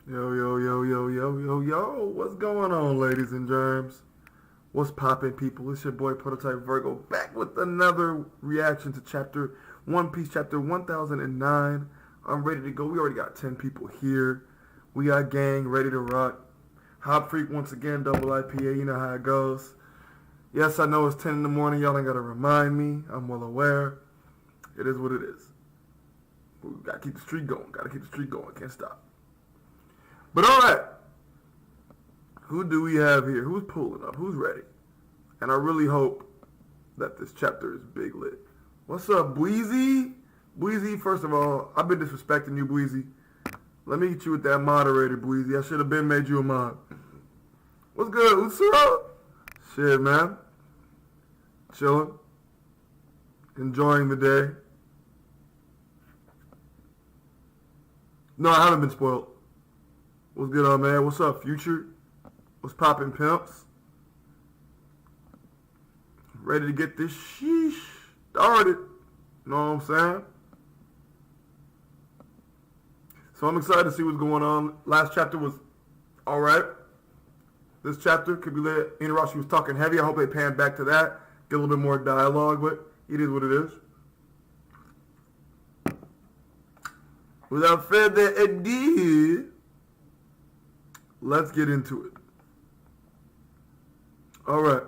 Yo, yo, yo, yo, yo, yo, yo. What's going on, ladies and germs? What's poppin', people? It's your boy Prototype Virgo back with another reaction to One Piece chapter 1009. I'm ready to go. We already got 10 people here. We got gang ready to rock. Hop Freak once again, double IPA. You know how it goes. Yes, I know it's 10 in the morning. Y'all ain't got to remind me. I'm well aware. It is what it is. We got to keep the streak going. Got to keep the streak going. Can't stop. But all right, who do we have here? Who's pulling up? Who's ready? And I really hope that this chapter is big lit. What's up, Bweezy? Bweezy, first of all, I've been disrespecting you, Bweezy. Let me get you with that moderator, Bweezy. I should have been made you a mod. What's good, Usura? Shit, man. Chilling. Enjoying the day. No, I haven't been spoiled. What's good on, man? What's up, Future? What's poppin', pimps? Ready to get this sheesh started. You know what I'm saying? So I'm excited to see what's going on. Last chapter was alright. This chapter could be lit. Inarashi was talking heavy. I hope they pan back to that. Get a little bit more dialogue, but it is what it is. Without further ado, let's get into it. Alright.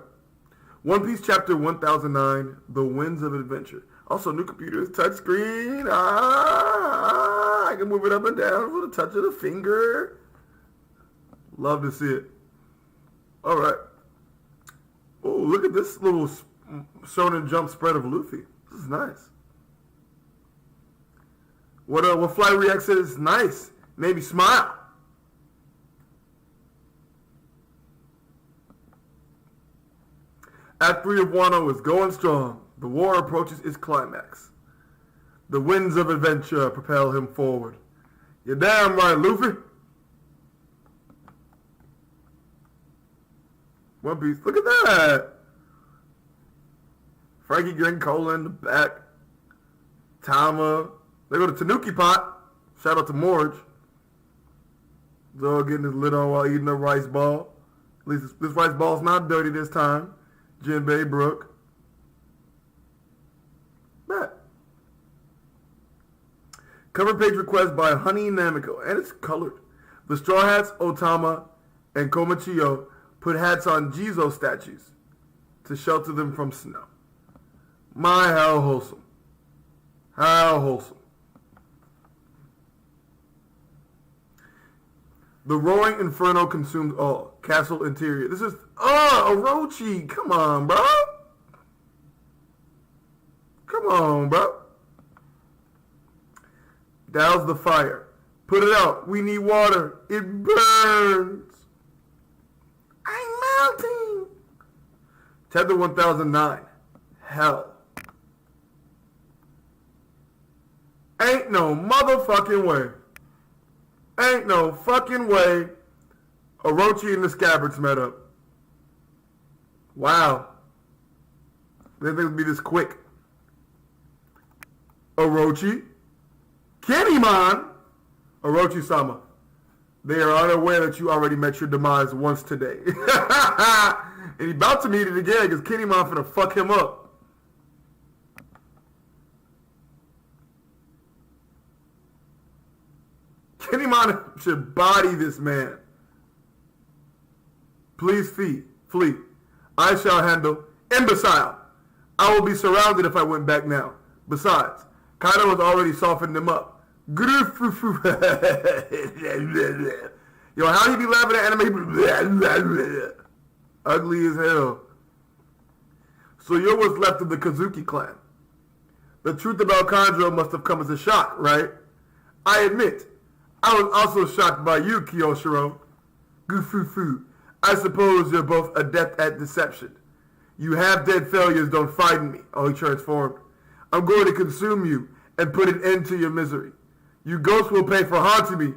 One Piece chapter 1009, The Winds of Adventure. Also, new computers, touchscreen. I can move it up and down with a touch of the finger. Love to see it. Alright. Oh, look at this little Shonen Jump spread of Luffy. This is nice. What Fly React said is nice. Made me smile. Act 3 of Wano is going strong. The war approaches its climax. The winds of adventure propel him forward. You're damn right, Luffy. One Piece. Look at that. Frankie getting cola in the back. Tama. They go to Tanuki Pot. Shout out to Morge. Zoro getting his lid on while eating a rice ball. At least this rice ball's not dirty this time. Jinbei, Brook. Matt. Cover page request by Honey Namiko. And it's colored. The Straw Hats, Otama, and Komachiyo put hats on Jizo statues to shelter them from snow. My, how wholesome. How wholesome. The roaring inferno consumes all. Castle interior. This is Orochi. Come on, bro. Come on, bro. Douse the fire. Put it out. We need water. It burns. I'm melting. Chapter 1009. Hell. Ain't no motherfucking way. Ain't no fucking way Orochi and the Scabbards met up. Wow. Didn't think it'd be this quick. Orochi, Kinemon, Orochi-sama. They are unaware that you already met your demise once today. And he about to meet it again because Kinemon finna fuck him up. Kinemon should body this man. Please flee. I shall handle. Imbecile. I will be surrounded if I went back now. Besides, Kaido has already softened them up. Yo, how he be laughing at anime? Ugly as hell. So you're what's left of the Kazuki clan. The truth about Kanjuro must have come as a shock, right? I admit, I was also shocked by you, Kyoshiro. Goofufu. I suppose you're both adept at deception. You half-dead failures don't frighten me. Oh, he transformed. I'm going to consume you and put an end to your misery. You ghosts will pay for haunting me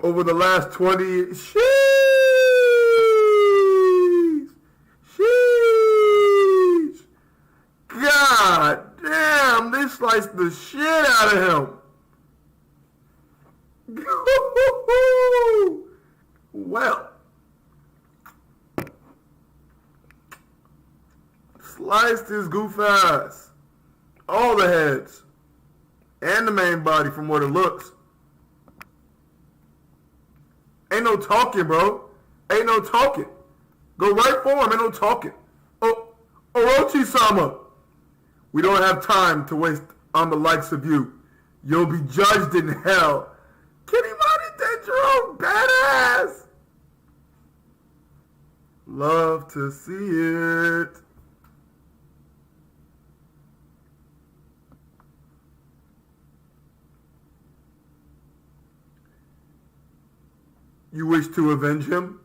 over the last 20 years. Sheesh. God damn, they sliced the shit out of him. Well, sliced his goof ass. All the heads. And the main body from what it looks. Ain't no talking, bro. Ain't no talking. Go right for him. Ain't no talking. Oh, Orochi-sama. We don't have time to waste on the likes of you. You'll be judged in hell. Kinemari Denjiro, badass. Love to see it. You wish to avenge him,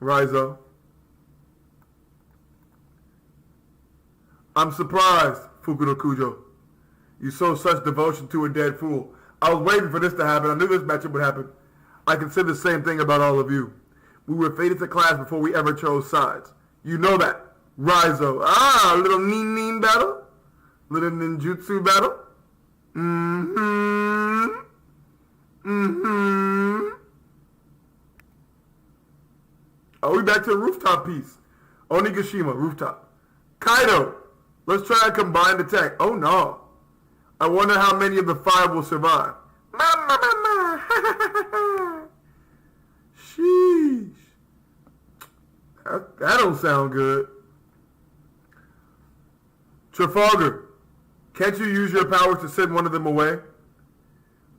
Raizo? I'm surprised, Fukuda Kujo. You show such devotion to a dead fool. I was waiting for this to happen. I knew this matchup would happen. I can say the same thing about all of you. We were fated to clash before we ever chose sides. You know that. Raizo. Ah, a little nin battle? Little ninjutsu battle? Oh, we back to the rooftop piece. Onigashima, rooftop. Kaido, let's try a combined attack. Oh no. I wonder how many of the 5 will survive. Sheesh. That don't sound good. Trafalgar, can't you use your powers to send one of them away?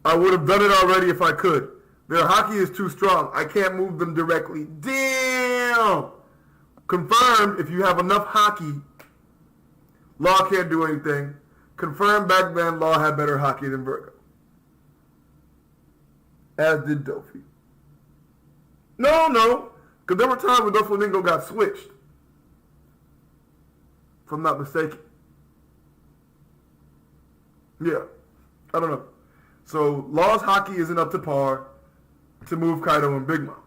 I would have done it already if I could. Their hockey is too strong. I can't move them directly. Damn! Confirmed, if you have enough hockey, Law can't do anything. Confirmed, back then, Law had better hockey than Virgo. As did Dofi. No. Because there were times when Doflamingo got switched. If I'm not mistaken. Yeah. I don't know. So, Law's hockey isn't up to par to move Kaido and Big Mom.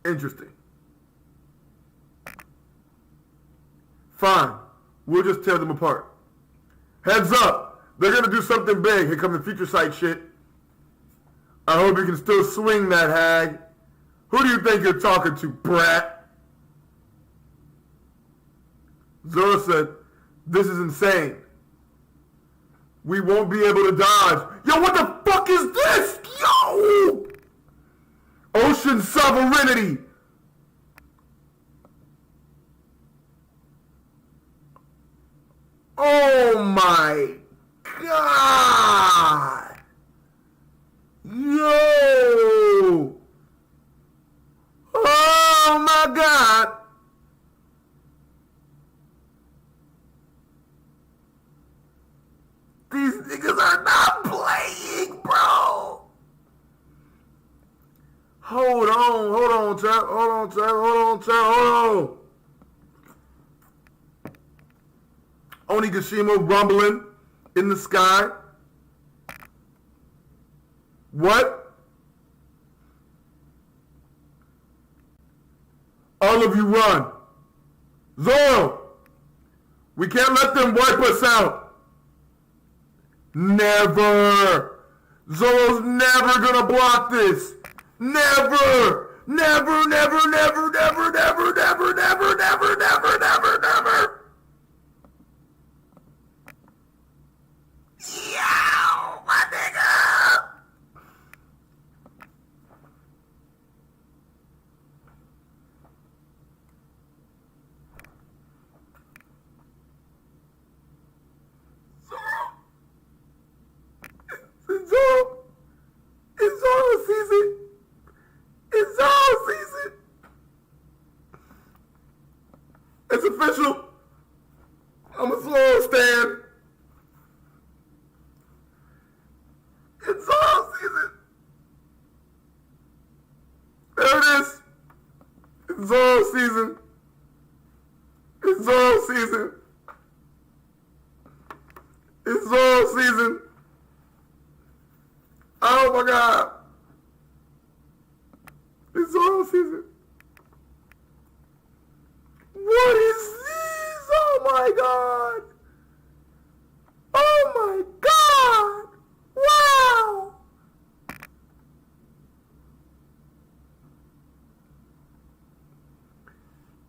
Interesting. Fine. We'll just tear them apart. Heads up. They're going to do something big. Here come the future sight shit. I hope you can still swing that hag. Who do you think you're talking to, brat? Zoro said, this is insane. We won't be able to dodge. Yo, what the fuck is this? Yo! Ocean sovereignty. Oh my God. Yo. Oh my God. These niggas are not playing, bro. Hold on, Trap. Hold on. Onigashima rumbling in the sky. What? All of you run. Zoro, we can't let them wipe us out. Never. Zoro's never gonna block this. Never. Never. Yow, my nigga. It's all season. It's official. I'm a slow stand. It's all season. There it is. It's all season. Oh my God. It's all season. What is this? Oh my God. Oh my God.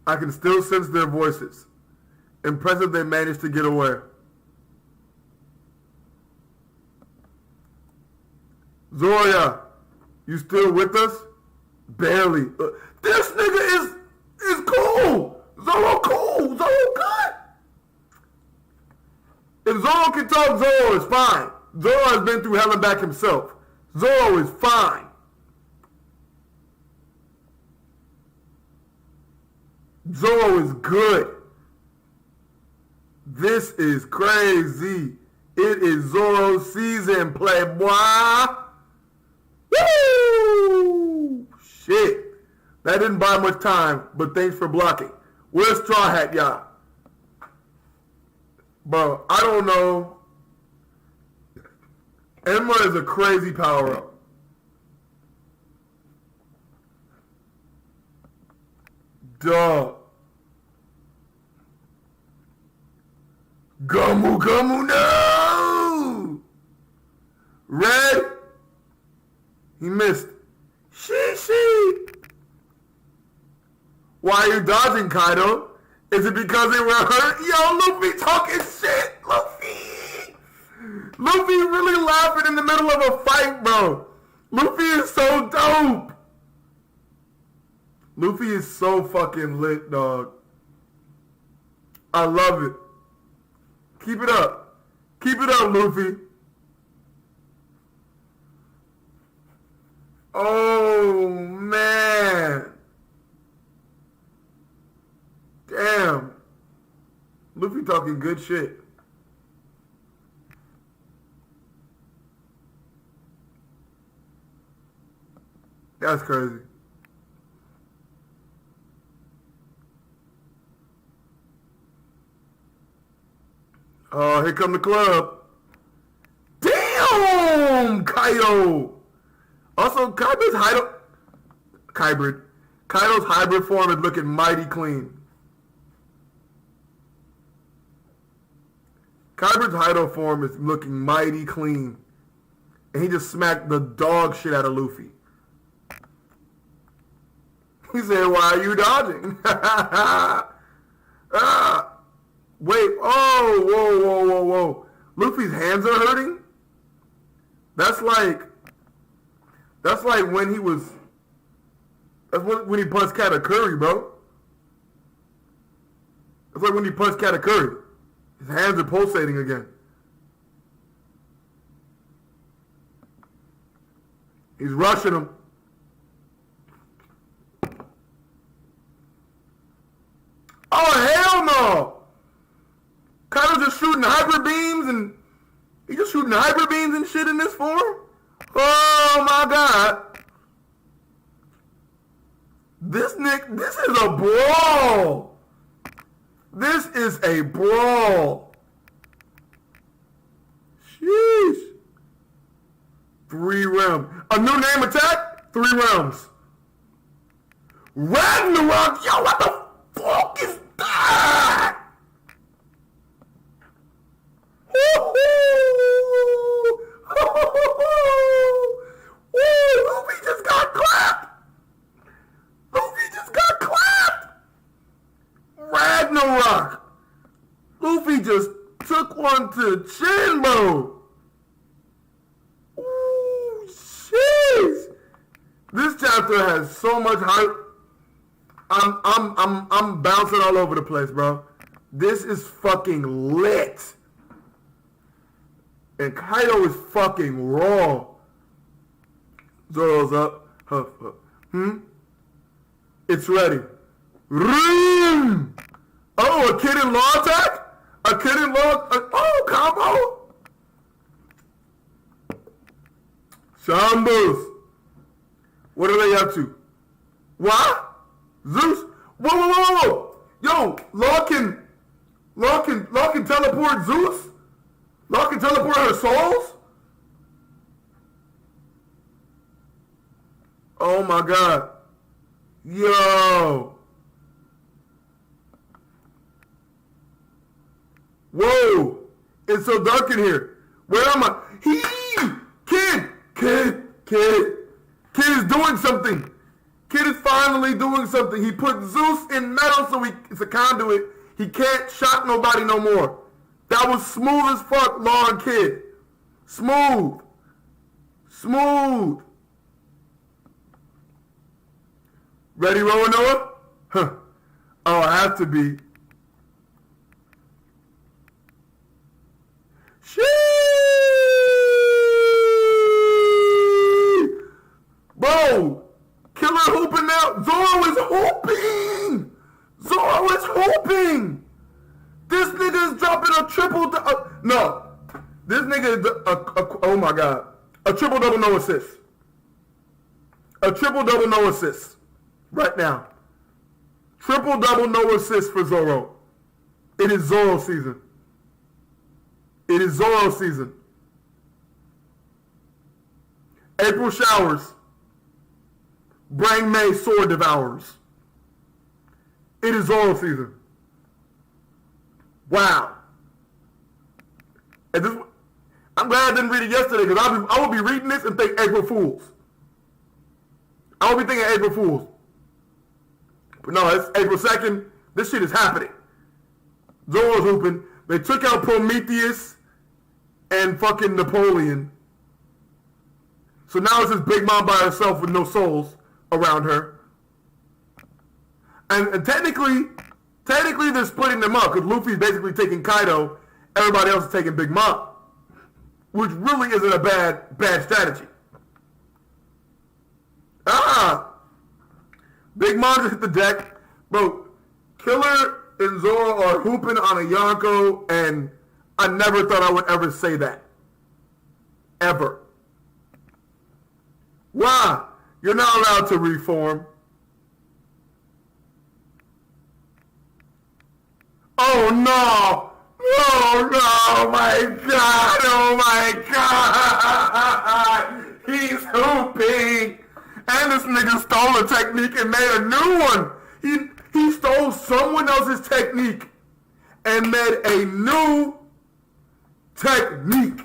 I can still sense their voices. Impressive they managed to get away. Zoya, you still with us? Barely. This nigga is cool. Zoro cool. Zoro good. If Zoro can talk, Zoro is fine. Zoro has been through hell and back himself. Zoro is fine. Zoro is good. This is crazy. It is Zoro season, playboy. Woo! Shit. That didn't buy much time, but thanks for blocking. Where's Straw Hat, y'all? Bro, I don't know. Enma is a crazy power-up. Duh. Gumu Gumu, no! Red. He missed. She. Why are you dodging, Kaido? Is it because they were hurt? Yo, Luffy talking shit. Luffy really laughing in the middle of a fight, bro. Luffy is so dope. Luffy is so fucking lit, dog. I love it. Keep it up. Keep it up, Luffy. Oh, man. Damn. Luffy talking good shit. That's crazy. Oh, here come the club. Damn, Kaido. Also, Kaido's hybrid form is looking mighty clean. Kaido's hybrid form is looking mighty clean. And he just smacked the dog shit out of Luffy. He said, why are you dodging? Wait, oh, whoa. Luffy's hands are hurting? That's like when he was, when he punched Katakuri, bro. That's like when he punched Katakuri. His hands are pulsating again. He's rushing him. Oh, hell no! Kaido's just shooting hyper beams and he's just shooting hyper beams and shit in this form? Oh my god. This is a brawl. This is a brawl. Sheesh. 3 rounds. A new name attack? 3 rounds. Ragnarok? Yo, what the fuck is that? Luffy just got clapped. Ragnarok. Luffy just took one to chin, bro. Ooh, jeez. This chapter has so much hype. I'm bouncing all over the place, bro. This is fucking lit. And Kaido is fucking raw. Zoro's up. Huff. It's ready. Ring! Oh, a kid in law attack? A kid in law... combo! Shambus. What are they up to? What? Zeus? Whoa. Yo, Law can teleport Zeus? Law can teleport her souls? Oh my god. Yo. Whoa. It's so dark in here. Where am I? Kid is doing something. Kid is finally doing something. He put Zeus in metal so it's a conduit. He can't shock nobody no more. That was smooth as fuck, Law and Kid. Smooth. Smooth. Ready, Roanoa? Huh. Oh, I have to be. Sheesh! Bro! Killer hooping now. Zoro is hooping! Zoro is hooping! This nigga is dropping a triple... no. This nigga is... oh my God. A triple-double, no assist. A triple-double, no assist. Right now. Triple-double, no assist for Zoro. It is Zoro season. It is Zoro season. April showers. Bring May sword devourers. It is Zoro season. Wow. And this, I'm glad I didn't read it yesterday because I will be reading this and think April Fools. I will be thinking April Fools. But no, it's April 2nd. This shit is happening. Zoro's hooping. They took out Prometheus and fucking Napoleon. So now it's this big mom by herself with no souls around her. And technically they're splitting them up because Luffy's basically taking Kaido. Everybody else is taking Big Mom. Which really isn't a bad strategy. Big Mom just hit the deck. Bro, Killer and Zoro are hooping on a Yonko, and I never thought I would ever say that. Ever. Why? You're not allowed to reform. Oh no! Oh no! My God! Oh my God! He's hooping! And this nigga stole a technique and made a new one! He stole someone else's technique and made a new technique.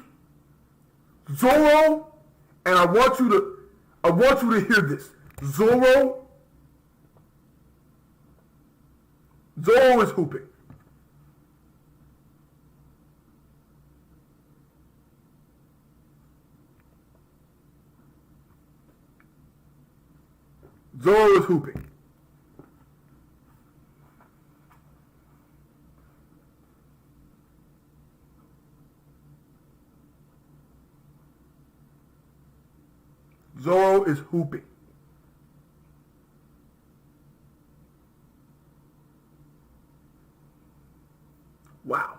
Zoro, and I want you to hear this. Zoro is hooping. Zoro is hooping. Zoro is hooping. Wow.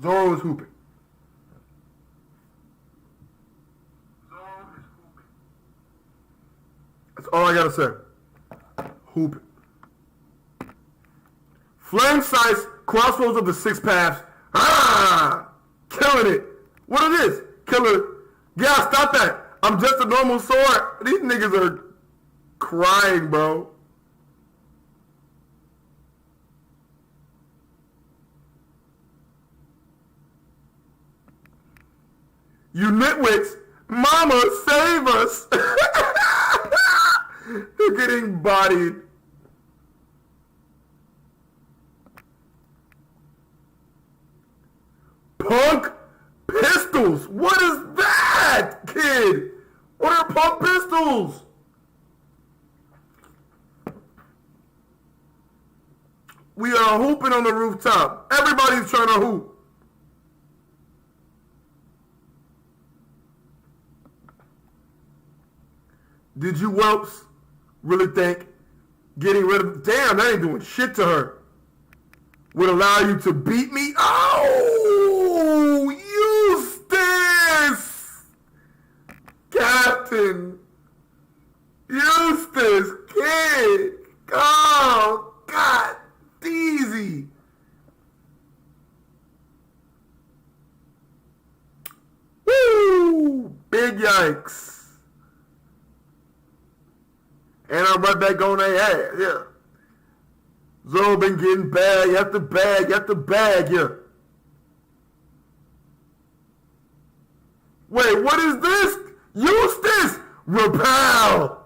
Zoro is hooping. That's all I gotta say. Hooping. Flame sights, crossroads of the six paths. Killing it. What it is? Killer. Yeah, stop that. I'm just a normal sword. These niggas are crying, bro. You nitwits. Mama, save us. They're getting bodied. Punk pistols. What is that, kid? What are punk pistols? We are hooping on the rooftop. Everybody's trying to hoop. Did you whelps really think getting rid of... Damn, that ain't doing shit to her. Would allow you to beat me? Oh, Eustace! Captain. Eustace, kid. Oh, God. Easy. Woo! Big yikes. And I'm right back on their ass, yeah. Zoro been getting bag after bag after bag, yeah. Wait, what is this? Eustace! Repel!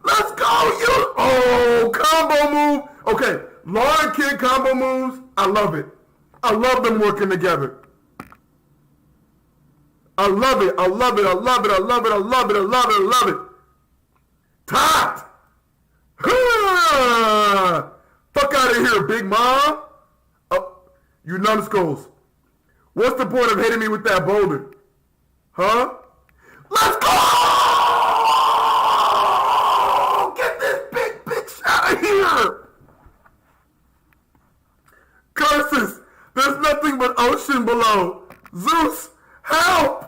Let's go! Combo move! Okay, Law and Kid combo moves, I love it. I love them working together. I love it. Topped! Fuck out of here, Big Mom! Oh, you numbskulls. What's the point of hitting me with that boulder? Huh? Let's go! Get this big bitch out of here! Curses! There's nothing but ocean below. Zeus, help!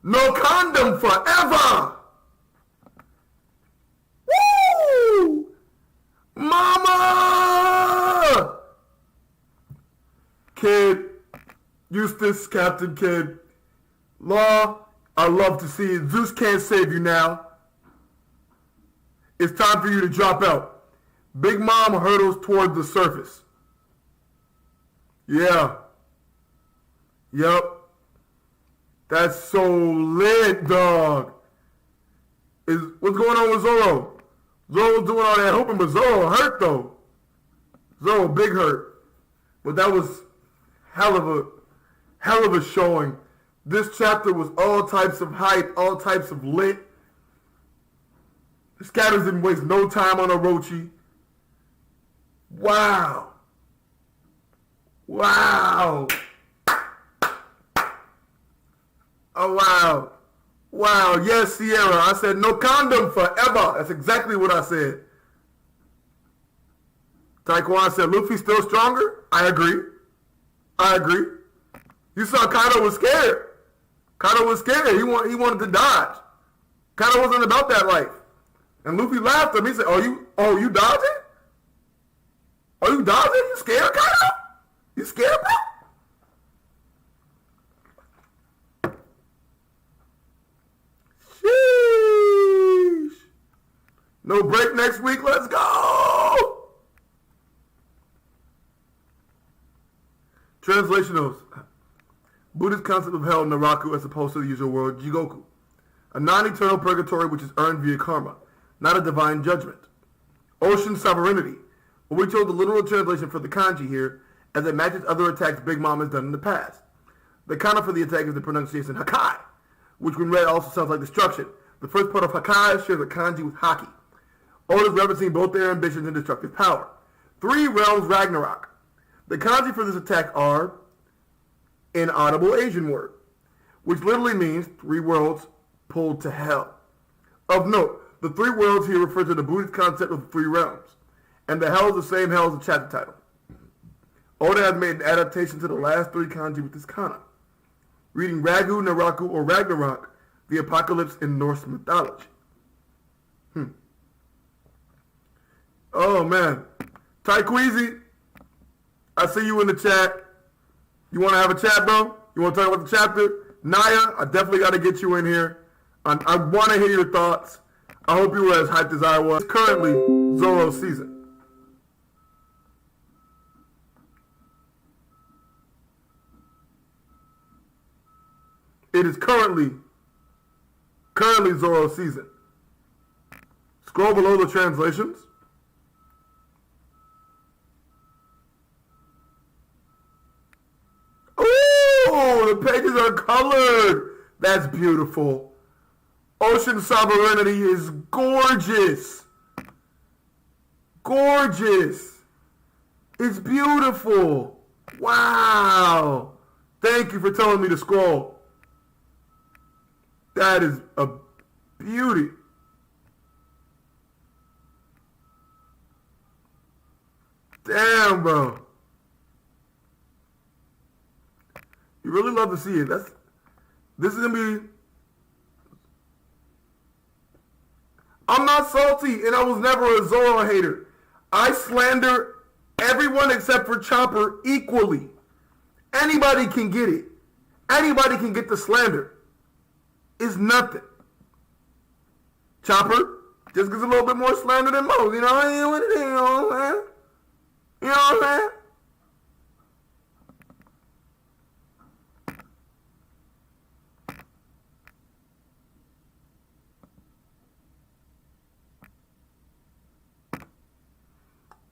No condom forever! Woo! Mama! Kid, Eustace, Captain Kidd, Law, I love to see it. Zeus can't save you now. It's time for you to drop out. Big Mom hurdles toward the surface. Yeah. Yep. That's so lit, dog. What's going on with Zoro? Zoro's doing all that hoping, but Zoro hurt though. Zoro big hurt. But that was hell of a showing. This chapter was all types of hype, all types of lit. Scatters didn't waste no time on Orochi. Wow. Wow. Oh, wow. Wow. Yes, Sierra. I said no condom forever. That's exactly what I said. Taekwondo said Luffy still stronger? I agree. You saw Kaido was scared. He wanted to dodge. Kaido wasn't about that life. And Luffy laughed at him. He said, you dodging? Are you dodging? You scared, Kaido? You scared, bro? Sheesh. No break next week. Let's go. Translation notes. Buddhist concept of hell, Naraku, as opposed to the usual world, Jigoku. A non-eternal purgatory which is earned via karma, not a divine judgment. Ocean sovereignty. Well, we chose the literal translation for the kanji here, as it matches other attacks Big Mom has done in the past. The kana for the attack is the pronunciation Hakai, which when read also sounds like destruction. The first part of Hakai shares a kanji with Haki. Oda's referencing both their ambitions and destructive power. 3 realms Ragnarok. The kanji for this attack are inaudible Asian word, which literally means 3 worlds pulled to hell. Of note, the 3 worlds here refer to the Buddhist concept of the 3 realms, and the hell is the same hell as the chapter title. Oda has made an adaptation to the last 3 kanji with this kana, reading Ragu, Naraku, or Ragnarok, the apocalypse in Norse mythology. Oh man. Taikweezy, I see you in the chat. You want to have a chat, bro? You want to talk about the chapter? Naya, I definitely got to get you in here. I want to hear your thoughts. I hope you were as hyped as I was. It's currently Zoro's season. It is currently Zoro's season. Scroll below the translations. Oh, the pages are colored. That's beautiful. Ocean sovereignty is gorgeous. Gorgeous. It's beautiful. Wow. Thank you for telling me to scroll. That is a beauty. Damn, bro. You really love to see it. This is going to be... I'm not salty, and I was never a Zoro hater. I slander everyone except for Chopper equally. Anybody can get it. Anybody can get the slander. It's nothing. Chopper just gets a little bit more slander than most. You know what I'm saying? You know what I'm saying?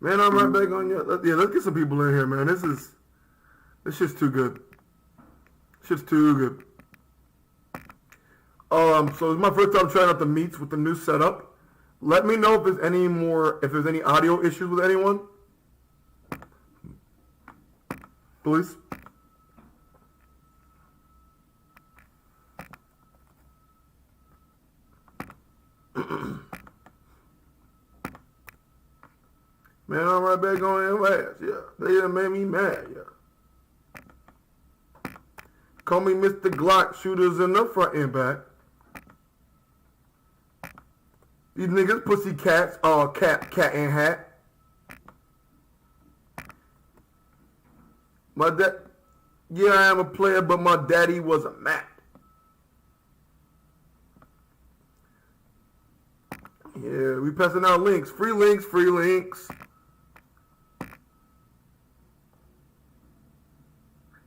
Man, I'm right back on you. Let's get some people in here, man. This shit's too good. Shit's too good. So it's my first time trying out the meats with the new setup. Let me know if there's any audio issues with anyone. Please. Man, I'm right back on your ass, yeah. They done made me mad, yeah. Call me Mr. Glock, shooters in the front and back. These niggas pussy cats, cat and hat. Yeah, I am a player, but my daddy was a Mac. Yeah, we passing out links. Free links, free links.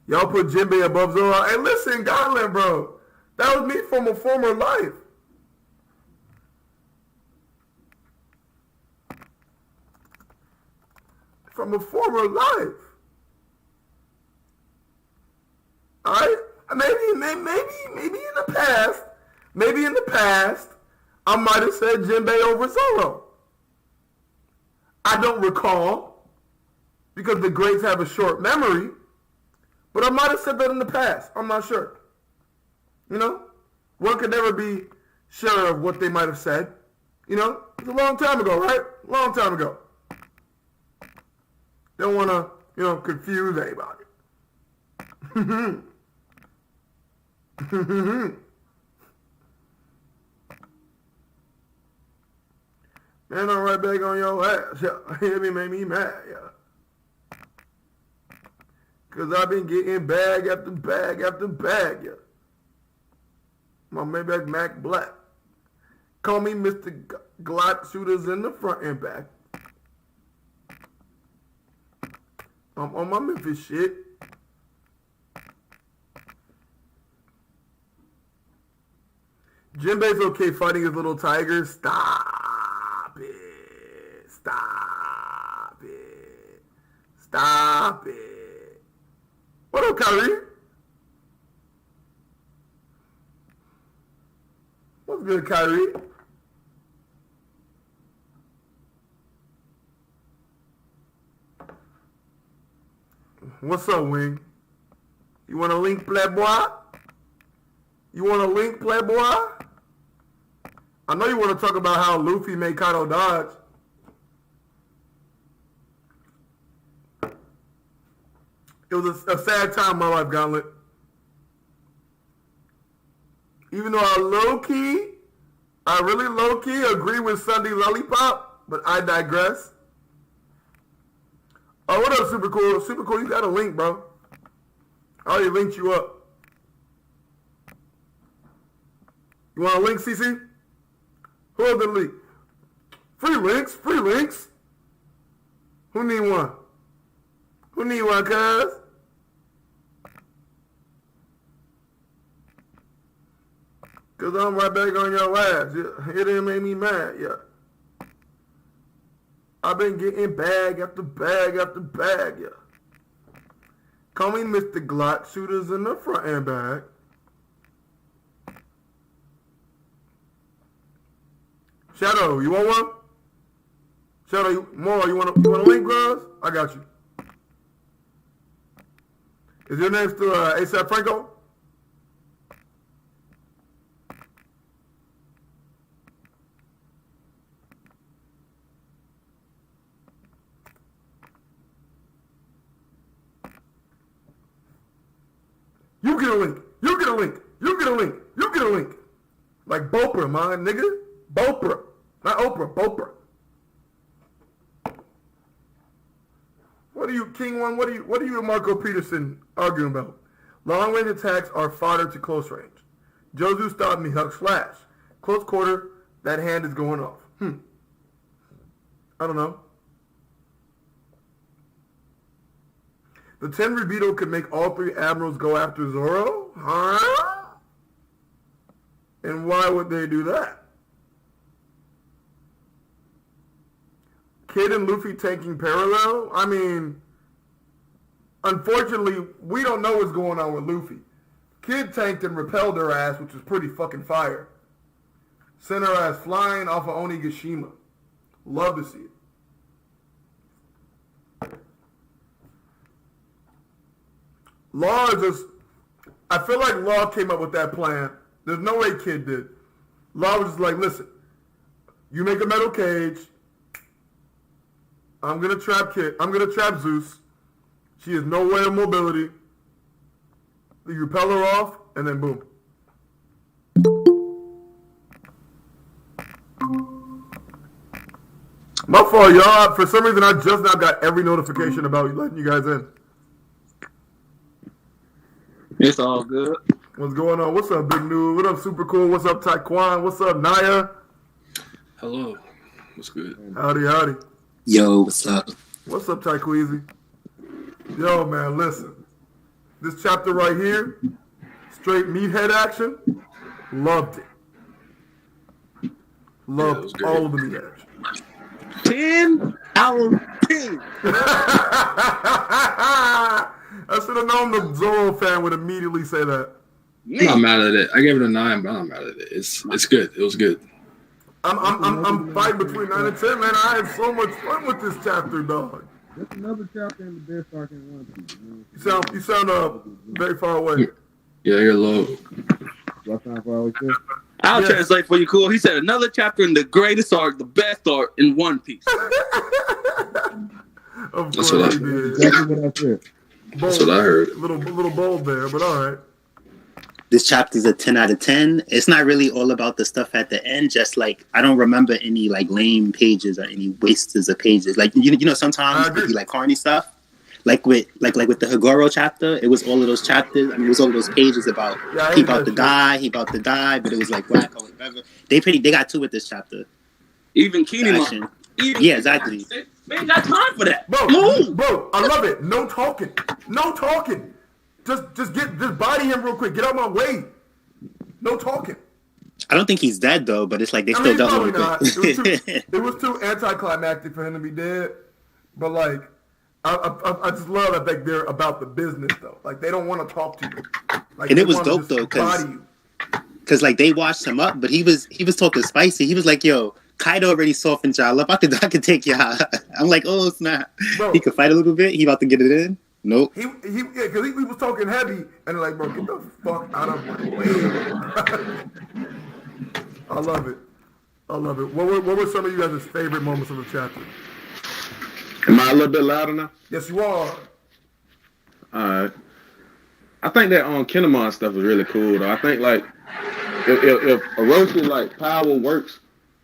Y'all put Jinbei above Zoro. Hey, listen, Godlin, bro. That was me from a former life. From a former life. Alright? Maybe in the past, I might have said Jinbei over Zoro. I don't recall, because the greats have a short memory, but I might have said that in the past. I'm not sure. You know? One could never be sure of what they might have said. You know? It's a long time ago, right? Long time ago. Don't want to, confuse anybody. Man, I'm right back on your ass. Yeah, it made me mad, yeah. Because I've been getting bag after bag after bag, yeah. My Maybach Mac Black. Call me Mr. Glock, shooters in the front and back. I'm on my Memphis shit. Jinbei's okay fighting his little tigers. Stop it. Stop it. Stop it. What up, Kyrie? What's good, Kyrie? What's up, Wing? You want a link, playboy? You want a link, playboy? I know you want to talk about how Luffy made Kaido dodge. It was a sad time in my life, Gauntlet. Even though I really low-key agree with Sunday Lollipop, but I digress. Oh, what up, Super Cool? Super Cool, you got a link, bro. I already linked you up. You want a link, CC? Who has the link? Free links, free links. Who need one? Who need one, cuz? Cause I'm right back on your ass. It didn't make me mad, yeah. I've been getting bag after bag after bag, yeah. Call me Mr. Glock, shooters in the front and back. Shadow, you want one? Shadow, you want a link, bros? I got you. Is your name still ASAP Franco? You get a link. You get a link. You get a link. You get a link. Like Bopra, my nigga. Bopra. Not Oprah. Bopra. What are you, King One? What are you and Marco Peterson arguing about? Long range attacks are fodder to close range. Jozu stopped me. Huck slash. Close quarter. That hand is going off. I don't know. The Tenryubito could make all three admirals go after Zoro? Huh? And why would they do that? Kid and Luffy tanking parallel. I mean, unfortunately, we don't know what's going on with Luffy. Kid tanked and repelled her ass, which was pretty fucking fire. Sent her ass flying off of Onigashima. Love to see it. Law is just... I feel like Law came up with that plan. There's no way Kid did. Law was just like, listen, you make a metal cage. I'm going to trap Kid. I'm going to trap Zeus. She has no way of mobility. You repel her off, and then boom. My fault, y'all. For some reason, I just now got every notification about letting you guys in. It's all good. What's going on? What's up, Big New? What up, Super Cool? What's up, Taekwon? What's up, Naya? Hello. What's good? Howdy, howdy. Yo, what's up? What's up, Taequeezy? Yo, man, listen. This chapter right here, straight meathead action, loved it. Loved all of the meat action. 10 out of 10. I should have known the Zoro fan would immediately say that. I'm not mad at it. I gave it a 9, but I'm not mad at it. It's good. It was good. I'm fighting between 9 and 10, man. I had so much fun with this chapter, dog. That's another chapter in the best arc in One Piece. You sound very far away. Yeah, you're low. Do I sound far away too? I'll translate for you, cool. He said another chapter in the greatest arc, the best arc in One Piece. Of That's course what he did. Exactly what I said. That's what I heard. Little bold there, but all right. This chapter's a 10 out of 10. It's not really all about the stuff at the end. Just like, I don't remember any like lame pages or any wastes of pages. Like, you know, sometimes it be like corny stuff. Like with the Higoro chapter, it was all of those chapters. I mean, it was all of those pages about he about to die, but it was like whack or whatever. They got two with this chapter. Even Kinemon. Yeah, exactly. They ain't got time for that. Bro, I love it. No talking. Just body him real quick. Get out of my way. No talking. I don't think he's dead though, but it's like they still don't probably know. not. It was too anticlimactic for him to be dead. But like, I just love that like they're about the business though. Like they don't want to talk to you. Like, and it was dope though, because like they washed him up, but he was talking spicy. He was like, "Yo, Kaido already softened y'all up. I could take y'all." I'm like, "Oh snap!" Bro, he could fight a little bit. He about to get it in. Nope. Because he was talking heavy, and like, bro, get the fuck out of my way. I love it. What were some of you guys' favorite moments of the chapter? Am I a little bit louder now? Yes, you are. Alright. I think that Kinemon stuff is really cool though. I think like if Orochi like power works,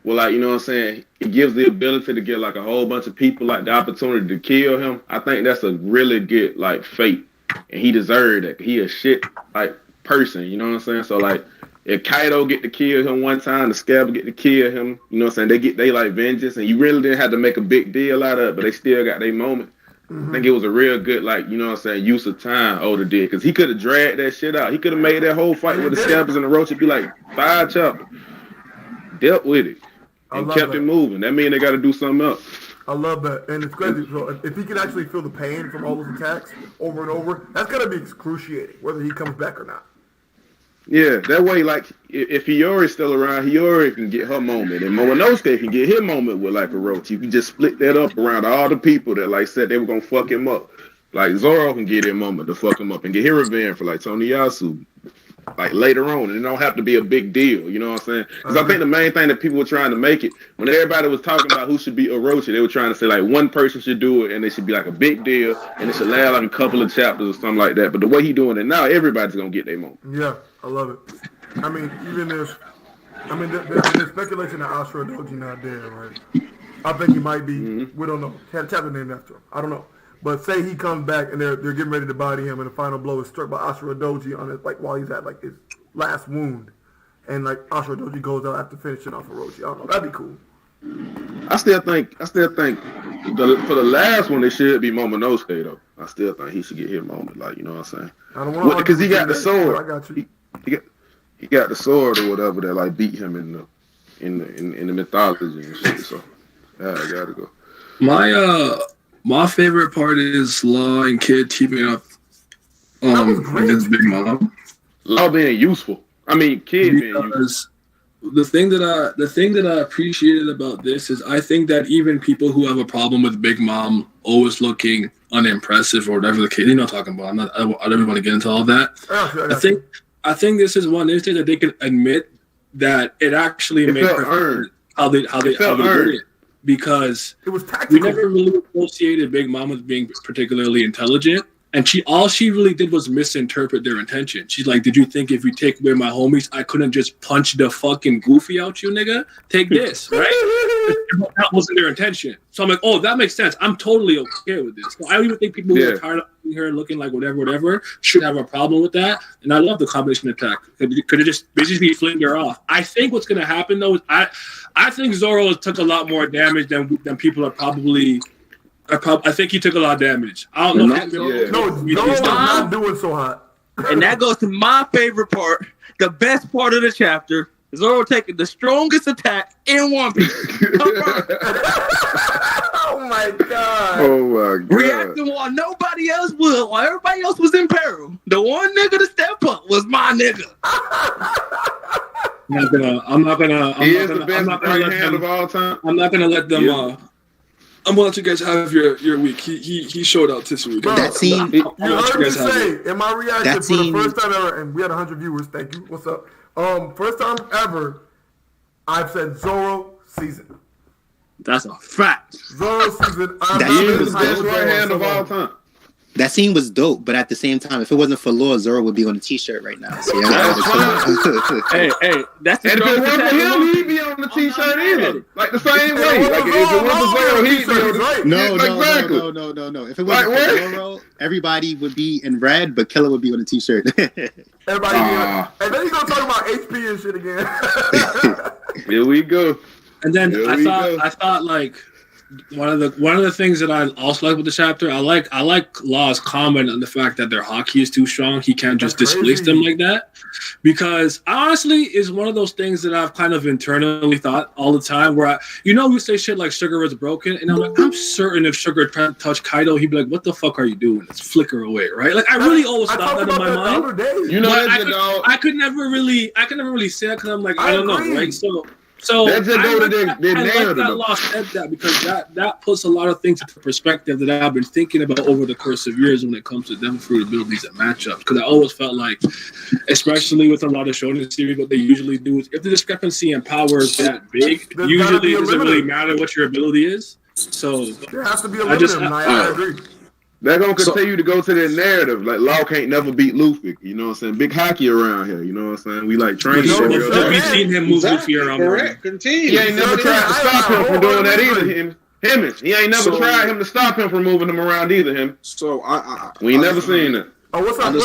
well, like, you know what I'm saying, it gives the ability to get like a whole bunch of people like the opportunity to kill him. I think that's a really good like fate, and he deserved it. He a shit like person, you know what I'm saying? So like, if Kaido get to kill him one time, the Scab get to kill him, you know what I'm saying? They like vengeance, and you really didn't have to make a big deal out of it, but they still got their moment. I think it was a real good, like, you know what I'm saying, use of time Oda did, because he could have dragged that shit out. He could have made that whole fight with the Scabbers and the Roach be like 5 chapters. Dealt with it and kept it moving. That means they got to do something else. I love that, and it's crazy. So if he can actually feel the pain from all those attacks over and over, that's gotta be excruciating, whether he comes back or not. Yeah, that way, like, if Hiyori's still around, Hiyori can get her moment, and Momonosuke can get his moment with, like, Orochi. You can just split that up around all the people that, like, said they were going to fuck him up. Like, Zoro can get his moment to fuck him up and get his revenge for, like, Toniyasu, like, later on. And it don't have to be a big deal, you know what I'm saying? Because I think the main thing that people were trying to make it, when everybody was talking about who should be Orochi, they were trying to say, like, one person should do it, and it should be, like, a big deal, and it should last, like, a couple of chapters or something like that. But the way he doing it now, everybody's going to get their moment. Yeah. I love it. I mean, there's speculation that Ashura Doji not dead, right? I think he might be. We don't know. Chapter named after him. I don't know. But say he comes back and they're getting ready to body him, and the final blow is struck by Ashura Doji on it, like while he's at like his last wound, and like Ashura Doji goes out after finishing off Orochi. I don't know. That'd be cool. I still think for the last one it should be Momonosuke though. I still think he should get his moment, like, you know what I'm saying? I don't want to, because he got the sword. I got you. He got the sword or whatever that like beat him in the mythology and shit. So yeah, I gotta go. My favorite part is Law and Kid teaming up against Big Mom. Law being useful. I mean, Kid being useful. The thing that I appreciated about this is I think that even people who have a problem with Big Mom always looking unimpressive or whatever the case, you know what I'm talking about. I don't want to get into all that. I think this is one instance that they can admit that it actually made perfect how they did it, because it was tactical. We never really associated Big Mom with being particularly intelligent. And all she really did was misinterpret their intention. She's like, did you think if you take away my homies, I couldn't just punch the fucking goofy out you, nigga? Take this, right? That wasn't their intention. So I'm like, oh, that makes sense. I'm totally okay with this. So I don't even think people who are tired of her looking like whatever, should have a problem with that. And I love the combination attack. Could it just basically fling her off? I think what's going to happen, though, is I think Zoro took a lot more damage than people are probably... I think he took a lot of damage. I don't know. He's not doing so hot. And that goes to my favorite part, the best part of the chapter. Zoro taking the strongest attack in One Piece. Oh my god. Reacting while nobody else would, while everybody else was in peril. The one nigga to step up was my nigga. I'm not gonna let them. I'm gonna let you guys have your week. He showed out this week. That scene. You heard me say in my reaction for the first time ever, and we had 100 viewers. Thank you. What's up? First time ever, I've said Zoro season. That's a fact. Zoro season. That scene was the best right hand of all time. That scene was dope, but at the same time, if it wasn't for Law, Zoro would be on a t-shirt right now. So hey, that's the and if it wasn't for him, he'd be on the t-shirt either. Like the same way. Like if it wasn't for Zoro, he'd be on the No. If it wasn't for Zoro, everybody would be in red, but Killer would be on a t-shirt. Everybody and then he's gonna talk about HP and shit again. Here we go. And then I thought like one of the things that I also like with the chapter, I like Law's comment on the fact that their hockey is too strong. He can't just displace them like that, because honestly, is one of those things that I've kind of internally thought all the time. Where we say shit like Sugar is broken, and I'm like, I'm certain if Sugar tried to touch Kaido, he'd be like, "What the fuck are you doing? Let's flicker away, right?" Like I really always thought that in my mind. I could never really say that because I'm like, I don't know, right? So that's I like that Law said that, because that puts a lot of things into perspective that I've been thinking about over the course of years when it comes to them for abilities and matchups. Because I always felt like, especially with a lot of shonen series, what they usually do is if the discrepancy in power is that big, usually it doesn't really matter what your ability is. So there has to be a limit. I agree. They're going to continue to go to their narrative. Like, Law can't never beat Luffy. You know what I'm saying? Big hockey around here. You know what I'm saying? We like training. We've seen him move Luffy around. Correct. Continue. He ain't never tried to stop him from doing that either. He ain't never tried him to stop him from moving him around either. So we ain't never seen that. Oh, what's up?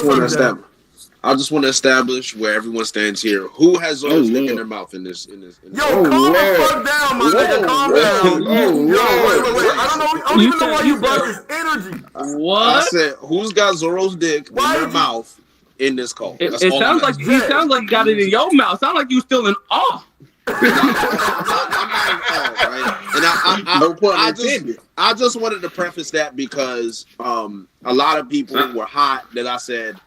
I just want to establish where everyone stands here. Who has Zoro's dick in their mouth in this? Yo, calm the fuck down, my nigga. Calm down. Wait. I don't even know why you brought this energy. What? I said, who's got Zoro's dick in their mouth in this call? It sounds like you got it in your mouth. Sounds like you still in awe. I'm not in awe, right? And I just wanted to preface that because a lot of people were hot that I said.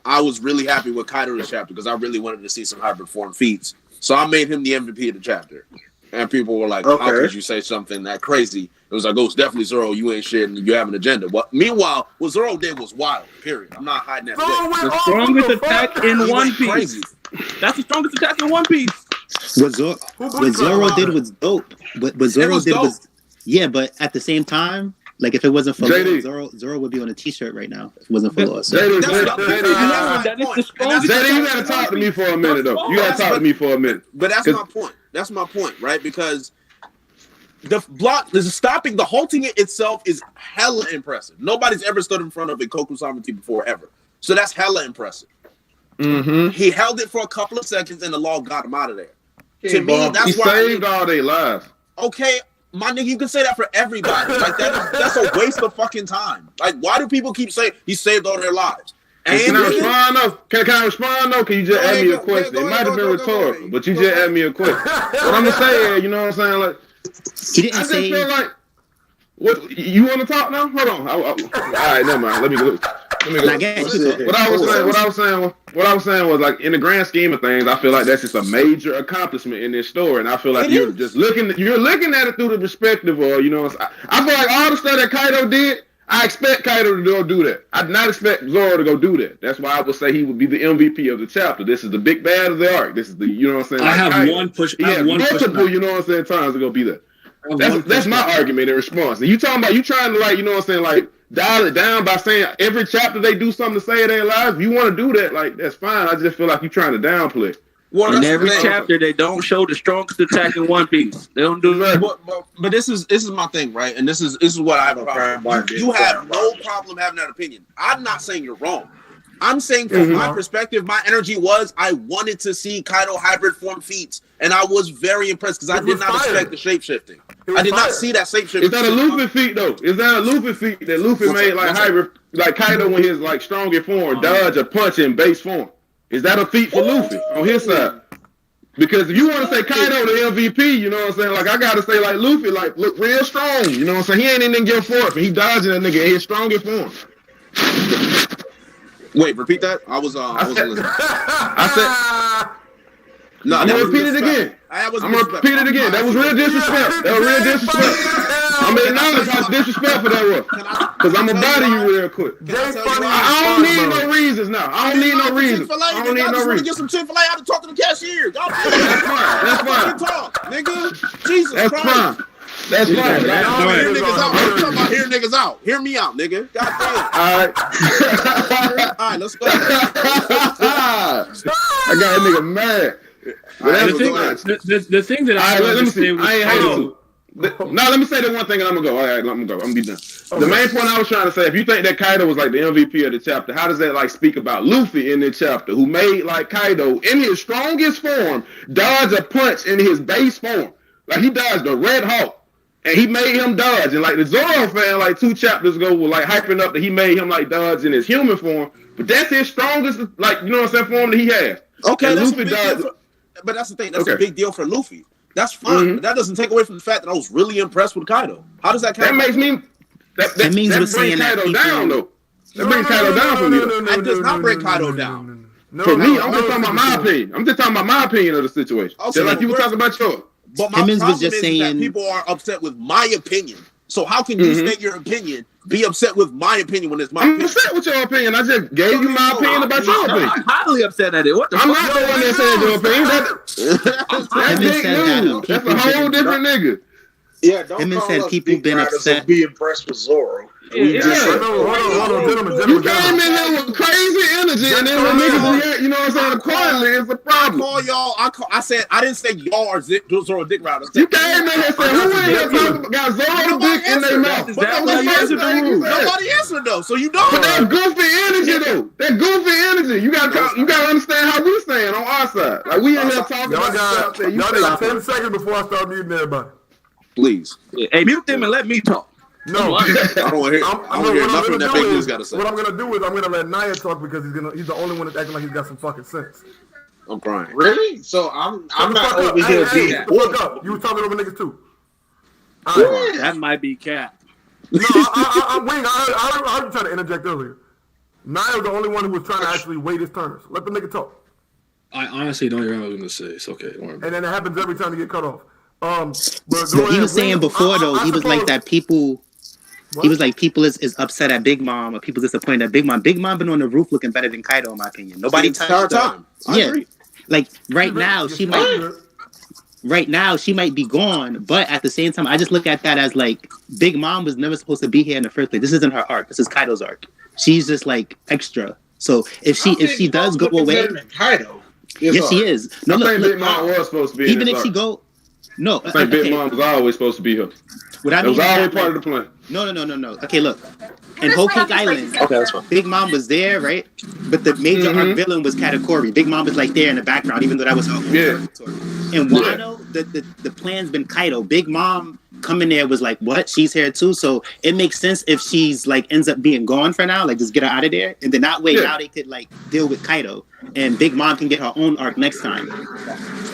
I was really happy with Kaido this chapter because I really wanted to see some hybrid form feats. So I made him the MVP of the chapter. And people were like, how could you say something that crazy? It was like, oh, it's definitely Zoro. You ain't shit and you have an agenda. Meanwhile, what Zoro did was wild, period. I'm not hiding that. The strongest attack in One Piece. Crazy. That's the strongest attack in One Piece. What Zoro did was dope. What Zoro did was... Yeah, but at the same time... Like if it wasn't for Law, Zoro would be on a t-shirt right now. If it wasn't for Law. So. JD, you gotta talk to me for a minute though. You gotta talk to me for a minute. But that's my point. That's my point, right? Because the block is stopping, the halting it itself is hella impressive. Nobody's ever stood in front of a Koku Samurati before ever. So that's hella impressive. Mm-hmm. He held it for a couple of seconds and the Law got him out of there. To me, that's he saved all their lives. Okay. My nigga, you can say that for everybody. Like that's a waste of fucking time. Like, why do people keep saying he saved all their lives? Can I respond though? Can I respond though? Can you just ask me a question? It might have been rhetorical, but you just asked me a question. What I'm gonna say is, you know what I'm saying? Like, he didn't say. What you want to talk now? Hold on. All right, never mind. Let me go. What I was saying was like in the grand scheme of things, I feel like that's just a major accomplishment in this story, and I feel like you're looking at it through the perspective of, you know, I feel like all the stuff that Kaido did, I expect Kaido to go do that. I did not expect Zoro to go do that. That's why I would say he would be the MVP of the chapter. This is the big bad of the arc. This is the, you know what I'm saying? I like have Kaido. one push. He has multiple, you know what I'm saying, times to go be that. That's my argument in response. And you talking about you trying to, like, you know what I'm saying, like dial it down by saying every chapter they do something to save their lives. If you want to do that, like, that's fine. I just feel like you're trying to downplay. Well, in every chapter, they don't show the strongest attack in One Piece. They don't do that. But this is my thing, right? And this is what I have a problem. You have no problem having that opinion. I'm not saying you're wrong. I'm saying from my perspective, my energy was I wanted to see Kaido hybrid form feats, and I was very impressed because I did not expect the shape-shifting. I did not see that shape-shifting. Is that a Luffy feat, though? Is that a Luffy feat that Luffy made, like hybrid, like Kaido in his like stronger form, dodge or punch in base form? Is that a feat for Luffy on his side? Because if you want to say Kaido the MVP, you know what I'm saying? Like, I got to say, like, Luffy, like, look real strong. You know what I'm saying? He ain't even give forth, and he dodging that nigga in his strongest form. Wait, repeat that? I wasn't listening. I said... No, I'm gonna repeat it again. I'm gonna repeat it again. That was real disrespect. I'm gonna acknowledge how disrespectful that was. Because I'm gonna body you real quick. I don't need no reasons now. I don't need no reasons. I don't need no reasons. Get some Chick-fil-A. I have to talk to the cashier. That's fine. Talk, nigga. Jesus That's Christ. Fine. That's fine. I'm talking about hearing niggas out. Hear me out, nigga. God damn. All right, let's go. I got that nigga mad. The thing that I let me say, let me say the one thing and I'm gonna go. All right, I'm gonna be done. Okay. The main point I was trying to say, if you think that Kaido was like the MVP of the chapter, how does that like speak about Luffy in the chapter, who made like Kaido in his strongest form dodge a punch in his base form? Like he dodged the Red Hawk, and he made him dodge. And like the Zoro fan, like 2 chapters ago, was like hyping up that he made him like dodge in his human form, but that's his strongest, like, you know what I'm saying, form that he has. Okay, and that's Luffy dodged. But that's the thing. That's a big deal for Luffy. That's fine. But that doesn't take away from the fact that I was really impressed with Kaido. How does that count? That makes me... That means we're saying that Kaido down, though. That brings Kaido down for me, though. That does not bring Kaido down. For me, I'm just talking about my opinion. I'm just talking about my opinion of the situation. Okay, like you were talking about yours. But my problem is that people are upset with my opinion. So how can you state your opinion, be upset with my opinion when it's my opinion? I'm upset with your opinion. I just gave you my opinion about your opinion. I'm highly upset at it. What the I'm not the one that said your opinion. That's big news. That's a whole different nigga. Yeah, don't call us people been upset. Be impressed with Zoro. Hold on, gentlemen. You came in here with crazy energy, and then when niggas react, you know what I'm saying, quietly, it's a problem. I said, I didn't say y'all are Zoro dick riders. You came in here and said, who in here got Zoro dick in their mouth? Nobody answered though, so you don't. But that goofy energy though, that goofy energy, you gotta understand how we stand on our side. Like we in here talking about stuff. Y'all got 10 seconds before I start muting everybody. Please. Hey, mute them and let me talk. No, I don't want to hear nothing that big news got to say. What I'm gonna do is I'm gonna let Naya talk because he's the only one that's acting like he's got some fucking sense. I'm crying. Really? So I'm not over here being. Fuck up. You was talking over niggas too. That might be Cap. No, I heard you trying to interject earlier. Naya was the only one who was trying to actually wait his turns. Let the nigga talk. I honestly don't even know what I'm gonna say. It's okay. And then it happens every time you get cut off. But he was saying before though, he was like that people. What? He was like people is upset at Big Mom or people disappointed at Big Mom. Big Mom been on the roof looking better than Kaido in my opinion. Nobody touched her. Time. I agree. Like right now she might be gone, but at the same time I just look at that as like Big Mom was never supposed to be here in the first place. This isn't her arc. This is Kaido's arc. She's just like extra. So if she does go away, Kaido. Yes, she is. No, I think Big Mom was supposed to be. Even if she go. No, I think Big Mom was always supposed to be here. What I mean was always part of the plan. No. Okay, look. In Whole Cake Island, that's fine. Big Mom was there, right? But the major arc villain was Katakuri. Big Mom was like there in the background, even though that was her own territory. And Wano, the plan's been Kaido. Big Mom coming there was like, what? She's here too. So it makes sense if she's like ends up being gone for now, like just get her out of there. And then that way now they could like deal with Kaido. And Big Mom can get her own arc next time.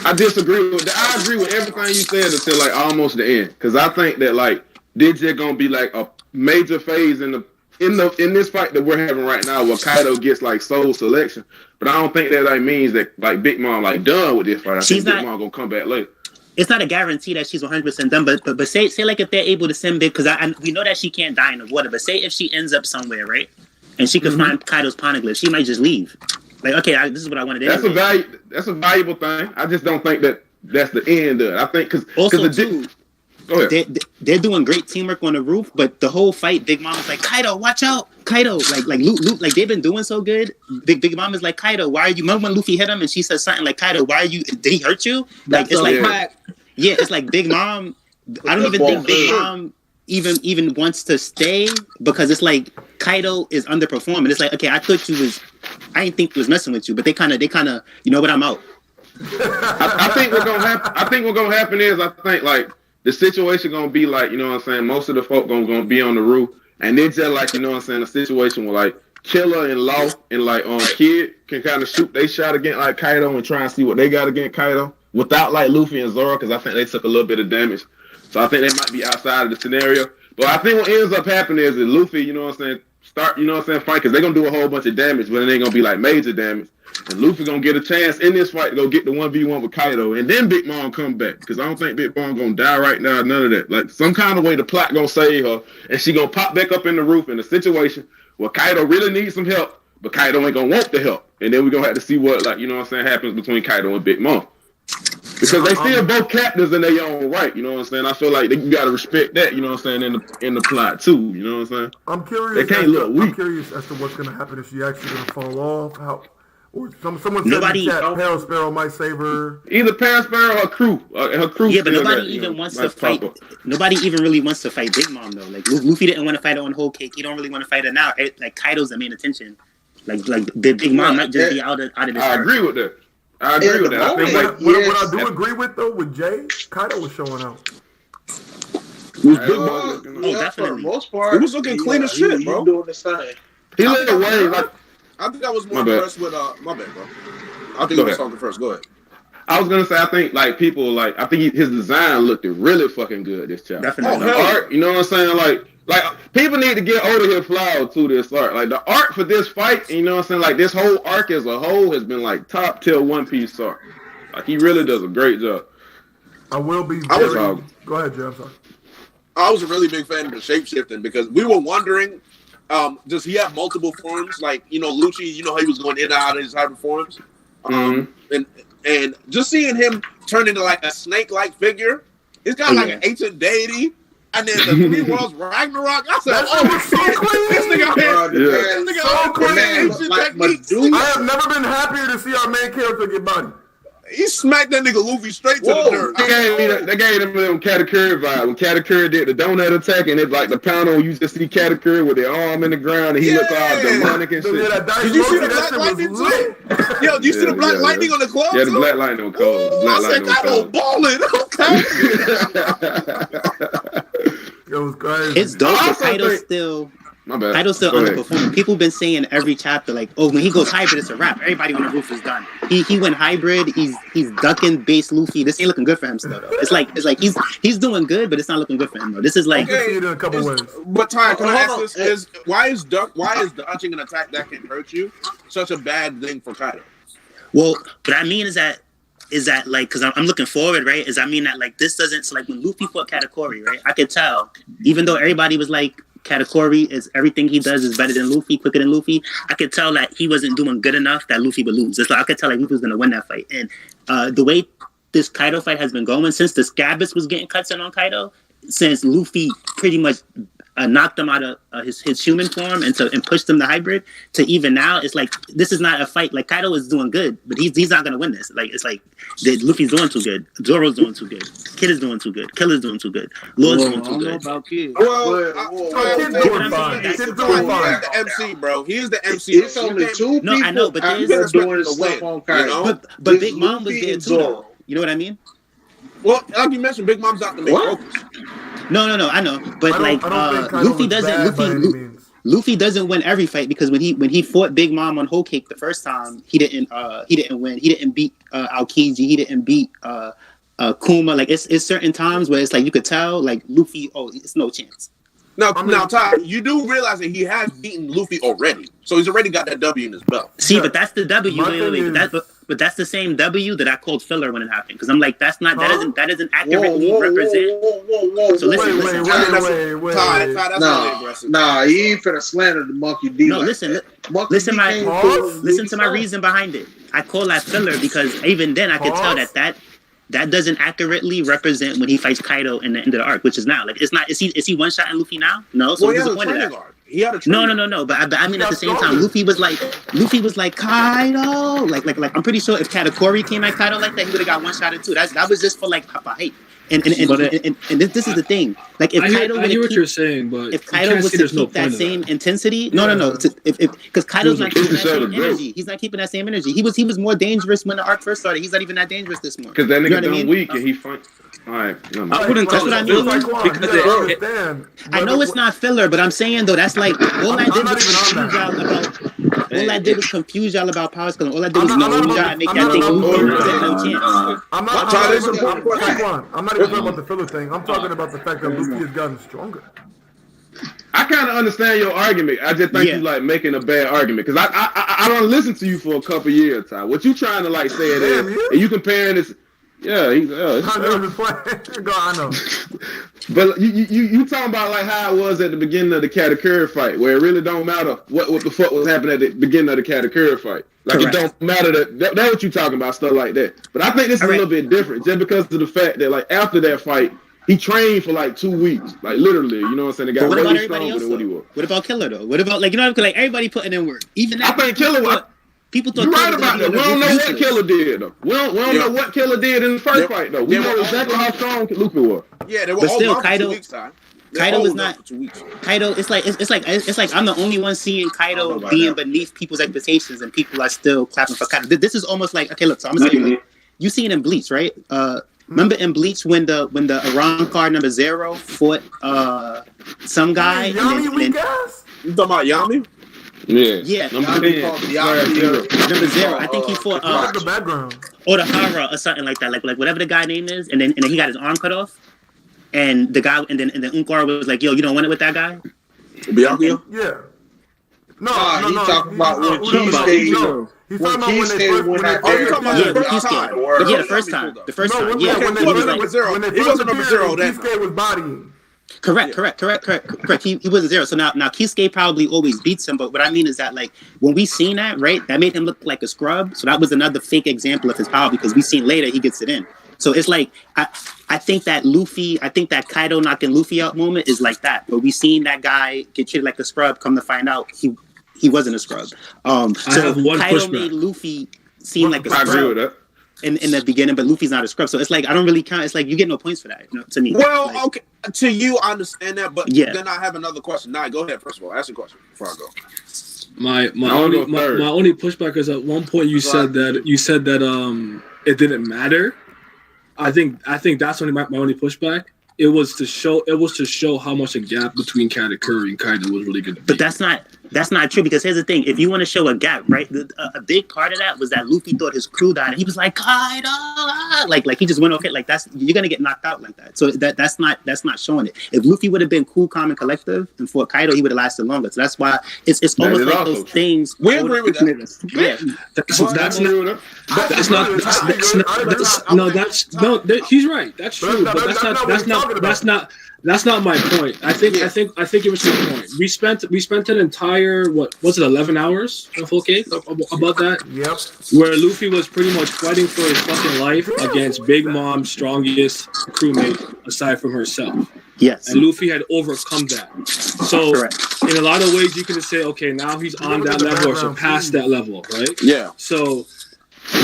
I disagree with that. I agree with everything you said until like almost the end. Because I think that like this just gonna be like a major phase in this fight that we're having right now, where Kaido gets like soul selection. But I don't think that like means that like Big Mom like done with this fight. I think Big Mom gonna come back later. It's not a guarantee that she's 100% done, but say like if they're able to send Big, because we know that she can't die in the water, but say if she ends up somewhere, right, and she can find Kaido's poneglyph, she might just leave. Like, okay, this is what I wanted to do. That's a valuable thing. I just don't think that that's the end of it. I think because go ahead. They're doing great teamwork on the roof, but the whole fight, Big Mom is like, Kaido, watch out, Kaido. Like Luke, like they've been doing so good. Big Mom is like, Kaido, why are you? Remember when Luffy hit him and she said something like, Kaido, why are you? Did he hurt you? Like it's like, yeah, it's like Big Mom. I don't even think Big Mom even wants to stay because it's like Kaido is underperforming. It's like, okay, I didn't think he was messing with you, but they kind of, you know what, I'm out. I think what's gonna happen is I think like the situation gonna be like, you know what I'm saying, most of the folk gonna be on the roof, and then just like, you know what I'm saying, a situation where like Killer and Law and like Kid can kind of shoot they shot against like Kaido and try and see what they got against Kaido without like Luffy and Zoro, because I think they took a little bit of damage. So I think they might be outside of the scenario. But I think what ends up happening is that Luffy, you know what I'm saying, fight, because they're going to do a whole bunch of damage, but it ain't going to be like major damage. And Luffy going to get a chance in this fight to go get the 1v1 with Kaido. And then Big Mom come back, because I don't think Big Mom going to die right now, none of that. Like, some kind of way the plot going to save her, and she going to pop back up in the roof in a situation where Kaido really needs some help, but Kaido ain't going to want the help. And then we're going to have to see what, like, you know what I'm saying, happens between Kaido and Big Mom. Because they still both captains in their own right, you know what I'm saying? I feel like you got to respect that, you know what I'm saying, in the plot too, you know what I'm saying? I'm curious. They can't look weak. I'm curious as to what's going to happen if she actually going to fall off. Or someone said in the chat, Parasparrow might save her. Either Parasparrow or her crew. Yeah, but nobody even wants to fight. Nobody even really wants to fight Big Mom though. Like Luffy didn't want to fight her on Whole Cake. He don't really want to fight her now. Like Kaido's the main attention. Like Big Mom might just be out of this. I agree with that. I agree with that. I think what I do agree with though with Jay, Kaido was showing out. Definitely. For the most part, he was looking clean as shit, bro. Doing the same. He looked away like. I think I was more impressed with my bad, bro. I think you were talking first. Go ahead. I was gonna say I think like people like I think his design looked really fucking good this chapter. Definitely. The art, you know what I'm saying? Like people need to get over here flowers to this art. Like the art for this fight, you know what I'm saying? Like this whole arc as a whole has been like top tier One Piece art. Like he really does a great job. I will be. Go ahead, Jeff. Sorry. I was a really big fan of the shapeshifting because we were wondering, does he have multiple forms? Like, you know, Lucci, you know how he was going in and out of his hyper forms? And just seeing him turn into like a snake-like figure, he's got like an ancient deity. And then the Three Worlds Ragnarok. I said, "Oh shit, this nigga here, this nigga ancient techniques." I have never been happier to see our main character get bodied. He smacked that nigga Luffy straight to the dirt. They gave him Katakuri vibe. When Katakuri did the donut attack, and it's like the panel, you just see Katakuri with their arm in the ground, and he looked all demonic and shit. Did you see the black lightning too? Yo, did you see the black lightning on the clothes? Yeah, the black lightning on clothes. I said, "Kaido balling." It was crazy. It's dope. Kaido's still underperforming. People been saying every chapter, like, oh, when he goes hybrid, it's a wrap. Everybody on the roof is done. He went hybrid. He's ducking base Luffy. This ain't looking good for him still. Though. It's like he's doing good, but it's not looking good for him though. This is like see it in a couple ways. But Ty, can I ask this? Why is dodging an attack that can hurt you such a bad thing for Kaido? Well, what I mean is that like, because I'm looking forward, right? I mean that like this doesn't, so like when Luffy fought Katakuri, right? I could tell, even though everybody was like, Katakuri is everything he does is better than Luffy, quicker than Luffy. I could tell that he wasn't doing good enough that Luffy would lose. It's like I could tell like Luffy was gonna win that fight. And the way this Kaido fight has been going since the Scabbers was getting cuts in on Kaido, since Luffy pretty much knocked him out of his human form and pushed him to hybrid, to even now, it's like this is not a fight. Like Kaido is doing good, but he's not gonna win this. Like it's like Luffy's doing too good, Zoro's doing too good, Kid is doing too good, Killer's doing too good, Lord's doing too good. About Kid. Kid's doing fine. He's the MC, bro. He's the MC. It's only two people. No, I know, but there's doing stuff on Kaido. But Big Mom was there too. Though. You know what I mean? Well, like you mentioned, Big Mom's not the main focus. No, I know, but Luffy doesn't win every fight, because when he fought Big Mom on Whole Cake the first time, he didn't win. He didn't beat Aokiji. He didn't beat Kuma. Like it's certain times where it's like you could tell like Luffy. Oh, it's no chance. Now, Ty, you do realize that he has beaten Luffy already, so he's already got that W in his belt. See, but that's the W. But that's the same W that I called filler when it happened. Because I'm like, that doesn't accurately represent. So listen. Ty, that's really aggressive. Nah, he ain't finna slander the Monkey D. No, listen to my reason behind it. I call that filler because even then I could tell that doesn't accurately represent when he fights Kaido in the end of the arc, which is now. Like it's not. Is he one shotting Luffy now? No. So what's the point of that? He had a training guard. No. But I mean, at the same time, Luffy was like Kaido. Like I'm pretty sure if Katakuri came at Kaido like that, he would have got one shotted too. That was just for like hype. And this is the thing. Like if Kaido would what you're saying, but if Kaido was to keep that same intensity, no. Because Kaido's not keeping that same energy. He's not keeping that same energy. He was more dangerous when the arc first started. He's not even that dangerous this month. Because that nigga done weak and he fight. All right, I wouldn't call it filler because I know it's not filler, but I'm saying though that's like all I did was confuse y'all about Power Skull. All I did was confuse y'all and make y'all think Luffy represent no chance. I'm not even talking about the filler thing. I'm talking about the fact that Luffy has gotten stronger. I kind of understand your argument. I just think you like making a bad argument because I don't listen to you for a couple years, Ty. What you trying to like say it is, and you comparing this. Yeah, I know. But you talking about like how it was at the beginning of the Katakuri fight, where it really don't matter what the fuck was happening at the beginning of the Katakuri fight. Like Correct. It don't matter that's what you talking about, stuff like that. But I think this is a little bit different, just because of the fact that like after that fight, he trained for like 2 weeks, like literally. You know what I'm saying? The guy really stronger than what he was. What about Killer though? What about like like everybody putting in work? Even that. I think Killer. People thought you're right about that. We don't know what Killer did though. We don't know what Killer did in the first fight though. We know exactly how strong Luffy was. Yeah, they were but all still, Kaido. 2 weeks, Kaido is not. Kaido, it's like I'm the only one seeing Kaido being beneath people's expectations, and people are still clapping for Kaido. This is almost like okay. Look, so I'm gonna say you seen in Bleach, right? Remember in Bleach when the Iran card number 0 fought some guy? You talking about Yami? Yeah. Number 0. I think he fought the background. Odahara or something like that. Like whatever the guy name is, and then he got his arm cut off. And the guy and then Unkar was like, yo, you don't want it with that guy? Byakuya? Yeah. No. He's talking about when Kisuke. He's talking about when they went out there. Yeah, the first time. The first time. Yeah. When he wasn't number 0 then. Kisuke was bodying. Correct. He wasn't 0. So now Kisuke probably always beats him. But what I mean is that like when we seen that, right, that made him look like a scrub. So that was another fake example of his power because we seen later he gets it in. So it's like I think that Kaido knocking Luffy out moment is like that. But we seen that guy get treated like a scrub. Come to find out he wasn't a scrub. So Kaido made Luffy seem like a scrub in the beginning, but Luffy's not a scrub. So it's like I don't really count. It's like you get no points for that, to me. Well, like, okay, to you I understand that, but then I have another question. Nah, go ahead. First of all, ask a question before I go. My only pushback is at one point you said that it didn't matter. I think that's only my only pushback. It was to show how much a gap between Katakuri and Kaido was really good. But that's not true because here's the thing: if you want to show a gap, right? A big part of that was that Luffy thought his crew died, and he was like Kaido, like he just went okay. Like you're gonna get knocked out like that. So that's not showing it. If Luffy would have been cool, calm, and collective, and fought Kaido, he would have lasted longer. So that's why it's almost like those things. We agree with that. Yeah, he's right. That's true, but that's not my point. I think it was your point. We spent an entire 11 hours of about that. Yep. Where Luffy was pretty much fighting for his fucking life against Big Mom's strongest crewmate aside from herself. Yes. And Luffy had overcome that. So in a lot of ways you can say, okay, now he's on that level or surpassed that level, right? Yeah. So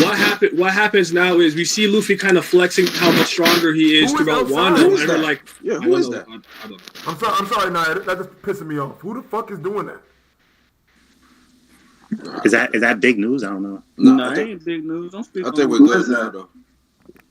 what happens now is we see Luffy kind of flexing how much stronger he is throughout Wano, and we're like, who is that? I don't know. I'm sorry, Naya, that just pissing me off. Who the fuck is doing that? Is that big news? I don't know. No, it ain't big news. Don't speak. I think we're good now, though.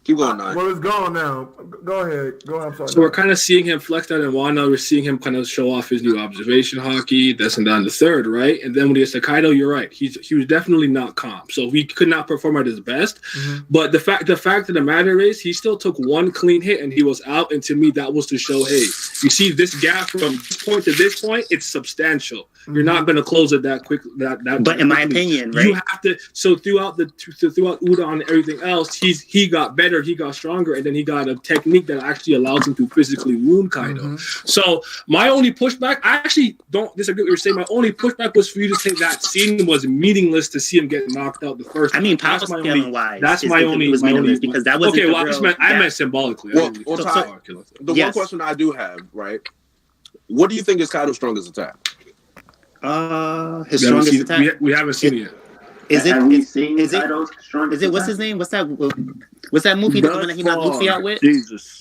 Keep going, Nine. Well, it's gone now. Go ahead. Go ahead. I'm sorry. So we're kind of seeing him flex that in Wano. We're seeing him kind of show off his new observation hockey. That's and down the third, right? And then when he gets to Kaido, you're right. He was definitely not calm. So he could not perform at his best. Mm-hmm. But the fact of the matter is, he still took one clean hit and he was out. And to me, that was to show, hey, you see this gap from this point to this point, it's substantial. Mm-hmm. You're not going to close it that quick. But in my opinion, right? You have to. So throughout Udon and everything else, he got better. He got stronger, and then he got a technique that actually allows him to physically wound Kaido. Mm-hmm. So my only pushback, I actually don't disagree with what you're saying. My only pushback was for you to say that scene was meaningless to see him get knocked out the first time. I mean, power scaling wise, that's my only because that was okay. Well, I meant symbolically. Well, one question I do have, right? What do you think is Kaido's strongest attack? His strongest attack. We haven't seen it yet. Is it what's his name? What's that movie? The one that he knocked Luffy out with? Jesus.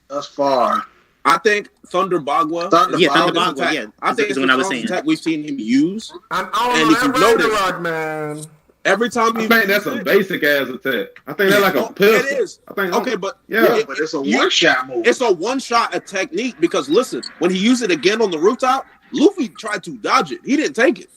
Thus far. I think Thunder Bagua. Yeah. I think it's the strongest attack we've seen him use. And if you notice, man. Every time I think that's a basic ass attack. I think that's like a pistol. It is. I think but it's a one-shot move. It's a one-shot technique because listen, when he used it again on the rooftop, Luffy tried to dodge it. He didn't take it.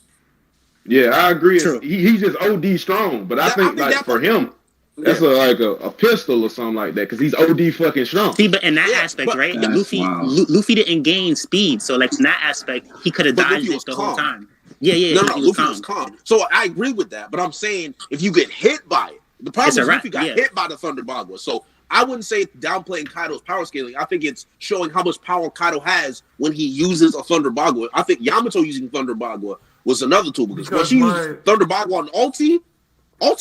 Yeah, I agree. He's just OD strong, but I think for him, that's like a pistol or something like that because he's OD fucking strong. See, but in that aspect, right? Luffy didn't gain speed, so like in that aspect, he could have dodged it the whole time. Yeah. No, Luffy was calm. So I agree with that, but I'm saying if you get hit by it, the problem is Luffy got hit by the Thunder Bagua. So I wouldn't say it's downplaying Kaido's power scaling. I think it's showing how much power Kaido has when he uses a Thunder Bagua. I think Yamato using Thunder Bagua was another tool because when she used Thunder Bagua on Ulti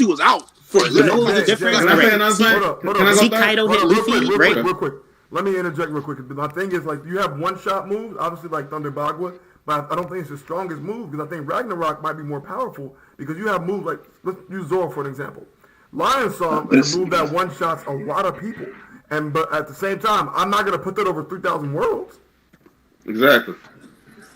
was out for a little. The difference. See Kaido hit Luffy, right? Real quick. Let me interject real quick. My thing is like you have one-shot moves, obviously like Thunder Bagua, but I don't think it's the strongest move because I think Ragnarok might be more powerful because you have moves like let's use Zoro for an example. Lion Song is a move that one-shots a lot of people, but at the same time, I'm not gonna put that over 3,000 worlds. Exactly.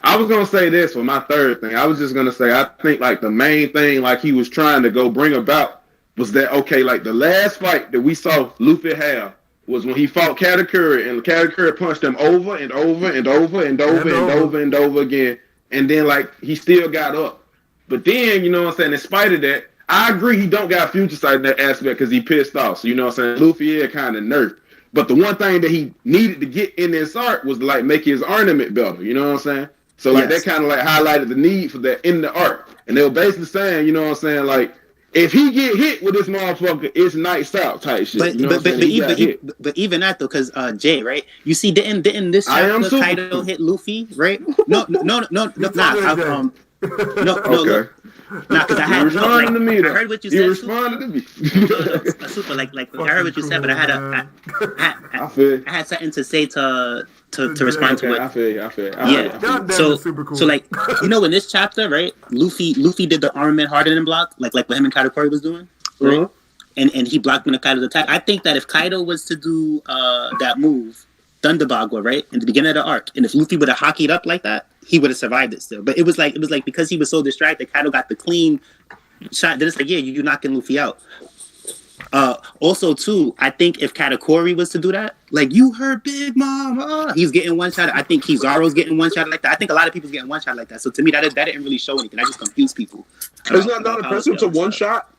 I was gonna say this for my third thing. I was just gonna say I think like the main thing like he was trying to go bring about was that like the last fight that we saw Luffy have was when he fought Katakuri and Katakuri punched him over and over and over and over and over and over again, and then like he still got up. But then you know what I'm saying. In spite of that, I agree he don't got future sight in that aspect because he pissed off. So you know what I'm saying. Luffy is kind of nerfed. But the one thing that he needed to get in this arc was to like make his ornament better. You know what I'm saying. So like that kind of like highlighted the need for that in the arc. And they were basically saying, you know what I'm saying, like if he get hit with this motherfucker, it's nights out type shit. But, you know but even that though, because Jay, right? You see, didn't this chapter Kaido hit Luffy, right? No. Okay. Nah, because I had responded to me. I heard what you said. You responded to me. Super, like I heard what you said, but I had something to say to respond to it. I feel you. Yeah. So like you know in this chapter, right? Luffy did the armament hardening block, like what him and Katakuri was doing, right? Mm-hmm. And he blocked when Kaido's attack. I think that if Kaido was to do that move, Thunder Bagua, right, in the beginning of the arc, and if Luffy would have hockeyed up like that, he would have survived it still. But it was like because he was so distracted, Kaido got the clean shot. Then it's like, yeah, you're knocking Luffy out. Also, too, I think if Katakuri was to do that, like you heard Big Mom, he's getting one shot. I think Kizaru's getting one shot like that. I think a lot of people's getting one shot like that. So to me, that didn't really show anything. That just confused people. Isn't that not impressive to one shot?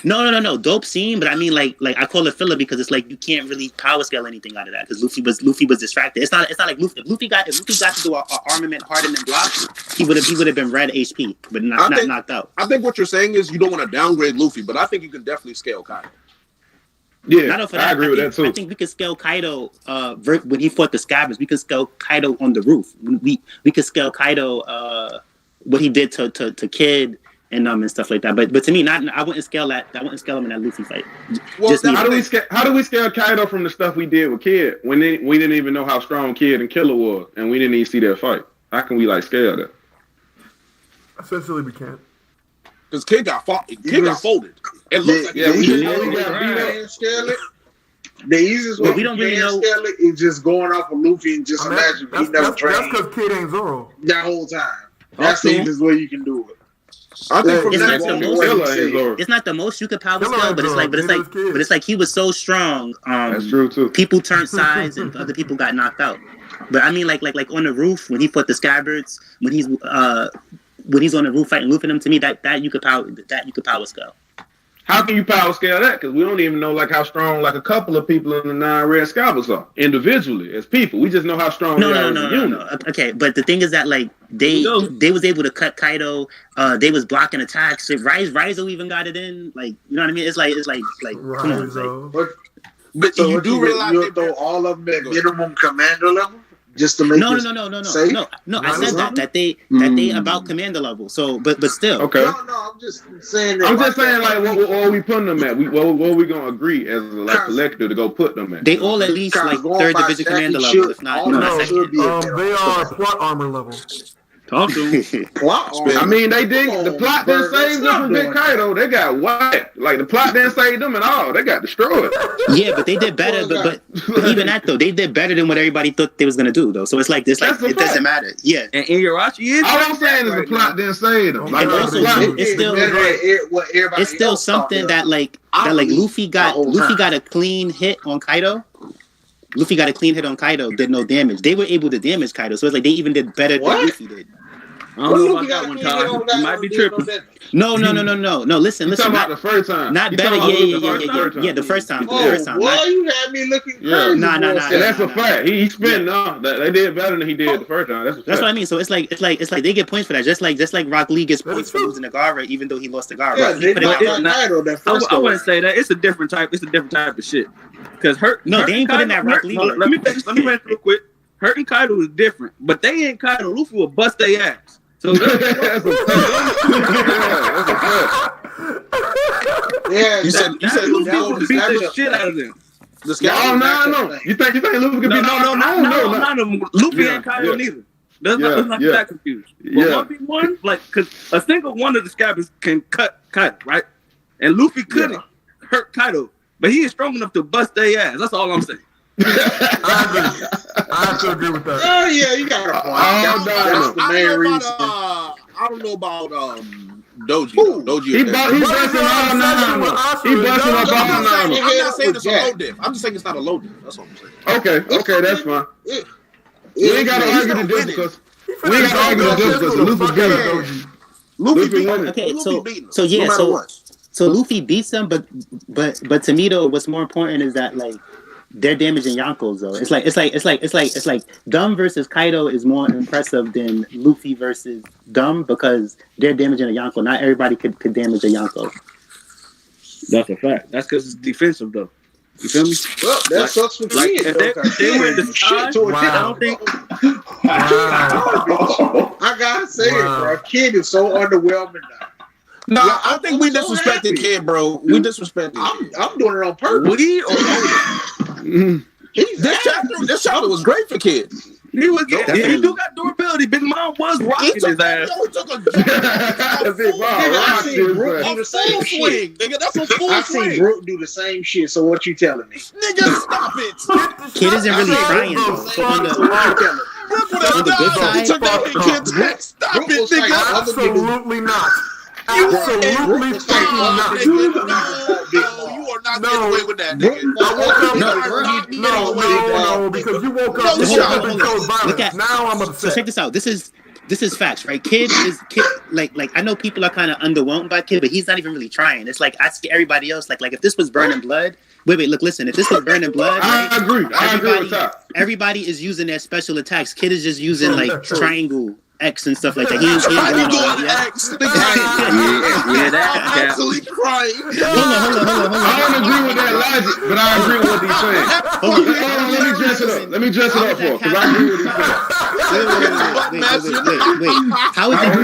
No. Dope scene, but I mean, like I call it filler because it's like you can't really power scale anything out of that because Luffy was distracted. It's not like Luffy. If Luffy got to do an armament hardening block, he would have been red HP, but not knocked out. I think what you're saying is you don't want to downgrade Luffy, but I think you can definitely scale Kaido. Yeah, I agree with that too. I think we could scale Kaido when he fought the Scabbers. We could scale Kaido on the roof. We could scale Kaido what he did to Kid. And stuff like that, but to me, I wouldn't scale that. I wouldn't scale him in that Luffy fight. Well, how do we scale Kaido from the stuff we did with Kid when we didn't even know how strong Kid and Killer was, and we didn't even see that fight? How can we like scale that? Essentially, we can't. Because Kid got folded. It looks like we got scale it. The easiest way we don't really know scale it is just going off of Luffy and just imagine he never trained. That's because Kid ain't Zoro that whole time. That's the easiest way you can do it. I think from it's that not the most. It's not the most Yuka power scale, but it's like he was so strong. That's true too. People turned sides and other people got knocked out. But I mean, like on the roof when he fought the Scabbards, when he's on the roof fighting Luffy them, to me that Yuka power scale. How can you power scale that? Because we don't even know like how strong like a couple of people in the 9 Red Scalpers are individually as people. We just know how strong they are as a unit. No. Okay, but the thing is that like they was able to cut Kaido. They was blocking attacks. Raizo even got it in. Like you know what I mean? It's like come on. Like, but so you do realize you'll throw all of them at minimum commander level just to make no. I said that they about commander level. So, but still. Okay. No. I'm just saying. I'm just saying like what are we putting them at? What are we gonna agree as a collective to go put them at? They all at least like 3rd division commander level, if not. They are plot armor level. Talk to him. I mean, they did. The plot didn't save them from Big Kaido. They got wiped. Like the plot didn't save them at all. They got destroyed. Yeah, but they did better. But even that though, they did better than what everybody thought they was gonna do though. So it's like this. Like it doesn't matter. Yeah. And Inuyarashi is. All I'm saying is the plot didn't save them. Like also, it's still something that Luffy got a clean hit on Kaido. Luffy got a clean hit on Kaido, did no damage. They were able to damage Kaido, so it's like they even did better than Luffy did. I don't know about that one, Todd. You might be tripping. No. Listen. Talking about the first time. Not better. Yeah. The first time. Boy, you had me looking crazy. Nah. That's a fact. He spent they did better than he did the first time. That's what I mean. So it's like they get points for that. Just like Rock Lee gets points for losing to Gaara, even though he lost to Gaara. I wouldn't say that. It's a different type. It's a different type of shit. Because they ain't put in that Rock Lee. Let me finish real quick. Hurt and Kaido is different, but they ain't Kaido. Luffy will bust their ass. So that's a yeah, you said Luffy will beat the shit out of them. No. You think Luffy can beat? No. Luffy ain't Kaido neither. Let's not get that confused. But 1v1, like, because a single one of the Scabbards can cut Kaido, right? And Luffy couldn't hurt Kaido, but he is strong enough to bust their ass. That's all I'm saying. I have to agree with that. Oh yeah, you got a point. That's the main reason. I don't know about Doji. Doji. He busting all nine. He busting up all nine. I'm not saying it's a low diff. I'm just saying it's not a low diff. That's all I'm saying. Okay, that's fine. We ain't got to argue the difference. We ain't got to argue the difference. Luffy beat Luffy winning. Okay, so Luffy beats them, but to me though, what's more important is that like they're damaging Yonkos though. It's like Gum versus Kaido is more impressive than Luffy versus Gum because they're damaging a Yonko. Not everybody could damage a Yonko. That's a fact. That's because it's defensive though. You feel me? Well, that sucks for me. If they were the shit to I don't think. I gotta say it, bro. Kid is so underwhelming now. No, I think we disrespected Kid, bro. We disrespected. I'm doing it on purpose. This chapter was great for Kid. He do got durability. Big Mom was rocking his ass. I seen Brooke do the same shit. Nigga, that's a full I seen Brooke do the same shit. So what you telling me? Nigga, stop it. Kid isn't really trying though. So on the good side, took that Kid's head. Stop it, nigga. Absolutely not. Absolutely fucking not. You are not getting away with that, nigga. No, because you woke up and chose violence. Now I'm upset. So check this out. This is facts, right? Kid like I know people are kind of underwhelmed by Kid, but he's not even really trying. It's like I see everybody else. Like if this was Burning Blood. Wait, look, listen. If this was Burning Blood, right, I agree with that. Everybody is using their special attacks. Kid is just using like triangle. X and stuff like that. He's doing X. Yeah, that's actually crying. Hold on. I don't agree with that logic, but I agree with what he's saying. Hold on, let me dress it up for because I agree with what he's saying. Wait. How is it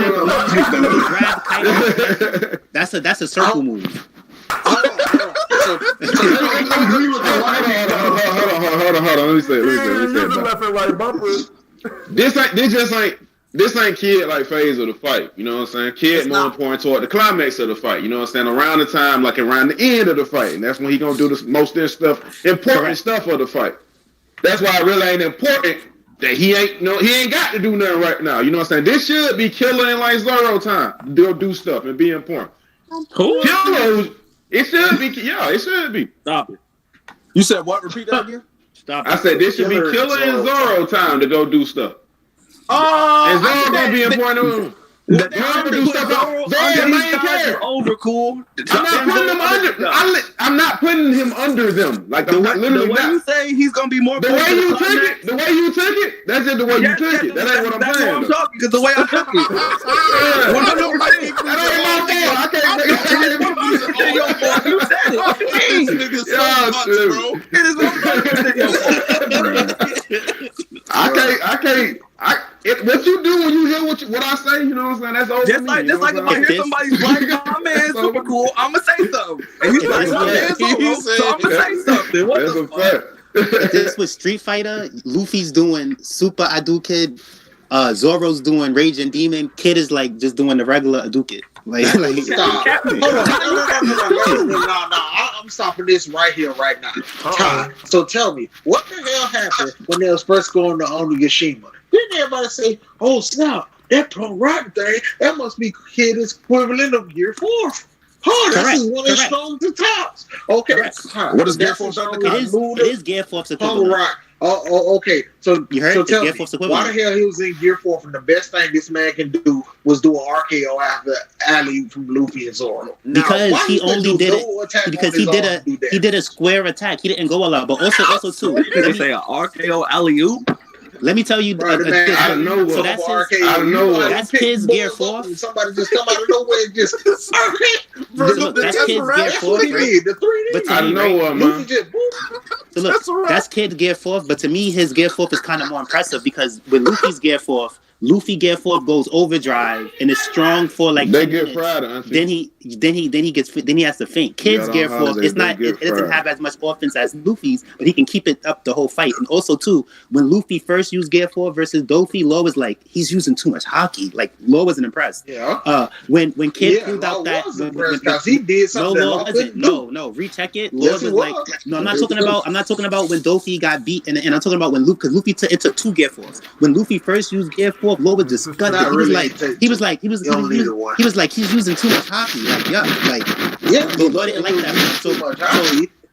grab Kaido? That's a circle move. Hold on. Let me say it. Left and right bumpers. This ain't Kid like phase of the fight, you know what I'm saying? Kid more important toward the climax of the fight, you know what I'm saying? Around the time, like around the end of the fight, and that's when he gonna do the most important stuff of the fight. That's why it really ain't important that he ain't got to do nothing right now. You know what I'm saying? This should be Killer and like Zoro time. They'll do stuff and be important. Who? Killer, it should be. Yeah, it should be. Stop it. You said what? Repeat that again. Stop. I said this should be Killer and Zoro time to go do stuff. And Zoro gonna be important. Zoro do stuff. Over cool. I'm not putting him under. I'm not putting him under them. Like I'm not literally. The way you say he's gonna be more. The way you took it. The way you took it. That's just the way you took it. That ain't what I'm saying. That's what I'm talking. Because the way I took it. I can't. You said it. I can't. What you do when you hear what I say, you know what I'm saying? That's over. Just like if I hear somebody's like, "My man, super cool," I'ma say something. And he's like, "My man, so I'ma say something." What the fuck? If this was Street Fighter, Luffy's doing Super Hadouken, Zoro's doing Raging Demon, Kid is like just doing the regular Hadouken. Like stop. Hold on. No. I'm stopping this right here, right now. So tell me, what the hell happened when they was first going to Onigashima? Didn't everybody say, "Oh snap, that pro rock thing, that must be Kid's equivalent of Gear 4"? Oh, that's one of the strongest tops. Okay. What is Gear 4? It is Gear 4's equivalent. Rock. Oh, okay. So you heard? So tell me, why the hell he was in Gear 4 and the best thing this man can do was do an RKO after alley from Luffy and Zoro? Because he only did it because he did a square attack. He didn't go a lot, but also too. They say an RKO alley oop. Let me tell you, I don't know. So that's Kid's Gear 4. Somebody just come out of nowhere and just that's Kid's Gear 4. But I know, man. So look, that's Kid's Gear 4. But to me, his Gear 4 is kind of more impressive because with Luffy's Gear 4, Luffy Gear 4 goes overdrive and is strong for like. They get fried. Then he has to faint. Kid's Gear 4, it doesn't have as much offense as Luffy's, but he can keep it up the whole fight. And also too, when Luffy first used Gear 4 versus Dofi, Law was like he's using too much hockey. Like Law wasn't impressed. Yeah. When Kid pulled out that because he did something. No, recheck it. Law was like no. I'm not talking about when Dofi got beat, and I'm talking about when Luffy it took two Gear 4s. When Luffy first used Gear 4, Law was disgusted. He was like he's using too much hockey. Law didn't like that. So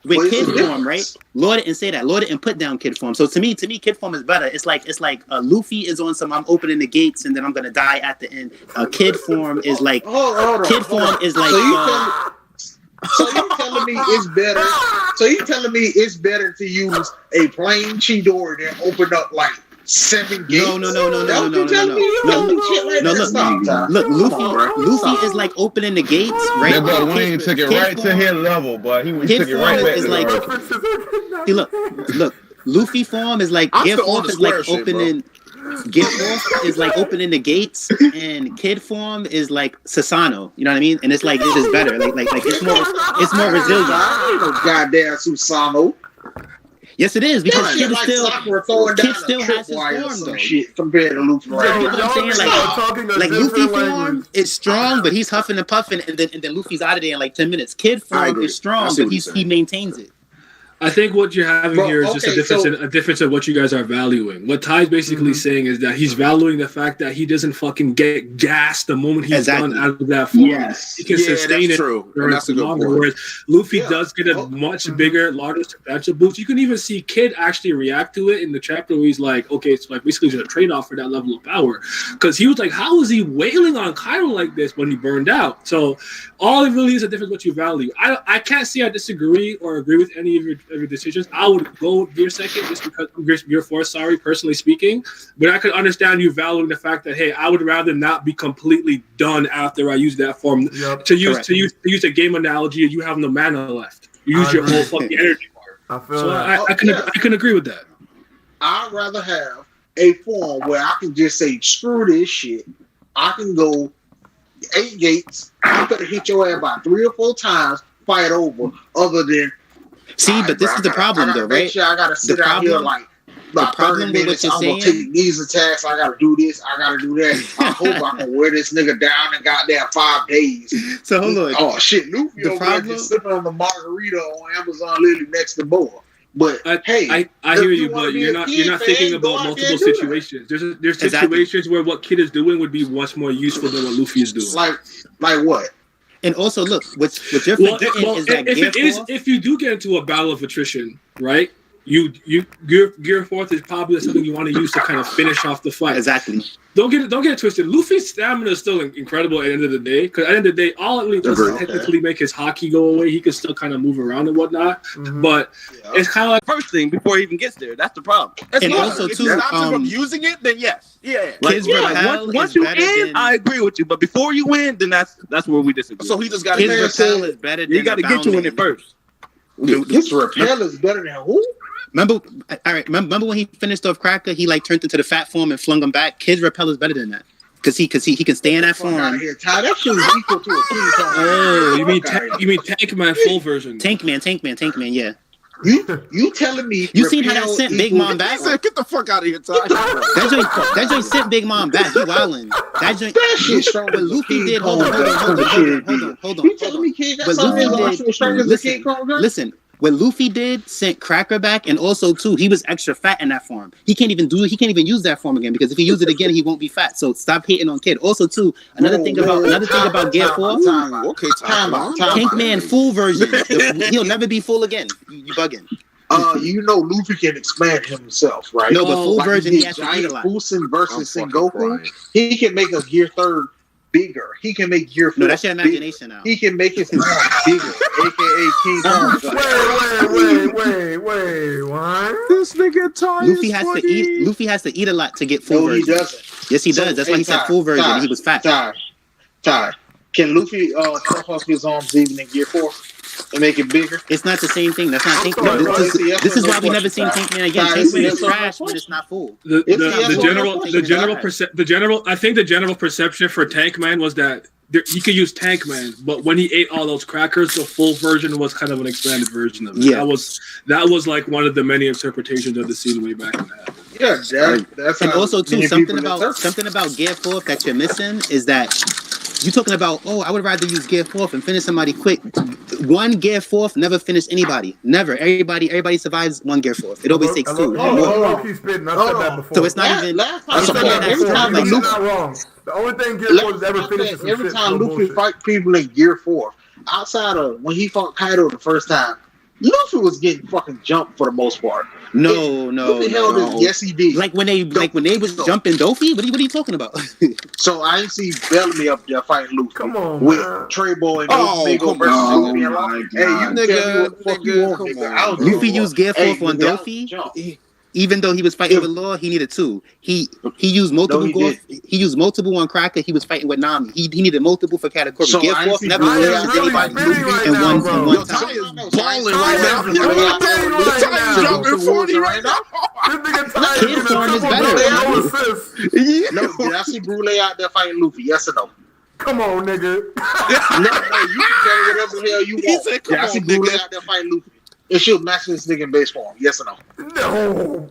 with Kid form, right? Law didn't say that. Law didn't put down Kid form. So to me, Kid form is better. It's like Luffy is on some. I'm opening the gates and then I'm gonna die at the end. Kid form is like Kid form is like. So you telling me it's better? So you telling me it's better to use a plain Chidori than open up like 7 gates? No. Look, Luffy is like opening the gates, right? Yeah, but when he took it right to his level, but he took it right back to the level. Look, Luffy form is like Gear 4 is like opening. Gear 4 is like opening the gates, and Kid form is like Sasano. You know what I mean? And it's like it is better. Like it's more resilient. Goddamn Susano. Yes, it is because Kid still has his form though. Shit compared to Luffy. Like Luffy form is strong, but he's huffing and puffing, and then Luffy's out of there in like 10 minutes. Kid form is strong, but he maintains it. I think what you're having here is just a difference of what you guys are valuing. What Ty's basically saying is that he's valuing the fact that he doesn't fucking get gassed the moment he's done out of that form. Yes. He can sustain it. True. That's a good point. Whereas Luffy does get a much bigger, larger substantial boost. You can even see Kid actually react to it in the chapter where he's like, okay, it's like basically just a trade-off for that level of power. Because he was like, how is he wailing on Kaido like this when he burned out? So all it really is a difference what you value. I can't say I disagree or agree with any of your decisions. I would go Gear 2 just because I'm Gear 4, sorry, personally speaking. But I could understand you valuing the fact that, hey, I would rather not be completely done after I use that form. Yep. To use a game analogy, you have no mana left. You use your whole fucking energy bar. I can agree with that. I'd rather have a form where I can just say, screw this shit. I can go 8 gates. I'm gonna hit your ass about 3 or 4 times, fight over, other than but this is the problem, though, right? Sure I gotta sit out here like the problem with what you're saying. I'm gonna take these attacks. I gotta do this. I gotta do that. I hope I can wear this nigga down in goddamn 5 days. So hold on. Oh shit, Luffy over there just sipping on the margarita on Amazon Lily next to Boa. But I hear you, but you're not thinking about multiple situations. There's situations where what Kid is doing would be much more useful than what Luffy is doing. Like what? And also, look, what you're forgetting is that if you do get into a battle of attrition, right? Gear Force is probably something you want to use to kind of finish off the fight. Exactly. Don't get it twisted. Luffy's stamina is still incredible at the end of the day. Because at the end of the day, all it really does is technically make his haki go away. He can still kind of move around and whatnot. Mm-hmm. But it's kind of like first thing before he even gets there. That's the problem. And also, if you stop him from using it, then yes. Yeah. Once you win, I agree with you. But before you win, then that's where we disagree. So he just got to is better than you got to get you in it first. His repel is better than who? Remember when he finished off Cracker, he like turned into the fat form and flung him back. Kid's repel is better than that because he can stay in that form. That shit was equal to a King Kong. Oh, you mean Tankman full version? Tankman, yeah. You telling me you seen how that sent Big Mom back? Get the fuck out of here, Ty. that joint sent Big Mom back. He wildin'. That joint. What Luffy did. Hold on. You telling me King Kong was stronger than King Kong? Listen. What Luffy did sent Cracker back, and also too, he was extra fat in that form. He can't even use that form again because if he uses it again, he won't be fat. So stop hating on Kid. Also too, another thing about Gear 4. Okay, Tankman full version. He'll never be full again. You bugging. You know Luffy can expand himself, right? No, but full version he has to eat a lot. Fusen versus Sengoku, he can make a Gear 3rd bigger. He can make Gear 4. No, that's your imagination now. He can make his arm bigger, aka King Kong. Wait, what? This nigga Ty Luffy has to eat a lot to get full version. He doesn't. Yes, he does. That's why he said full version. He was fat. Ty. Can Luffy chop off his arms even in Gear 4 and make it bigger? It's not the same thing. That's not Tankman. This is why we never seen Tankman again. Tankman is trash when it's not full. The general perception for Tankman was that he could use Tankman, but when he ate all those crackers, the full version was kind of an expanded version of it. Yeah. That was like one of the many interpretations of the scene way back in that. Yeah, that's and also too something about Gear 4 that you're missing is that you're talking about, I would rather use Gear 4th and finish somebody quick. One Gear 4th never finished anybody. Never. Everybody survives one Gear 4th. It always takes two. So it's not even. Every time Luffy, not wrong. The only thing Gear 4 ever finishes. Every time Luffy fight people in Gear 4, outside of when he fought Kaido the first time, Luffy was getting fucking jumped for the most part. No. Yes, he did. Like when they was jumping Dofi. What are you talking about? So I ain't see Bellamy up there fighting Luffy. Come on, with Trey Boy and Big versus Luffy. Hey, you nigga, what the fuck you want, nigga? Luffy used Gear 4 on Dofi. Even though he was fighting with Law, he needed two. He used multiple. He used multiple on Cracker. He was fighting with Nami. He needed multiple for Katakuri. So Gear 4 never finished anybody in one time. Ty is balling right now. Ty is dropping 40 right now. Kid form is better. No, did I see Brule out there fighting Luffy? Yes or no? Come on, nigga. No, you can tell whatever the hell you want. Did I see Brule out there fighting Luffy? It should match this nigga in base form. Yes or no? No.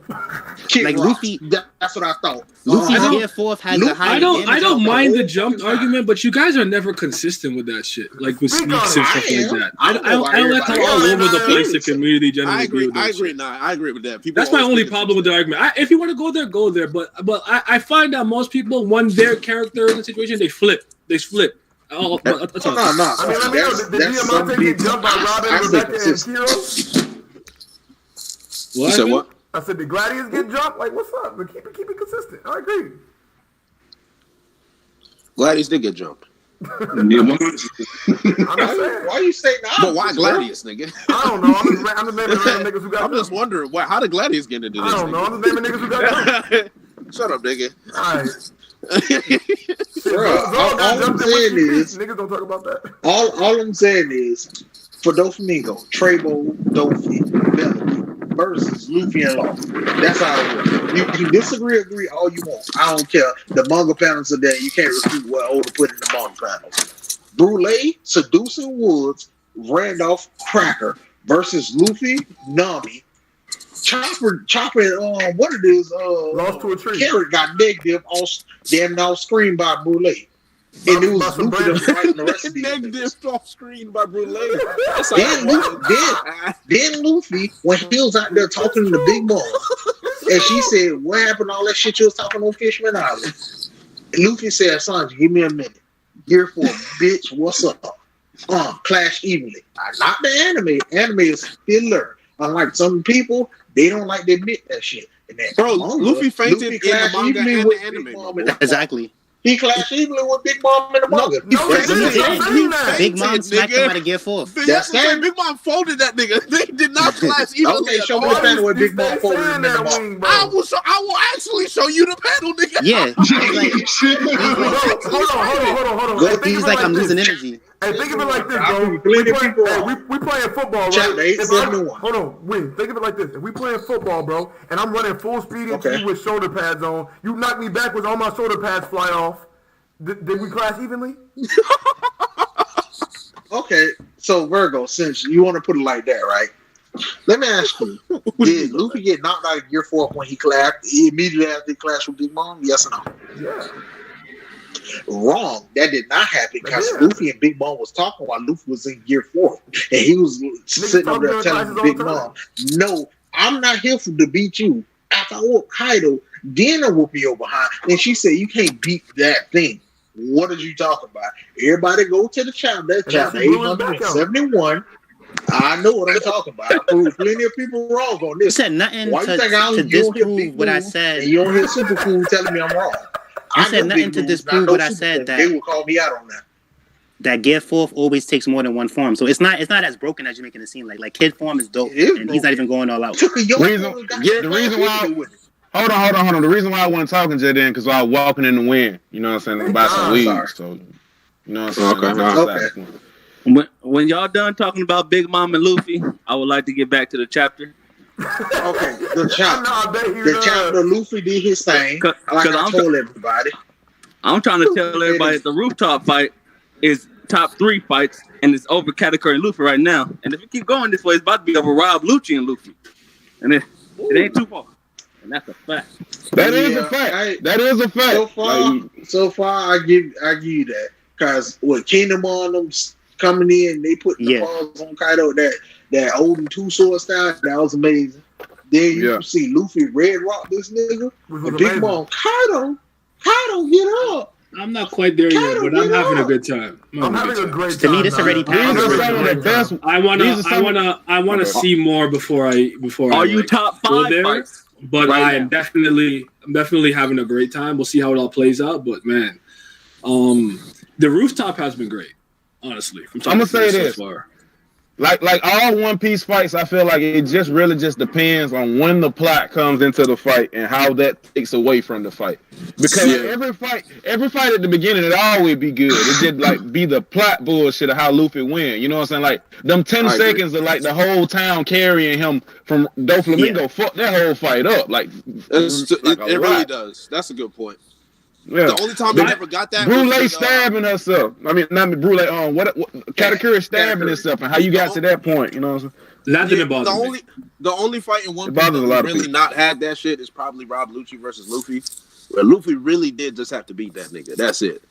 Like Luffy, that's what I thought. Luffy's Gear 4th has a high. I don't mind the jump argument, but you guys are never consistent with that shit. Like with sneaks and stuff like that. I don't like how all over the place the community generally. I agree with that. That's my only problem with the argument. If you want to go there, go there. But I find that most people, when their character in a situation, they flip. Oh, that's no. I mean, did Diamante get jumped by Robin, Rebecca, and Kiro? What? You said what? I said, did Gladius get jumped? Like, what's up? But keep it consistent. I agree. Gladius did get jumped. I'm just saying. Why you saying that? But why Gladius, nigga? I don't know. I'm just naming niggas who got I'm just wondering, how did Gladius get into this? I don't know. I'm just naming niggas who got jumped. Shut up, nigga. All right. All I'm saying is niggas don't talk about that. All I'm saying is for Doflamingo, Trebo, Dofi, Bellamy versus Luffy and Law. That's how it works. You can agree all you want. I don't care. The manga panels are there. You can't repeat what Oda put in the manga panels. Brule, Seducing Woods, Randolph, Cracker versus Luffy, Nami. Chopper, what it is, lost to a tree. Carrot got negative, damn now screamed by Brule. And it was Luffy that was writing the rest of these Negative off screen by Brule. Then Luffy, when he was out there talking to the Big Mom, and she said, "What happened to all that shit you was talking on Fishman Island?" Luffy said, "Sanji, give me a minute. Gear 4, bitch, what's up? Clash evenly. Not the anime. Anime is filler. Unlike some people, they don't like to admit that shit." And that bro, Luffy fainted in the manga and the anime. Exactly. He clashed evenly with Big Mom in the manga. Big Mom smacked him out of Gear 4. That's Big Mom folded that nigga. They did not clash evenly. Okay, show me the panel where Big Mom folded him in the manga. I will actually show you the panel, nigga. Yeah. Hold on. He's like, I'm losing energy. Hey, think of it like this, bro. We playing football, right? Hold on, wait. Think of it like this. If we playing football, bro, and I'm running full speed into you with shoulder pads on, you knock me backwards, all my shoulder pads fly off. Did we clash evenly? Okay, so Virgo, since you want to put it like that, right? Let me ask you: did Luffy get knocked out of Gear 4 when he clashed immediately after he clashed with Big Mom? Yes or no? Yeah. Wrong. That did not happen because Luffy and Big Mom was talking while Luffy was in Gear 4, and he was sitting over there telling Big Mom, "No, I'm not here to beat you. After I whoop Kaido, then I whoop your behind." And she said, "You can't beat that thing." What are you talking about? Everybody go to the chapter. Chapter 871. I know what I'm talking about. I proved plenty of people wrong on this. You said nothing to disprove what I said. And you don't hear Super Cool telling me I'm wrong. I said nothing to disprove what I said. That they will call me out on that. That Gear 4 always takes more than one form, so it's not as broken as you're making it seem. Like Kid form is dope, and he's not even going all out. The reason why. Hold on. The reason why I wasn't talking to then because I was walking in the wind. You know what I'm saying? About some weeds. So, you know what I'm saying? Okay. When y'all done talking about Big Mom and Luffy, I would like to get back to the chapter. Okay, the chapter Luffy did his thing. Like I told everybody. I'm trying to tell everybody that the rooftop fight is top 3 fights, and it's over Katakuri and Luffy right now. And if you keep going this way, it's about to be over Rob Lucci and Luffy. And it ain't too far. And that's a fact. That is a fact. That is a fact. So far, I give you that because with Kingdom on them coming in, they put the balls on Kaido that Odin 2 sword style. That was amazing. Then you see Luffy red rock this nigga. The Big Mom Kaido, get up. I'm not quite there yet, but I'm having a good time. I'm having a great time. To me, this already passed. I wanna see more before I. Are you top 5 there? fights? But right I'm definitely having a great time. We'll see how it all plays out. But man, the rooftop has been great. Honestly, I'm gonna say this. So far. Like all One Piece fights, I feel like it just really depends on when the plot comes into the fight and how that takes away from the fight. Because every fight at the beginning, it always be good. It just like be the plot bullshit of how Luffy win. You know what I'm saying? Like them 10 seconds of like the whole town carrying him from Doflamingo fuck that whole fight up. Like it really does. That's a good point. Yeah. The only time I ever got that Brule stabbing herself. I mean, not Brule. What Katakuri stabbing herself, and how you got to that point? You know what I'm saying? That didn't bother me. The only fight in One Piece that really not had that shit is probably Rob Lucci versus Luffy. Where Luffy really did just have to beat that nigga. That's it.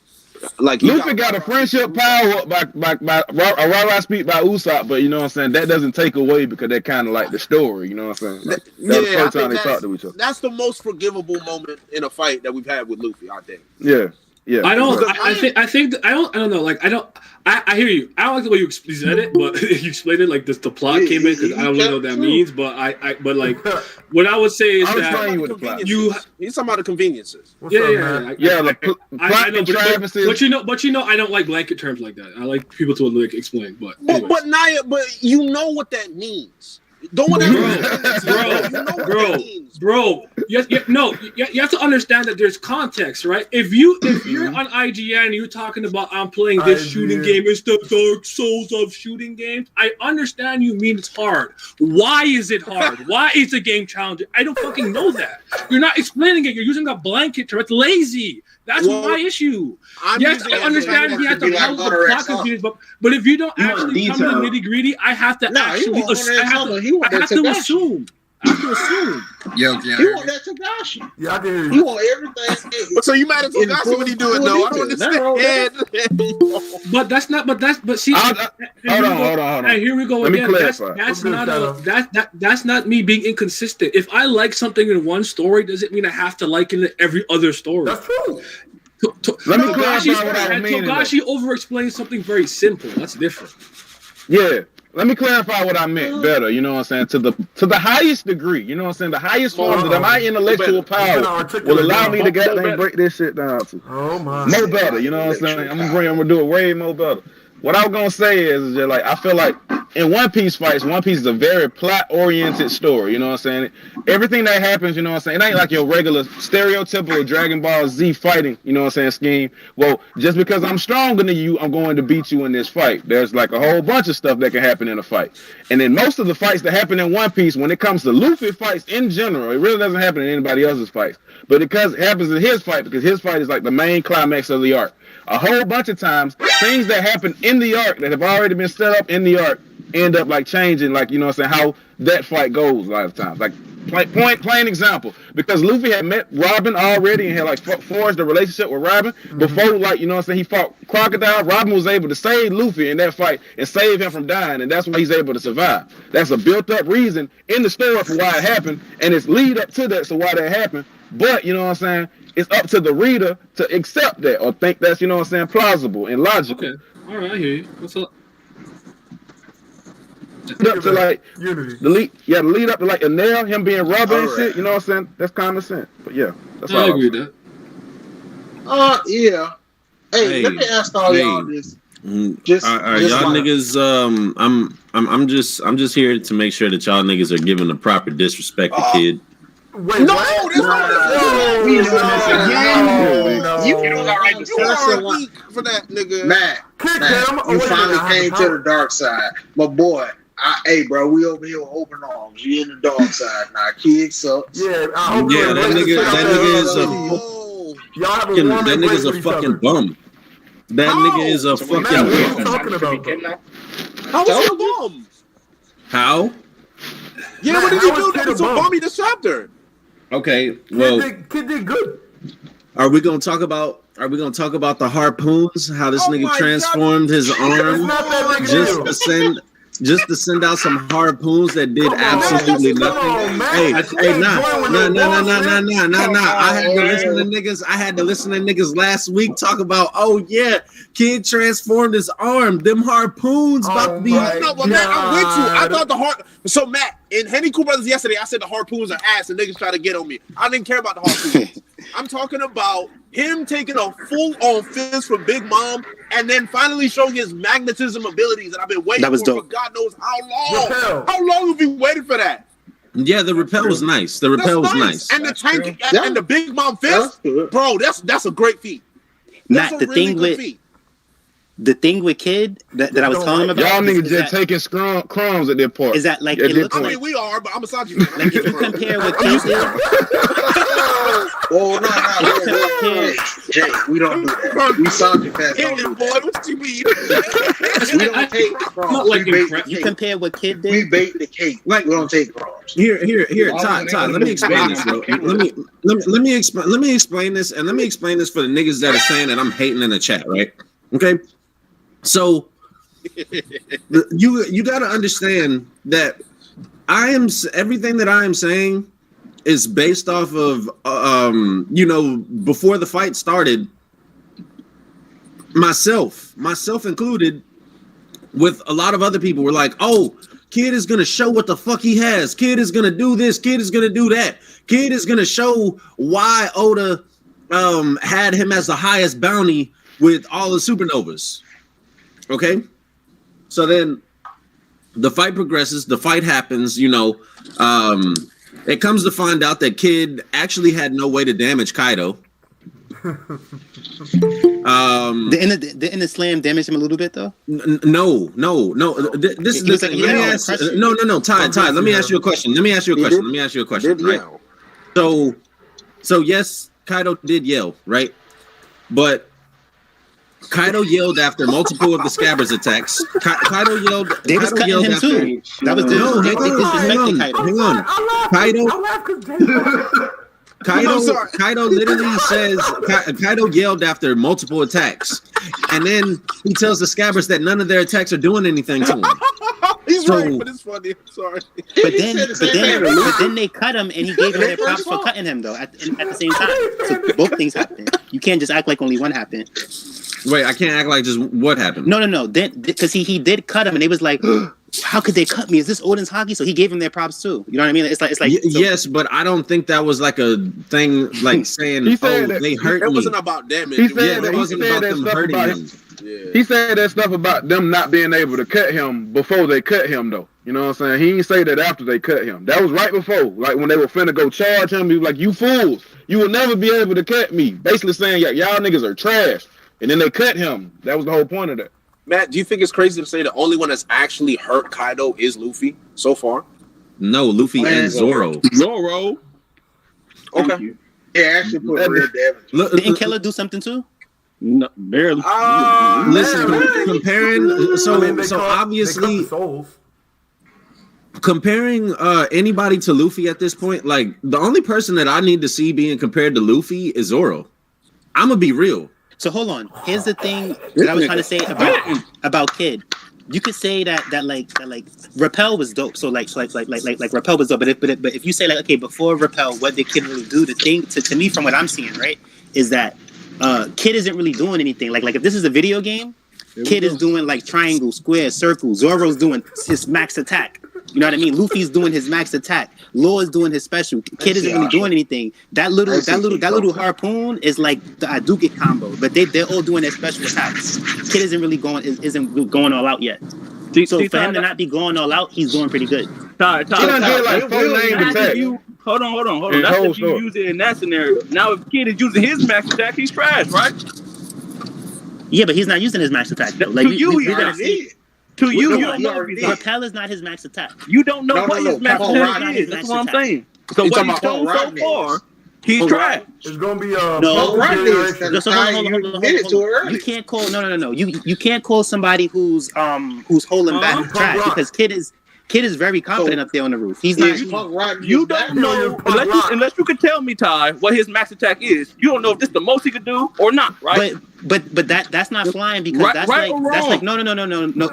Like Luffy got a friendship power up by a rah-rah speak by Usopp, but you know what I'm saying, that doesn't take away because they're kind of like the story, you know what I'm saying? Like, that's the first time they talk to each other. That's the most forgivable moment in a fight that we've had with Luffy, I think. Yeah. I don't know. Like I hear you. I don't like the way you said it, but you explained it like this. The plot came in because I don't really know what that means. But but like what I would say is that he's talking about the conveniences. But you know, I don't like blanket terms like that. I like people to like explain. But Naya, but you know what that means. Don't want bro. You have to understand that there's context, right? If you're on IGN and you're talking about I'm playing this shooting game, it's the Dark Souls of shooting games. I understand you mean it's hard. Why is it hard? Why is the game challenging? I don't fucking know that. You're not explaining it. You're using a blanket term. It's lazy. That's my issue. Yes, I understand you have to help the plot confused, but if you don't actually come to the nitty gritty, I have to assume. I can assume. Yo, you want that Togashi? Yeah, I can hear you. You want everything. So you mad at Togashi when he do it though? I don't understand. But that's not. But see. Hold on. Hey, here we go Let again. me clarify. That's not me being inconsistent. If I like something in one story, does it mean I have to like it in every other story? That's true. Let me clarify what I mean. Togashi over-explains something very simple. That's different. Yeah. Let me clarify what I meant better, you know what I'm saying? To the highest degree, you know what I'm saying? The highest forms of my intellectual power will allow me to goddamn break this shit down to. Oh my. More better, you know what I'm saying? I'm gonna do it way more better. What I was gonna say is just like I feel like in One Piece fights, One Piece is a very plot-oriented story, you know what I'm saying? Everything that happens, you know what I'm saying? It ain't like your regular stereotypical Dragon Ball Z fighting, you know what I'm saying, scheme. Well, just because I'm stronger than you, I'm going to beat you in this fight. There's like a whole bunch of stuff that can happen in a fight. And then most of the fights that happen in One Piece, when it comes to Luffy fights in general, it really doesn't happen in anybody else's fights. But because it happens in his fight, because his fight is like the main climax of the arc. A whole bunch of times, things that happen in the arc that have already been set up in the arc end up like changing, like, you know what I'm saying, how that fight goes a lot of times. Like, plain example, because Luffy had met Robin already and had like forged a relationship with Robin before, like, you know what I'm saying, he fought Crocodile. Robin was able to save Luffy in that fight and save him from dying, and that's why he's able to survive. That's a built-up reason in the story for why it happened, and it's lead up to that, so why that happened. But, you know what I'm saying, it's up to the reader to accept that or think that's, you know what I'm saying, plausible and logical. Okay. All right, I hear you. What's up? Up to like Unity. the lead up to like Enel, him being Robin and shit, you know what I'm saying? That's common sense. But yeah, that's all I agree with that. Yeah. Hey, let me ask all y'all this. Just y'all niggas. I'm just here to make sure that y'all niggas are giving the proper disrespect to Kid. Wait, No, that's not We doing this again. No. You got right to You are weak for that, nigga. Matt, you finally came to the dark side. My boy, hey, bro, we over here with open arms. You in the dark side now. Kid sucks. Yeah, I hope That nigga is a fucking bum. That nigga is a fucking What are you bum. talking about? How was he a bum? How? Yeah, what did he do that was so bummy this chapter? Okay, well, Kid did good. are we gonna talk about the harpoons? How this nigga transformed his arm just to send out some harpoons that did absolutely nothing. Hey, nah. I had to listen to niggas last week talk about, oh yeah, Kid transformed his arm. Them harpoons about to be. No, but Matt, I'm with you. I thought the heart. So Matt, in Henny Cool Brothers yesterday, I said the harpoons are ass and niggas try to get on me. I didn't care about the harpoons. I'm talking about him taking a full-on fist from Big Mom and then finally showing his magnetism abilities that I've been waiting for God knows how long. Repel. How long have you waited for that? Yeah, the repel was nice. The repel was nice. And the tank and the Big Mom fist, bro, that's a great feat. Not the thing with feat. The thing with Kid that I was telling him about. Y'all niggas just taking crumbs at their part. Is that like it looks I like, mean, we are, but I'm a Sanji. like if you compare what Kid did. Oh no, Jake, we don't do that. We Sanji fans. Boy, what you mean? We don't take crumbs. You compare what Kid did. We bait the cake. Like, we don't take crumbs. Here, Todd. Let me explain this, bro. Let me explain this, and let me explain this for the niggas that are saying that I'm hating in the chat, right? Okay. So you got to understand that everything that I am saying is based off of before the fight started, myself included, with a lot of other people were like, oh, Kid is gonna show what the fuck he has. Kid is gonna do this. Kid is gonna do that. Kid is gonna show why Oda had him as the highest bounty with all the supernovas. Okay, so then the fight progresses. The fight happens. It comes to find out that Kid actually had no way to damage Kaido. The inner slam damaged him a little bit though. No. This is the thing. No. Ty. Let me ask you a question. Right. So yes, Kaido did yell, right? But Kaido yelled after multiple of the Scabbers attacks. Kaido yelled. They was cutting him after, too. That was they disrespected Kaido. Kaido literally says Kaido yelled after multiple attacks, and then he tells the Scabbers that none of their attacks are doing anything to him. He's right, but it's funny. I'm sorry. But then they cut him, and he gave him their props for cutting him though at the same time. So both things happened. You can't just act like only one happened. Wait, I can't act like just what happened. No. Because he did cut him, and they was like, "How could they cut me? Is this Odin's Haki?" So he gave him their props too. You know what I mean? It's like. Yes, but I don't think that was like a thing like saying, "Oh, they hurt me." It wasn't about damage. It wasn't about them hurting him. Yeah. He said that stuff about them not being able to cut him before they cut him, though. You know what I'm saying? He didn't say that after they cut him. That was right before. Like, when they were finna go charge him, he was like, "You fools. You will never be able to cut me." Basically saying, y'all niggas are trash. And then they cut him. That was the whole point of that. Matt, do you think it's crazy to say the only one that's actually hurt Kaido is Luffy so far? No, Luffy and Zoro. Zoro. Okay. Yeah, actually put real damage. Didn't Killer do something too? No, barely. Listen, comparing. So obviously, comparing anybody to Luffy at this point, like the only person that I need to see being compared to Luffy is Zoro. I'm gonna be real. So hold on. Here's the thing that I was trying to say about Kid. You could say that Rappel was dope. So like Rappel was dope. But if you say like, okay, before Rappel, what did Kid really do? The thing to me, from what I'm seeing, right, is that Kid isn't really doing anything. Like if this is a video game, Kid is doing like triangle, square, circle. Zoro's doing his max attack. You know what I mean? Luffy's doing his max attack. Law is doing his special. Kid isn't really doing anything. That little harpoon is like the Hadouken combo, but they're all doing their special attacks. Kid isn't going all out yet. So for him to not be going all out, he's doing pretty good. Hold on. That's if you use it in that scenario. Now, if Kid is using his max attack, he's trash, right? Yeah, but he's not using his max attack. Like To you, you don't know. Rappel is not his max attack. You don't know what his max attack is. That's what I'm saying. So what he's shown so far, he's trash. It's gonna be You can't call no. You can't call somebody who's holding back trash because Kid is very confident up there on the roof. He's not. You don't know unless you can tell me, Ty, what his max attack is. You don't know if this is the most he could do or not, right? But that's not flying because that's like no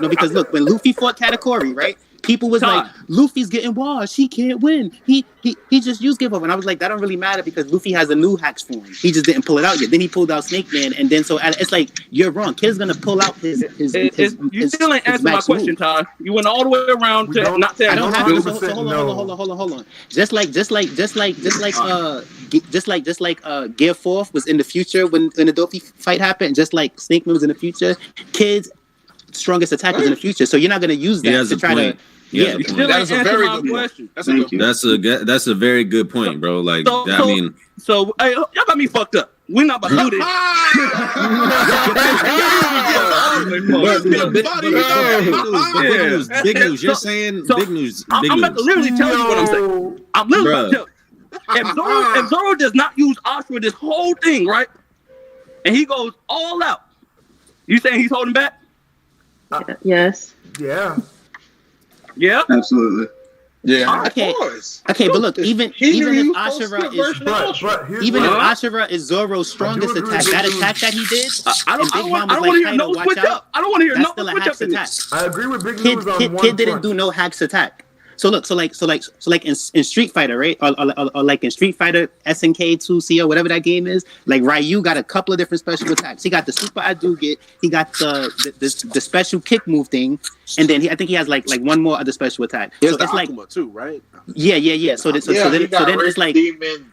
because look, when Luffy fought Katakuri, right? People was like, Luffy's getting washed. He can't win. He just used give up. And I was like, that don't really matter because Luffy has a new hacks form. He just didn't pull it out yet. Then he pulled out Snake Man. And then so it's like, you're wrong. Kid's going to pull out his you still ain't answering my question, Todd. You went all the way around to not saying. I don't have to. So hold on. Just like Gear 4th was in the future when the Dofi fight happened. Just like Snake Man was in the future. Kid's strongest attack is in the future. So you're not going to use that to try to. Yeah, that's a very good question. That's a very good point, bro. Like, so hey, y'all got me fucked up. We're not about to do this. Big news. You're saying big news. I'm about to literally tell you what I'm saying. I'm literally about to tell you. If Zoro does not use Ashura this whole thing, right, and he goes all out, you saying he's holding back? Yes. Yeah. Yeah. Absolutely. Yeah. Okay. Okay, but look, even if Ashura is Zoro's strongest attack, that attack that he did, I don't want to hear no switch up. I don't want to hear no switch up in this. I agree with Big News on one Kid didn't do no hacks attack. So look, so like in Street Fighter, right? Or like in Street Fighter SNK 2C or whatever that game is, like Ryu got a couple of different special attacks. He got the Super Hadouken, he got the special kick move thing, and then I think he has like one more other special attack. So it's like too, right? Yeah. So then it's like Demon,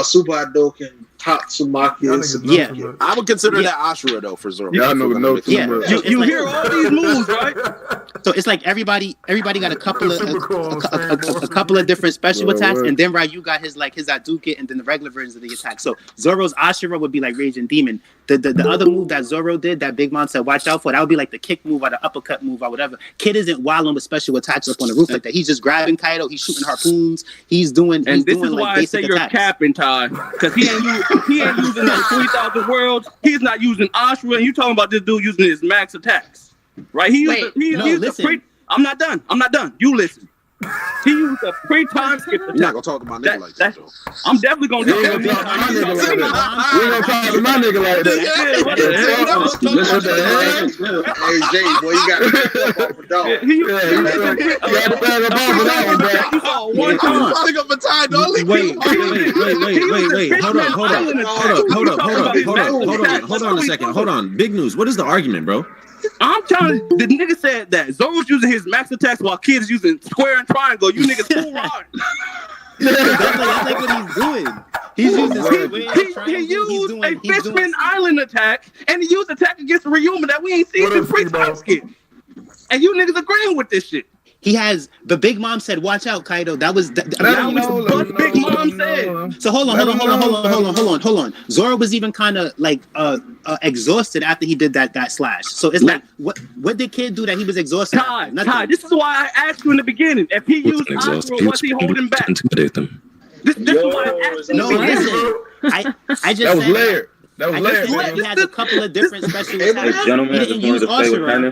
Super Hadouken, Tatsumaki. Yeah, I would consider that Ashura though for Zoro. Y'all know you hear all these moves, right? So it's like everybody got a couple of different special attacks, and then Ryu got his Hadouken, and then the regular versions of the attack. So Zoro's Ashura would be like Raging Demon. the other move that Zoro did, that Big Mom said watch out for, that would be like the kick move or the uppercut move or whatever. Kid isn't wilding with special attacks up on the roof like that. He's just grabbing Kaido. He's shooting harpoons. He's doing. And this doing is like why I say you're capping, Ty, because he ain't using the 3,000 worlds. He's not using Ashura, and you talking about this dude using his max attacks, right? I'm not done. You listen. He used a pre-time skip attack. You're not gonna talk to my nigga like that, though. I'm definitely gonna do that. We ain't gonna talk to my nigga like that. Hey, Jay, boy, you got to off a dog. You got to bag up off of that one, bro. Pick up a tie, don't leave Wait. Hold on a second. Hold on. Big news. What is the argument, bro? I'm telling you, the nigga said that Zoro's using his max attacks while Kid is using square and triangle. You niggas fool hard. That's like what he's doing. He's using he used a Fishman Island attack, and he used attack against Ryuma that we ain't seen since pre-time skip. And you niggas agreeing with this shit. He has, but Big Mom said, "Watch out, Kaido." That was Big Mom said. So hold on. Zoro was even kind of like exhausted after he did that slash. So it's like, what did Kid do that he was exhausted? Ty, this is why I asked you in the beginning. If he used Ashura, was he holding back? Intimidate them. This is why I asked you. No, listen. I just that was said layered. That was layered. He has a couple of different special attacks. He didn't use Ashura.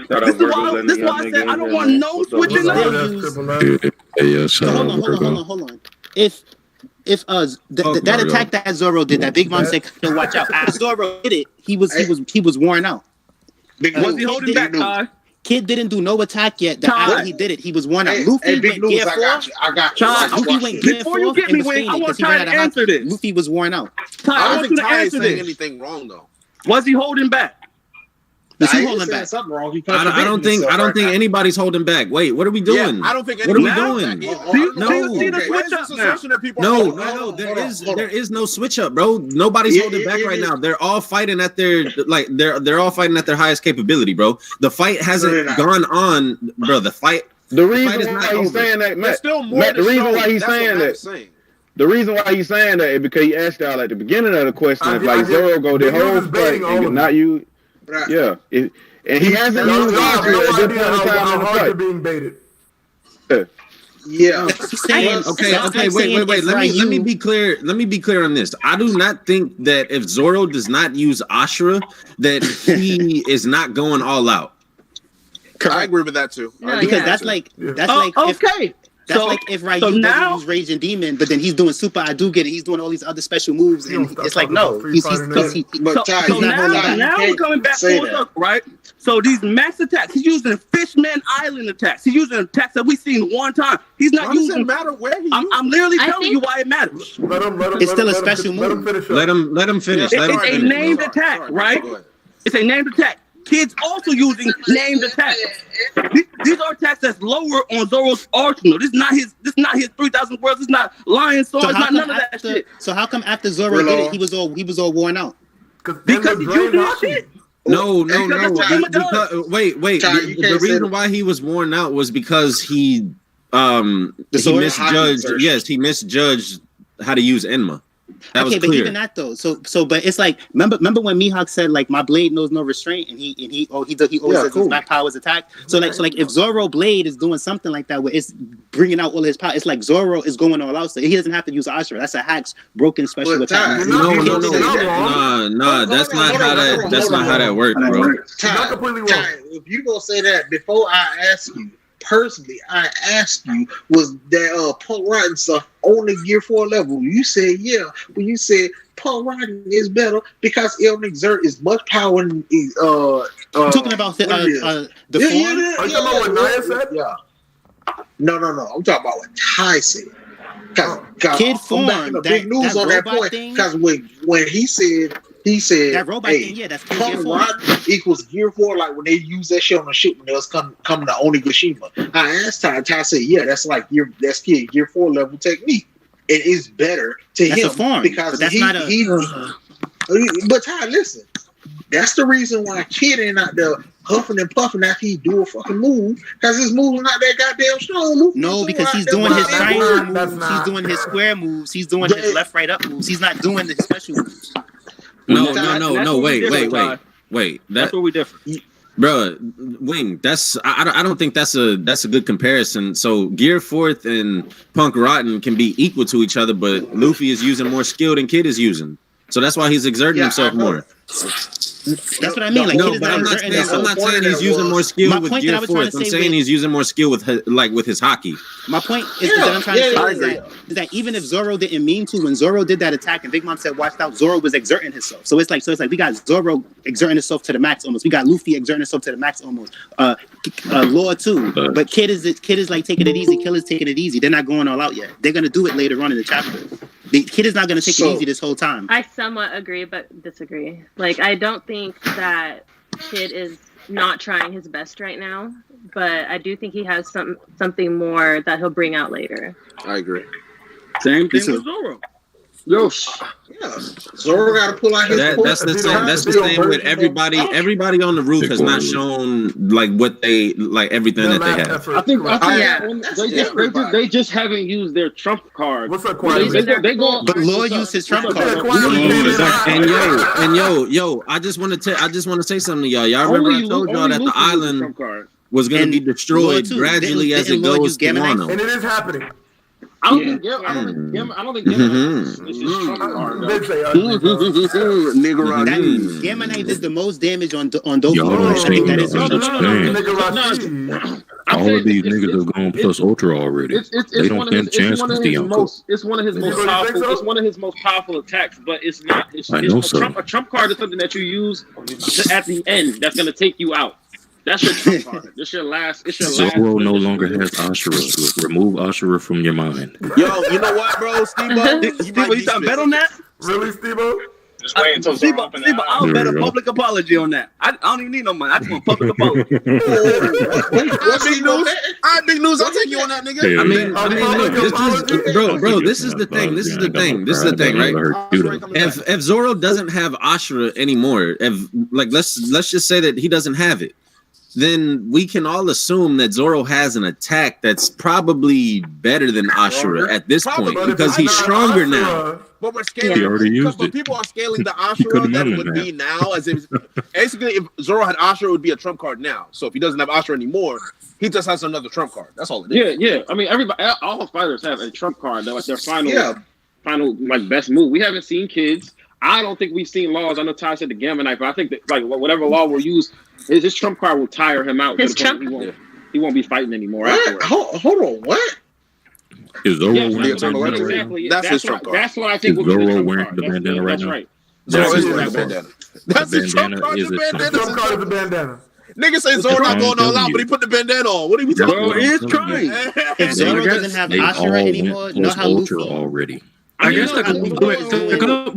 This is why I said I don't want no switching up. Hold on. If that attack that Zoro did, that Big Mom said, "Watch out." After Zoro did it, he was worn out. Was he holding back, Ty? Kid didn't do no attack yet. After he did it, he was worn out. Luffy went gear 4. I got you. Luffy went gear 4. Before you get me, Wayne, I want Ty to answer this. Luffy was worn out. Ty, I want you to answer this. Anything wrong though? Was he holding back? Was he holding back? Something wrong. I don't think anybody's holding back. Wait, what are we doing? Yeah, I don't think. What are we doing? No. There is no switch up, bro. Nobody's holding back right now. They're all fighting at their they're all fighting at their highest capability, bro. The fight hasn't gone on, bro. The reason why he's saying that, Matt. The reason why he's saying that. The reason why he's saying that is because he asked y'all at the beginning of the question if like Zoro go the whole fight and not you. Yeah, and he hasn't used Ashura at this point in time in the fight. Being baited. Yeah. Okay. Wait. Let me be clear. Let me be clear on this. I do not think that if Zoro does not use Ashura, that he is not going all out. I agree with that too. Because that's like okay. That's like if Ryu doesn't use Raging Demon, but then he's doing Super Hadouken and he's doing all these other special moves, and it's like now we're coming back full circle, right? So these max attacks, he's using Fishman Island attacks. He's using attacks that we've seen one time. He's not using. Matter where I'm literally telling you why it matters. It's still a special move. Let him finish. It's a named attack, right? It's a named attack. Kids also using named attacks. These are attacks that's lower on Zoro's arsenal. This is not his 3,000 words. It's not Lion Sword. It's not none of that shit. So how come after Zoro did it, he was all worn out? Because he's using his shit. No. Wait. The reason why he was worn out was because he misjudged. Yes, he misjudged how to use Enma. That was but clear. even that though. So, but it's like remember when Mihawk said like my blade knows no restraint, and he always says his back powers attack. So like if Zoro blade is doing something like that, where it's bringing out all his power, it's like Zoro is going all out. So he doesn't have to use Ashura. That's a hack's broken special attack. No. That's not how that works, bro. Ty, if you gonna say that before I ask you. Personally, I asked you, was that Punk Rotten stuff on the Gear 4 level? You said, yeah. When you said Punk Rotten is better because it don't exert as much power. Talking about the form? Are you talking about what Naya said? Yeah. No. I'm talking about what Ty said. Kid form. The big news on that point. Because when he said that robot thing, that's Punk Rotten equals Gear 4, like when they use that shit on the ship when they was coming to Onigashima. I asked Ty said, yeah, that's like that's Gear 4 level technique. It is better to him a form, because but but Ty, listen, that's the reason why Kid ain't out there huffing and puffing after he do a fucking move, because his move's not that goddamn strong. No, because he's doing his triangle moves, he's doing his square moves, he's doing his left, right, up moves. He's not doing the special moves. No. Wait. That's where we differ. Bro, Wing, I don't think that's a good comparison. So Gear Fourth and Punk Rotten can be equal to each other, but Luffy is using more skill than Kid is using. So that's why he's exerting himself more. That's what I mean. Like, no, but I'm not saying he's using more skill with Gear Fourth. I'm saying he's using more skill with his hockey. My point is that I'm trying to say is that even if Zoro didn't mean to, when Zoro did that attack and Big Mom said watch out, Zoro was exerting himself. So it's like we got Zoro exerting himself to the max almost. We got Luffy exerting himself to the max almost. Law too. But Kid is like taking it easy. Killer's taking it easy. They're not going all out yet. They're gonna do it later on in the chapter. The Kid is not gonna take it easy this whole time. I somewhat agree, but disagree. Like, I don't think that Kid is not trying his best right now, but I do think he has something more that he'll bring out later. I agree. Same thing with Zoro. Zoro got to pull out his. That's the same with everybody. Everybody on the roof has not shown like what they like everything that they have. I think they just haven't used their trump card. What's up, But Law used his trump card. And yo, I just want to say something to y'all. Y'all remember I told y'all that the island was going to be destroyed gradually as it goes to Wano. And it is happening. I don't think Gamma is his trump card. Gamma Knife is the most damage on Doflamingo. I think that is all of these niggas have gone plus ultra already. They don't stand a chance with Yonko. It's one of his most powerful. It's one of his most powerful attacks, but it's not. A trump card is something that you use at the end. That's gonna take you out. That's your trump card. It's your last. Zoro no longer has Ashura. Remove Ashura from your mind. Yo, you know what, bro? Steve-O, you trying to bet on that? Really, Steve-O? Just wait until Zoro up in there. I'll bet a public apology on that. I don't even need no money. I just want public apology. Big news. All right, big news. I'll take you on that, nigga. I mean, look, bro. This is the thing. This is the thing, right? If Zoro doesn't have Ashura anymore, let's just say that he doesn't have it, then we can all assume that Zoro has an attack that's probably better than Ashura at this point because he's stronger now. But we're scaling. He already used but it. people are scaling the Ashura that it would be now, as if basically if Zoro had Ashura, it would be a trump card now. So if he doesn't have Ashura anymore, he just has another trump card. That's all it is. Yeah. I mean, all fighters have a trump card. They're like their final like best move. We haven't seen Kids. I don't think we've seen Laws. I know Ty said the Gamma Knife, but I think that like whatever Law will use, his trump card will tire him out. He won't be fighting anymore. Hold on, what? Is Zoro wearing the bandana exactly. That's his trump card. That's what I think. Is Zoro wearing the bandana right now? Right. Zoro is wearing the bandana. That's his trump card. The Trump card is the bandana. Nigga say Zoro not going all out, but he put the bandana on. What are we talking about? He is trying. If Zoro doesn't have Ashura anymore, know how Luffy already. I guess wait,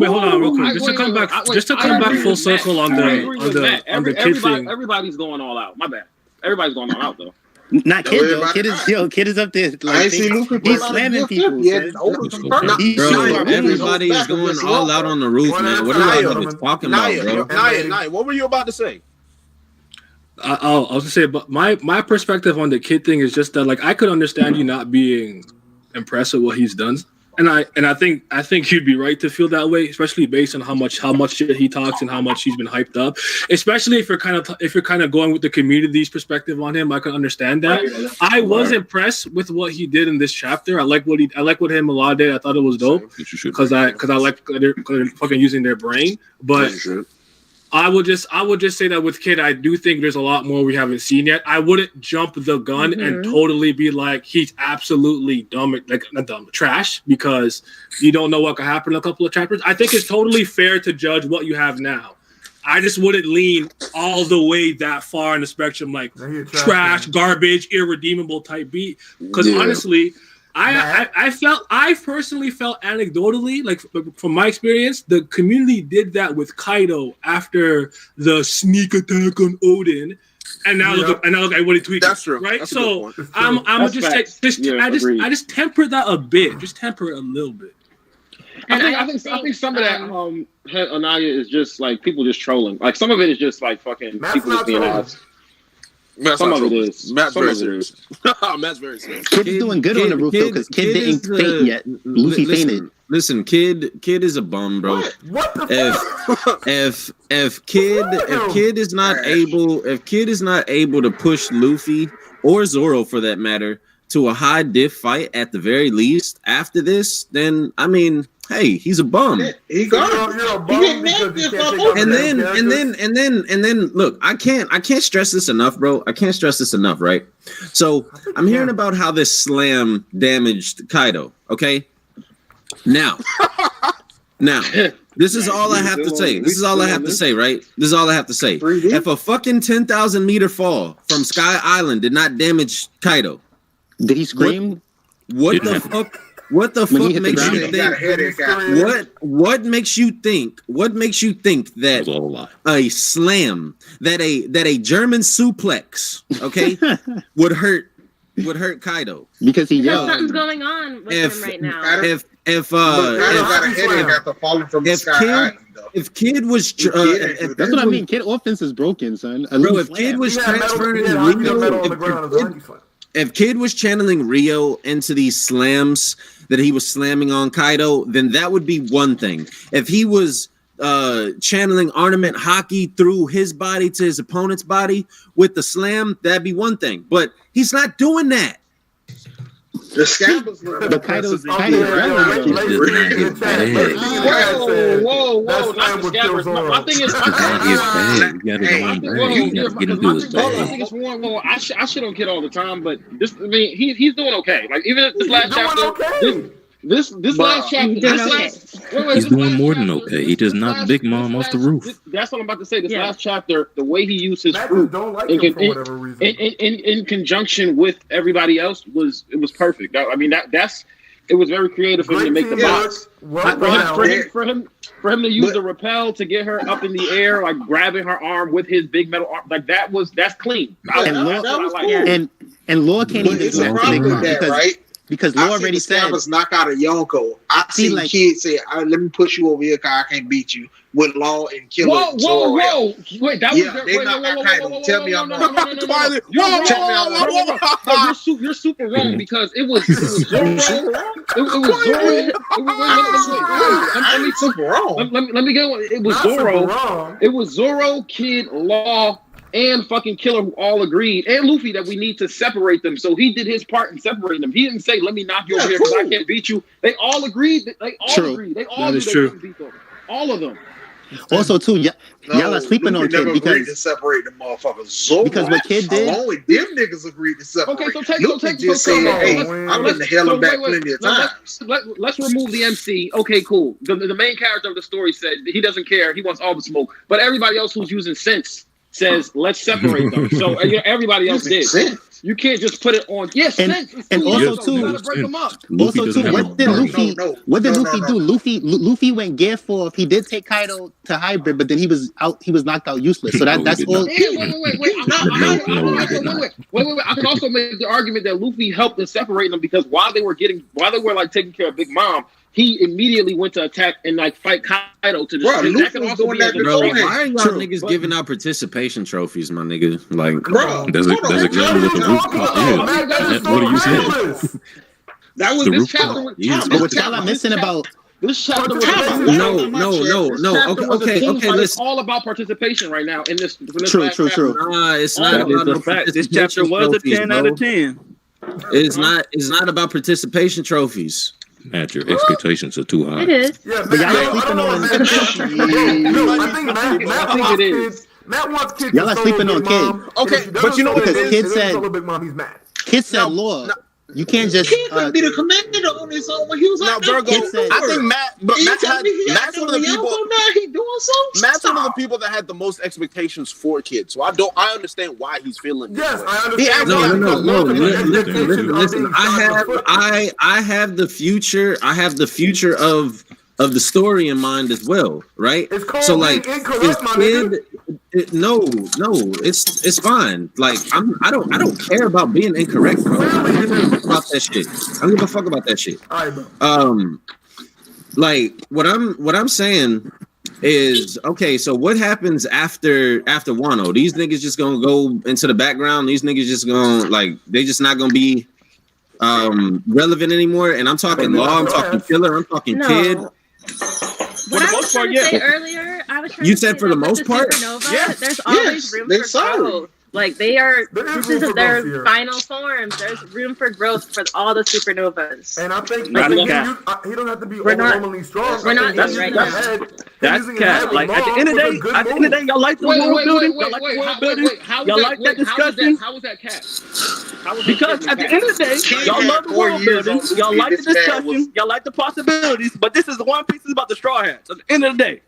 hold on real quick. Just to come back full circle on the Kid thing. Everybody's going all out. My bad. Everybody's going all out though. Not Kid though. Kid is up there. Like, he's slamming people. Bro, everybody is going all out on the roof, man. What are y'all even talking about, bro? Naya, what were you about to say? I was gonna say, but my perspective on the Kid thing is just that, like, I could understand you not being impressed with what he's done. And I think you'd be right to feel that way, especially based on how much shit he talks and how much he's been hyped up. Especially if you're kind of going with the community's perspective on him, I can understand that. I was impressed with what he did in this chapter. I like what him and Law did. I thought it was dope because I like they're fucking using their brain. But I would just say that with Kid, I do think there's a lot more we haven't seen yet. I wouldn't jump the gun and totally be like he's absolutely dumb, like not dumb, trash, because you don't know what could happen in a couple of chapters. I think it's totally fair to judge what you have now. I just wouldn't lean all the way that far in the spectrum, like trash, garbage, irredeemable type beat. Because honestly, I personally felt anecdotally, like from my experience, the community did that with Kaido after the sneak attack on Odin, and now look at what he tweeted. That's true, right? That's so I just temper that a bit, just temper it a little bit. I think some of that Anaya is just like people just trolling. Like some of it is just like fucking people just being ass. Some of it is. Matt's very serious. Matt's very serious. Kid's doing good on the roof though, because Kid didn't faint yet. Luffy fainted. Listen, Kid is a bum, bro. What the fuck? If Kid is not able to push Luffy or Zoro for that matter to a high diff fight at the very least after this, then I mean, hey, he's a bum. He got you're a bum and then look, I can't stress this enough, bro. I can't stress this enough, right? So I'm hearing about how this slam damaged Kaido. Okay, now, this is all I have to say. This is all I have to say, right? This is all I have to say. If a fucking 10,000 meter fall from Sky Island did not damage Kaido, did he scream? What the fuck? What the fuck makes you think? What makes you think? What makes you think that a slam, that a German suplex, okay, would hurt Kaido? Because he yelled. Something's going on with him right now. If Kid was, that's what I mean. Kid offense is broken, son. Bro, if Kid was transferring Rio, if Kid was channeling Rio into these slams that he was slamming on Kaido, then that would be one thing. If he was channeling Armament Haki through his body to his opponent's body with the slam, that'd be one thing. But he's not doing that. The scab was the Kaido's Whoa! Not the scabbers. My thing is, I shit on Kid all the time, but this, I mean, he's doing okay. Like even this last chapter, this last chapter, he's doing more than okay. He just knocked Big Mom off the roof. That's what I'm about to say. This last chapter, the way he used his fruit in conjunction with everybody else was perfect. I mean it was very creative for him to make the box. For him to use the rappel to get her up in the air, like grabbing her arm with his big metal arm, like that's clean. And Law can't even do that, right? Because Law already said knock out a Yonko. I see kids say, "Let me push you over here, cause I can't beat you." With Law and Killer. Whoa! Wait, that was Tell me I'm wrong. You're super wrong because it was Zoro. Let me get one. It was Zoro. It was Zoro, Kid, Law, and fucking Killer who all agreed, and Luffy, that we need to separate them. So he did his part in separating them. He didn't say, "Let me knock you over here because I can't beat you." They all agreed. They all agreed. They all couldn't beat them. All of them. Also, too, y'all are sleeping on Kid because to separate the motherfuckers. Zoro, because what Kid did, only them niggas agreed to separate. Okay, so take I'm in the hell and back plenty of times. Let's remove the MC. Okay, cool. The main character of the story said he doesn't care. He wants all the smoke. But everybody else who's using sense says let's separate them. So everybody else did. You can't just put it on. Yes, and also too. Also too. What did Luffy do? Luffy went gear 4. He did take Kaido to hybrid, but then he was knocked out useless. So that's all. Wait. I can also make the argument that Luffy helped in separating them because while they were like taking care of Big Mom, he immediately went to attack and like fight Kaido to destroy. Why are y'all niggas giving out participation trophies, my nigga? Like, that's exactly what the roof is. What do you say? That was this chapter. What y'all are missing about? This chapter was no. Okay. Listen, it's all about participation right now in this. True. It's not about this chapter was a 10 out of 10. It's not about participation trophies. Matt, your expectations are too high. It is. Yeah, but y'all sleeping on. I think it is. Matt wants Kid. Y'all are sleeping on Kid. Okay, but you know what? Because Kid said, Big Mom, he's mad. Kid said, "Law, you can't just be the commander on his own when he was now, Virgo. I think Matt's one of the people. He doing something. Matt's one of the people that had the most expectations for Kid, so I understand why he's feeling. Yes, I understand. No. Listen. I have the future. I have the future of the story in mind as well, right? So like, it's fine. Like I don't care about being incorrect, bro. I don't give a fuck about that shit. I don't give a fuck about that shit. All right, bro. Like what I'm saying is okay. So what happens after Wano? These niggas just gonna go into the background. These niggas just gonna they just not gonna be relevant anymore. And I'm talking Law. I'm talking Killer. I'm talking Kid. What I was trying to say earlier, you said for the most part, there's always room for growth. Like they are, this is their final forms. There's room for growth for all the supernovas. And I think he don't have to be overwhelmingly strong. We're not that's right now. That's cat. Like at the end of the day, y'all like the world building. Y'all like the world building. Y'all like that discussion. How was that cat? Because at the end of the day, y'all love the world building. Y'all like the discussion. Y'all like the possibilities. But this is the One Piece is about the Straw Hats. At the end of the day.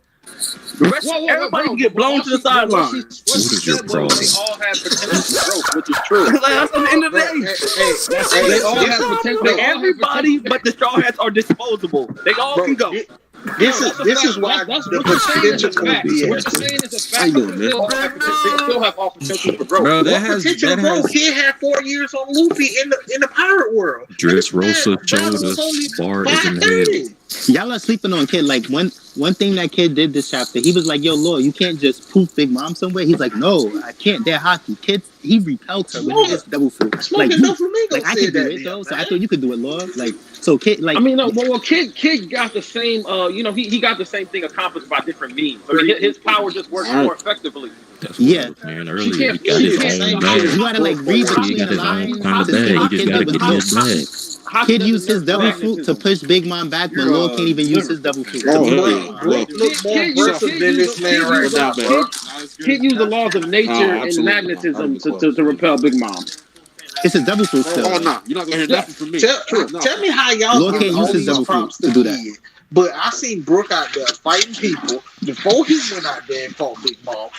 The rest, everybody can get blown to the sideline. What is your problem? They all have potential for growth, which is true. That's at the end of the day. They all have potential. Everybody but the Straw Hats are disposable. They all can go. This is why the potential what you're saying is a fact. They still have all potential for growth. Bro, potential growth? Kid had 4 years on Luffy in the pirate world. Dressrosa showed us far as in the head. Y'all are sleeping on Kid. Like one thing that Kid did this chapter, he was like, "Yo, Lord, you can't just poof Big Mom somewhere." He's like, "No, I can't. They're hockey." Kid, he repelled her with his double fruit. Like I can do it though, so I thought you could do it, Lord. Like so, Kid. Like I mean, no, well, Kid got the same. He got the same thing accomplished by different means. I mean, his power just works more effectively. Yeah, man. Earlier, he got his own bag. You gotta like read between the lines. Kind of bag. He just gotta get his bag. Kid used his double fruit to push Big Mom back, but Lord can't even use his double fruit. Look more impressive than this man right now, bro. Kid used the laws of nature and magnetism to repel Big Mom. It's his double fruit still. Oh no, you're not gonna hear nothing from me. Tell me how y'all Lord can't use his double fruit to do that. But I seen Brook out there fighting people before he went out there and fought Big Mom.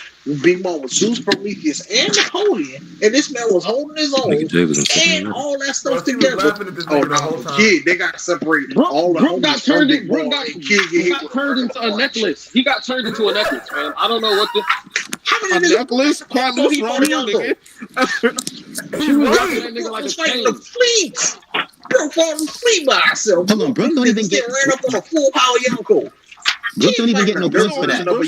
Big Mom was Zeus, Prometheus, and Napoleon, and this man was holding his own and all that stuff together. Oh no, Kid, they got to separate all the Brook got turned into a necklace. He got turned into a necklace, man. I don't know what the necklace. Carlos Romeo. She was rocking that nigga like a chain. The fleet. Brook fought the fleet by herself. Hold on, Brook don't even get ran up on a full power Yonko. Brook don't even get no points for that. Brook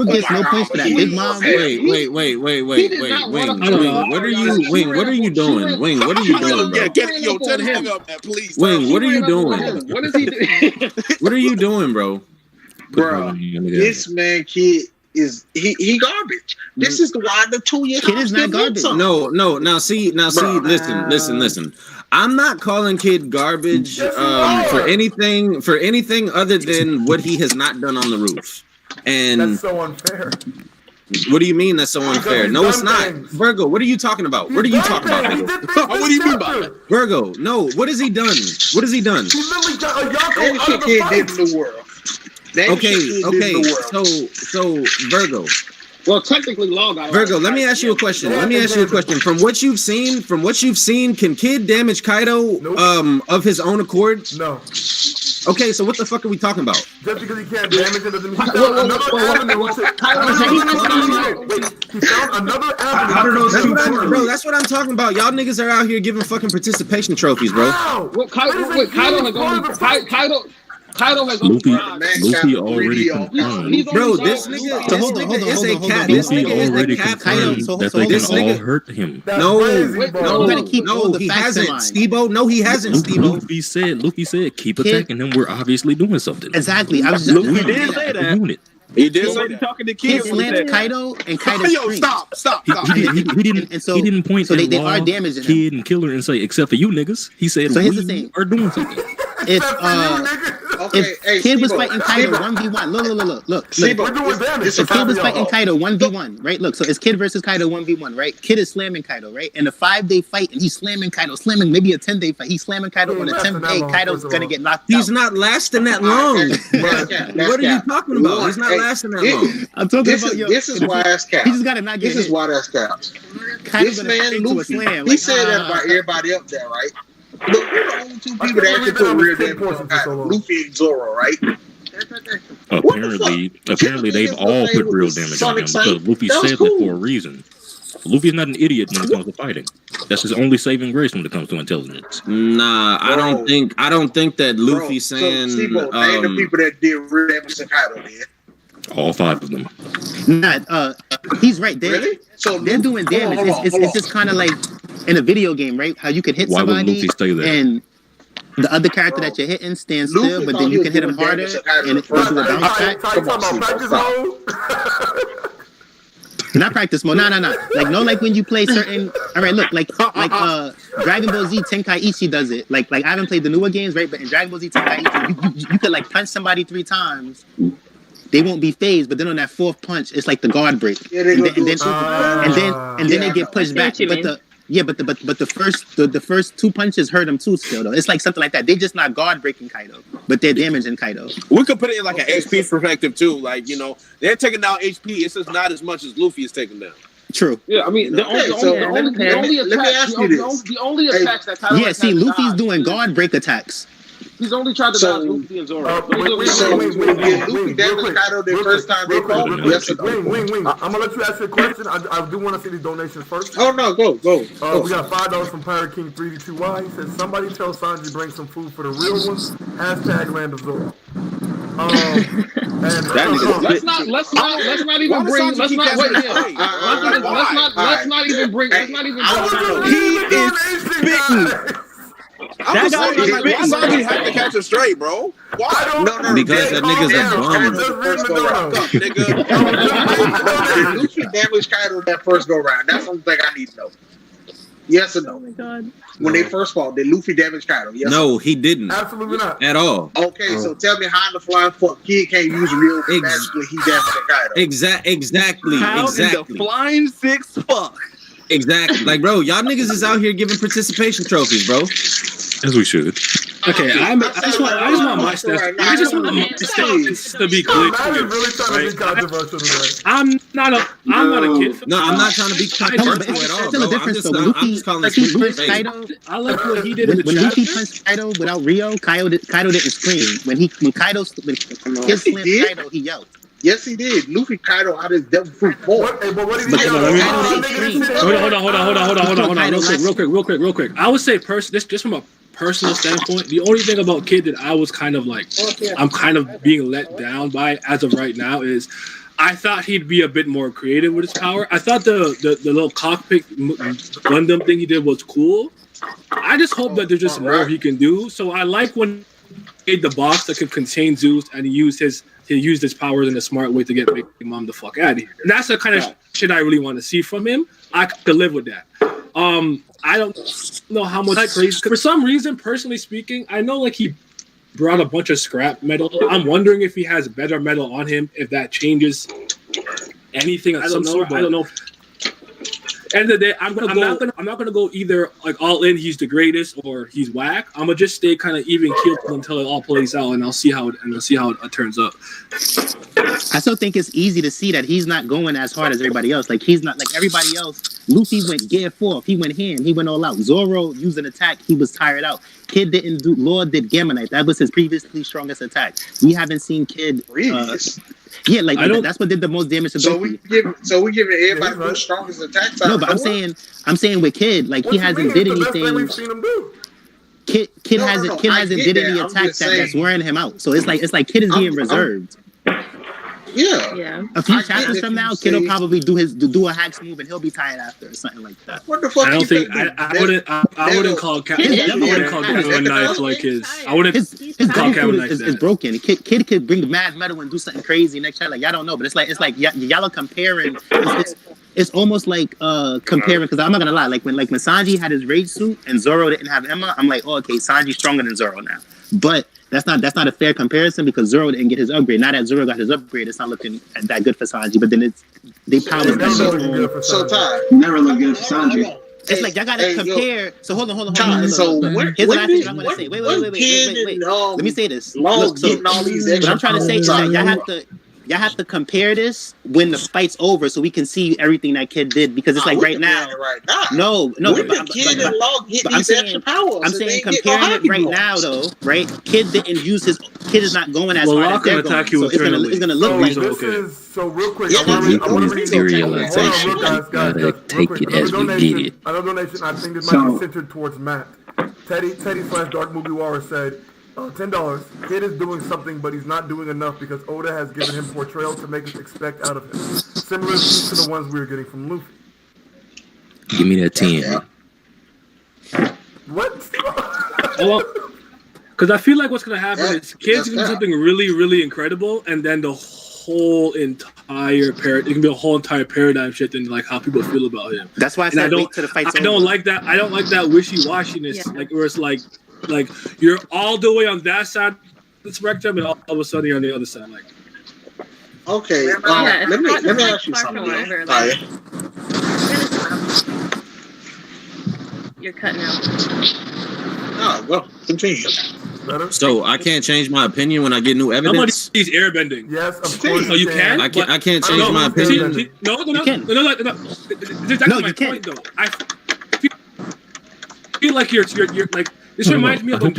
gets no points for that. Big Mom. Wait. What are you doing? Wing, what are you doing, bro? Yo, tell the nigga up there, please. Wing, what are you doing? What is he doing? What are you doing, bro? Bro, this man, Kid, is he garbage. This is why the 2 years Kid is not garbage. No. Now see. Listen. I'm not calling Kid garbage for anything other than what he has not done on the roof. And that's so unfair. What do you mean that's so unfair? No, it's not. Virgo, what are you talking about? What are you talking about? What do you mean by that? Virgo, no. What has he done? What has he done? He literally got a Yonko out of the fight. In the world. Okay. So Virgo. Well, technically, Law got Virgo. Let me ask you a question. From what you've seen, can Kid damage Kaido of his own accord? No. Okay, so what the fuck are we talking about? Just because he can't damage it doesn't mean he found another avenue. Bro, that's what I'm talking about. Y'all niggas are out here giving fucking participation trophies, bro. Kaido has Luffy already confirmed. Bro, this nigga is a cat. Luffy already confirmed that they can all hurt him. No, he hasn't. Steve-O, he hasn't. Luffy said, keep attacking them. We're obviously doing something. Exactly. We did say that. He did say talking to Kid slammed Kaido and Kaido. Yo, stop. He didn't point so at they are damaging Kid and Killer and say, except for you niggas. He said, so we are doing something. If Kid was fighting Kaido 1v1, look. We're doing damage. If Kid was fighting Kaido 1v1, right? Look, so it's Kid versus Kaido 1v1, right? Kid is slamming Kaido, right? In a 5-day fight, and he's slamming Kaido, maybe a 10-day fight. He's slamming Kaido on a 10th day. Kaido's gonna get knocked out. He's not lasting that long. What are you talking about? He's not lasting that long. I'm talking about this is why that's cap. He just gotta not get. This is why that's cap. This man, Luffy, he said that about everybody up there, right? Look, we're the only two people that actually put real damage on Luffy and Zoro, right? Apparently, they've all put real damage on him because Luffy said that for a reason. Luffy's not an idiot when it comes to fighting. That's his only saving grace when it comes to intelligence. Nah, I don't think that Luffy's saying. So, Steve-O, name the people that did real damage to Kaido, man. All 5 of them. He's right. Really? So they're doing damage. It's just kind of like in a video game, right? How you can hit somebody and the other character that you're hitting stands still, but then you can hit him harder and it goes to a bounce back. Not practice mode. No. Like when you play certain. All right, look, like Dragon Ball Z Tenkaichi does it. Like I haven't played the newer games, right? But in Dragon Ball Z Tenkaichi, you could like punch somebody 3 times. They won't be phased, but then on that 4th punch, it's like the guard break, and then they get pushed back. But the first 2 punches hurt them too. Still though, it's like something like that. They're just not guard breaking Kaido, but they're damaging Kaido. We could put it in like an HP perspective too. Like they're taking down HP. It's just not as much as Luffy is taking down. True. Yeah, I mean the only attacks that Kaido has Luffy's doing guard break attacks. He's only tried to dodge Luffy and Zoro. Luffy damaged Kaido the first time they fought? Yes or no? Wing. I'm going to let you ask your question. I do want to see these donations first. Oh, no. Go. We got $5 from Pirate King 3D2Y. He says, somebody tell Sanji bring some food for the real ones. #Land of Zoro. Let's not even bring. Let's not even bring. He is spitting. Why Sanji have to catch him straight, bro? Why? No. Because that nigga's a bum. Luffy damaged Kaido that first go round. That's something I need to know. Yes or no? Oh my god. When they first fought, did Luffy damage Kaido? Yes. No, he didn't. Absolutely not. At all. Okay, so tell me how in the flying fuck kid can't use real magically he damaged Kaido. Exactly. How in the flying 6 fuck? Exactly. Like, bro, y'all niggas is out here giving participation trophies, bro. As we should. Okay, I just want my stance. I just want my stance to be clear. I'm not a kid. No, I'm not trying to be controversial at all. Still a difference though. I'm just calling this Kaido. I like what he did in the when Luffy punched Kaido without Rio, Kaido didn't scream. When Kaido slammed Kaido, he yelled. Yes, he did. Luffy Kaido out his devil fruit form. Hold on. Real quick. I would say just from a personal standpoint, the only thing about Kid that I was kind of like, I'm kind of being let down by as of right now is I thought he'd be a bit more creative with his power. I thought the little cockpit Gundam thing he did was cool. I just hope that there's just more he can do. So I like when he made the box that could contain Zeus and he used his powers in a smart way to get Big Mom the fuck out of here. And that's the kind of shit I really want to see from him. I could live with that. I don't know how much crazy. For some reason, personally speaking, I know like he brought a bunch of scrap metal. I'm wondering if he has better metal on him, if that changes anything of some sort. I don't know. End of the day, I'm not gonna go either like all in. He's the greatest or he's whack. I'm gonna just stay kind of even keeled until it all plays out, and I'll see how it turns up. I still think it's easy to see that he's not going as hard as everybody else. Like he's not like everybody else. Luffy went gear 4. He went ham. He went all out. Zoro used an attack. He was tired out. Kid didn't do. Lord did Gamma Knife. That was his previously strongest attack. We haven't seen Kid. Yeah, like that's what did the most damage to Goku. So we giving everybody the strongest attacks. No, but I'm saying with Kid, like he hasn't did anything. Kid hasn't did any attacks that's wearing him out. So it's like Kid is being reserved. Yeah. A few chapters from now, Kid will probably do a hacks move and he'll be tired after or something like that. What the fuck? I don't think I wouldn't call Gamma Knife like his. I wouldn't call Gamma Knife that. It's broken. Kid could bring mad metal and do something crazy next chapter. Like y'all don't know, but it's like y'all are comparing. It's almost like comparing because I'm not gonna lie. Like when Sanji had his rage suit and Zoro didn't have Emma, I'm like, oh, okay, Sanji's stronger than Zoro now. But that's not a fair comparison because Zoro didn't get his upgrade. Now that Zoro got his upgrade, it's not looking that good for Sanji. But then they power. So Ty, never look good for Sanji. It's like y'all gotta compare. So hold on. So here's the last thing I'm gonna say. Wait. Let me say this. Look, what I'm trying to say is that y'all have to compare this when the fight's over so we can see everything that Kid did because it's like right now. No, I'm saying comparing it right now though, right? Kid is not going as hard as they're going. So it's gonna look like so real quick, materialization. Gotta take it as we get it. Another donation, I think this might be centered towards Matt. Teddy /Dark Movie War said, $10. Kid is doing something, but he's not doing enough because Oda has given him portrayals to make us expect out of him, similar to the ones we were getting from Luffy. Give me that 10. What? Because I feel like what's gonna happen is Kid's gonna do something really, really incredible, and then the whole entire it can be a whole entire paradigm shift in like how people feel about him. That's why I said wait till the fight's over. I don't like that. I don't like that wishy-washiness, like where it's like you're all the way on that side of the spectrum, and all of a sudden you're on the other side. Like, okay, let me ask you something. You're cutting out. Oh, well, continue. So I can't change my opinion when I get new evidence. Somebody's airbending. Yes, of course. Oh, you can? I can't change my opinion. No. You can. No, that's my point, though. I feel like you're like this reminds me of when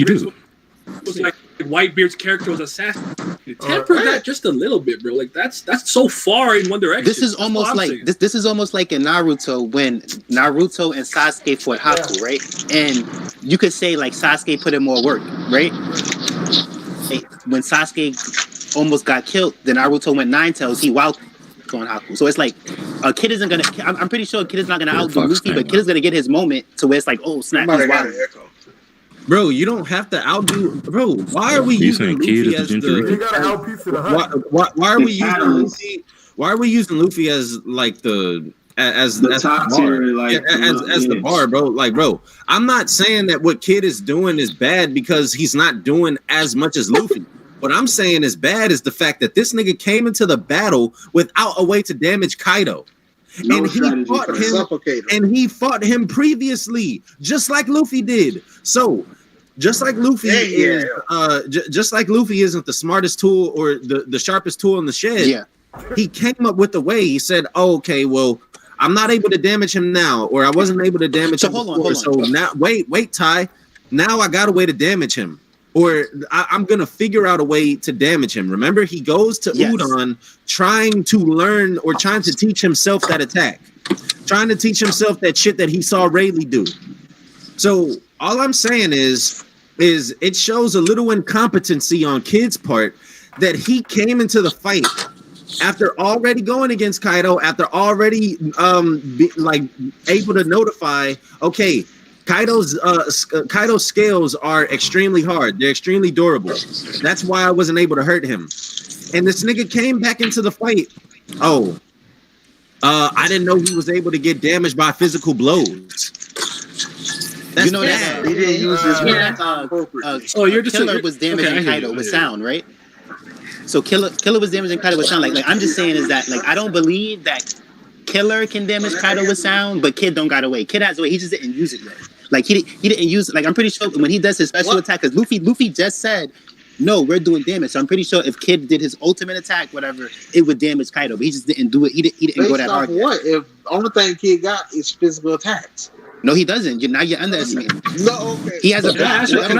was like Whitebeard's character was assassinated. Temper that just a little bit, bro. Like that's so far in one direction. This is almost like this is almost like in Naruto when Naruto and Sasuke fought Haku, right? And you could say like Sasuke put in more work, right? When Sasuke almost got killed, then Naruto went 9 tails. He wild on Haku. So it's like a kid isn't gonna. I'm pretty sure a kid is not gonna outdo Luffy, but kid is gonna get his moment to where it's like, oh snap, he's wild. Bro, you don't have to outdo. Bro, why are we using Luffy as the? Why are we using Luffy? Why are we using Luffy as like the top tier, like as the bar, bro? Like, bro, I'm not saying that what Kid is doing is bad because he's not doing as much as Luffy. What I'm saying is bad is the fact that this nigga came into the battle without a way to damage Kaido. And he fought him previously, just like Luffy did. So, just like Luffy is, just like Luffy isn't the smartest tool or the sharpest tool in the shed. Yeah, he came up with a way. He said, oh, "Okay, well, I'm not able to damage him now, or I wasn't able to damage him before. So now, wait, Ty. Now I got a way to damage him." Or I'm going to figure out a way to damage him. Remember, he goes to Udon trying to learn or trying to teach himself that attack. Trying to teach himself that shit that he saw Rayleigh do. So all I'm saying is it shows a little incompetency on Kid's part that he came into the fight after already going against Kaido, after already able to notify, okay, Kaido's scales are extremely hard. They're extremely durable. That's why I wasn't able to hurt him. And this nigga came back into the fight. Oh, I didn't know he was able to get damaged by physical blows. That's you know that he didn't use this. Killer was damaging Kaido with sound, right? So Killer was damaging Kaido with sound. Like I'm just saying is that like I don't believe that Killer can damage Kaido with sound, but Kid don't got away. Kid has away. He just didn't use it yet. Like he didn't use it. Like I'm pretty sure when he does his special attack, because Luffy just said, no, we're doing damage. So I'm pretty sure if Kid did his ultimate attack, whatever, it would damage Kaido. But he just didn't do it. He didn't go that hard. What if only thing Kid got is physical attacks? No, he doesn't. Now you're underestimating. No, okay. He has a block. Can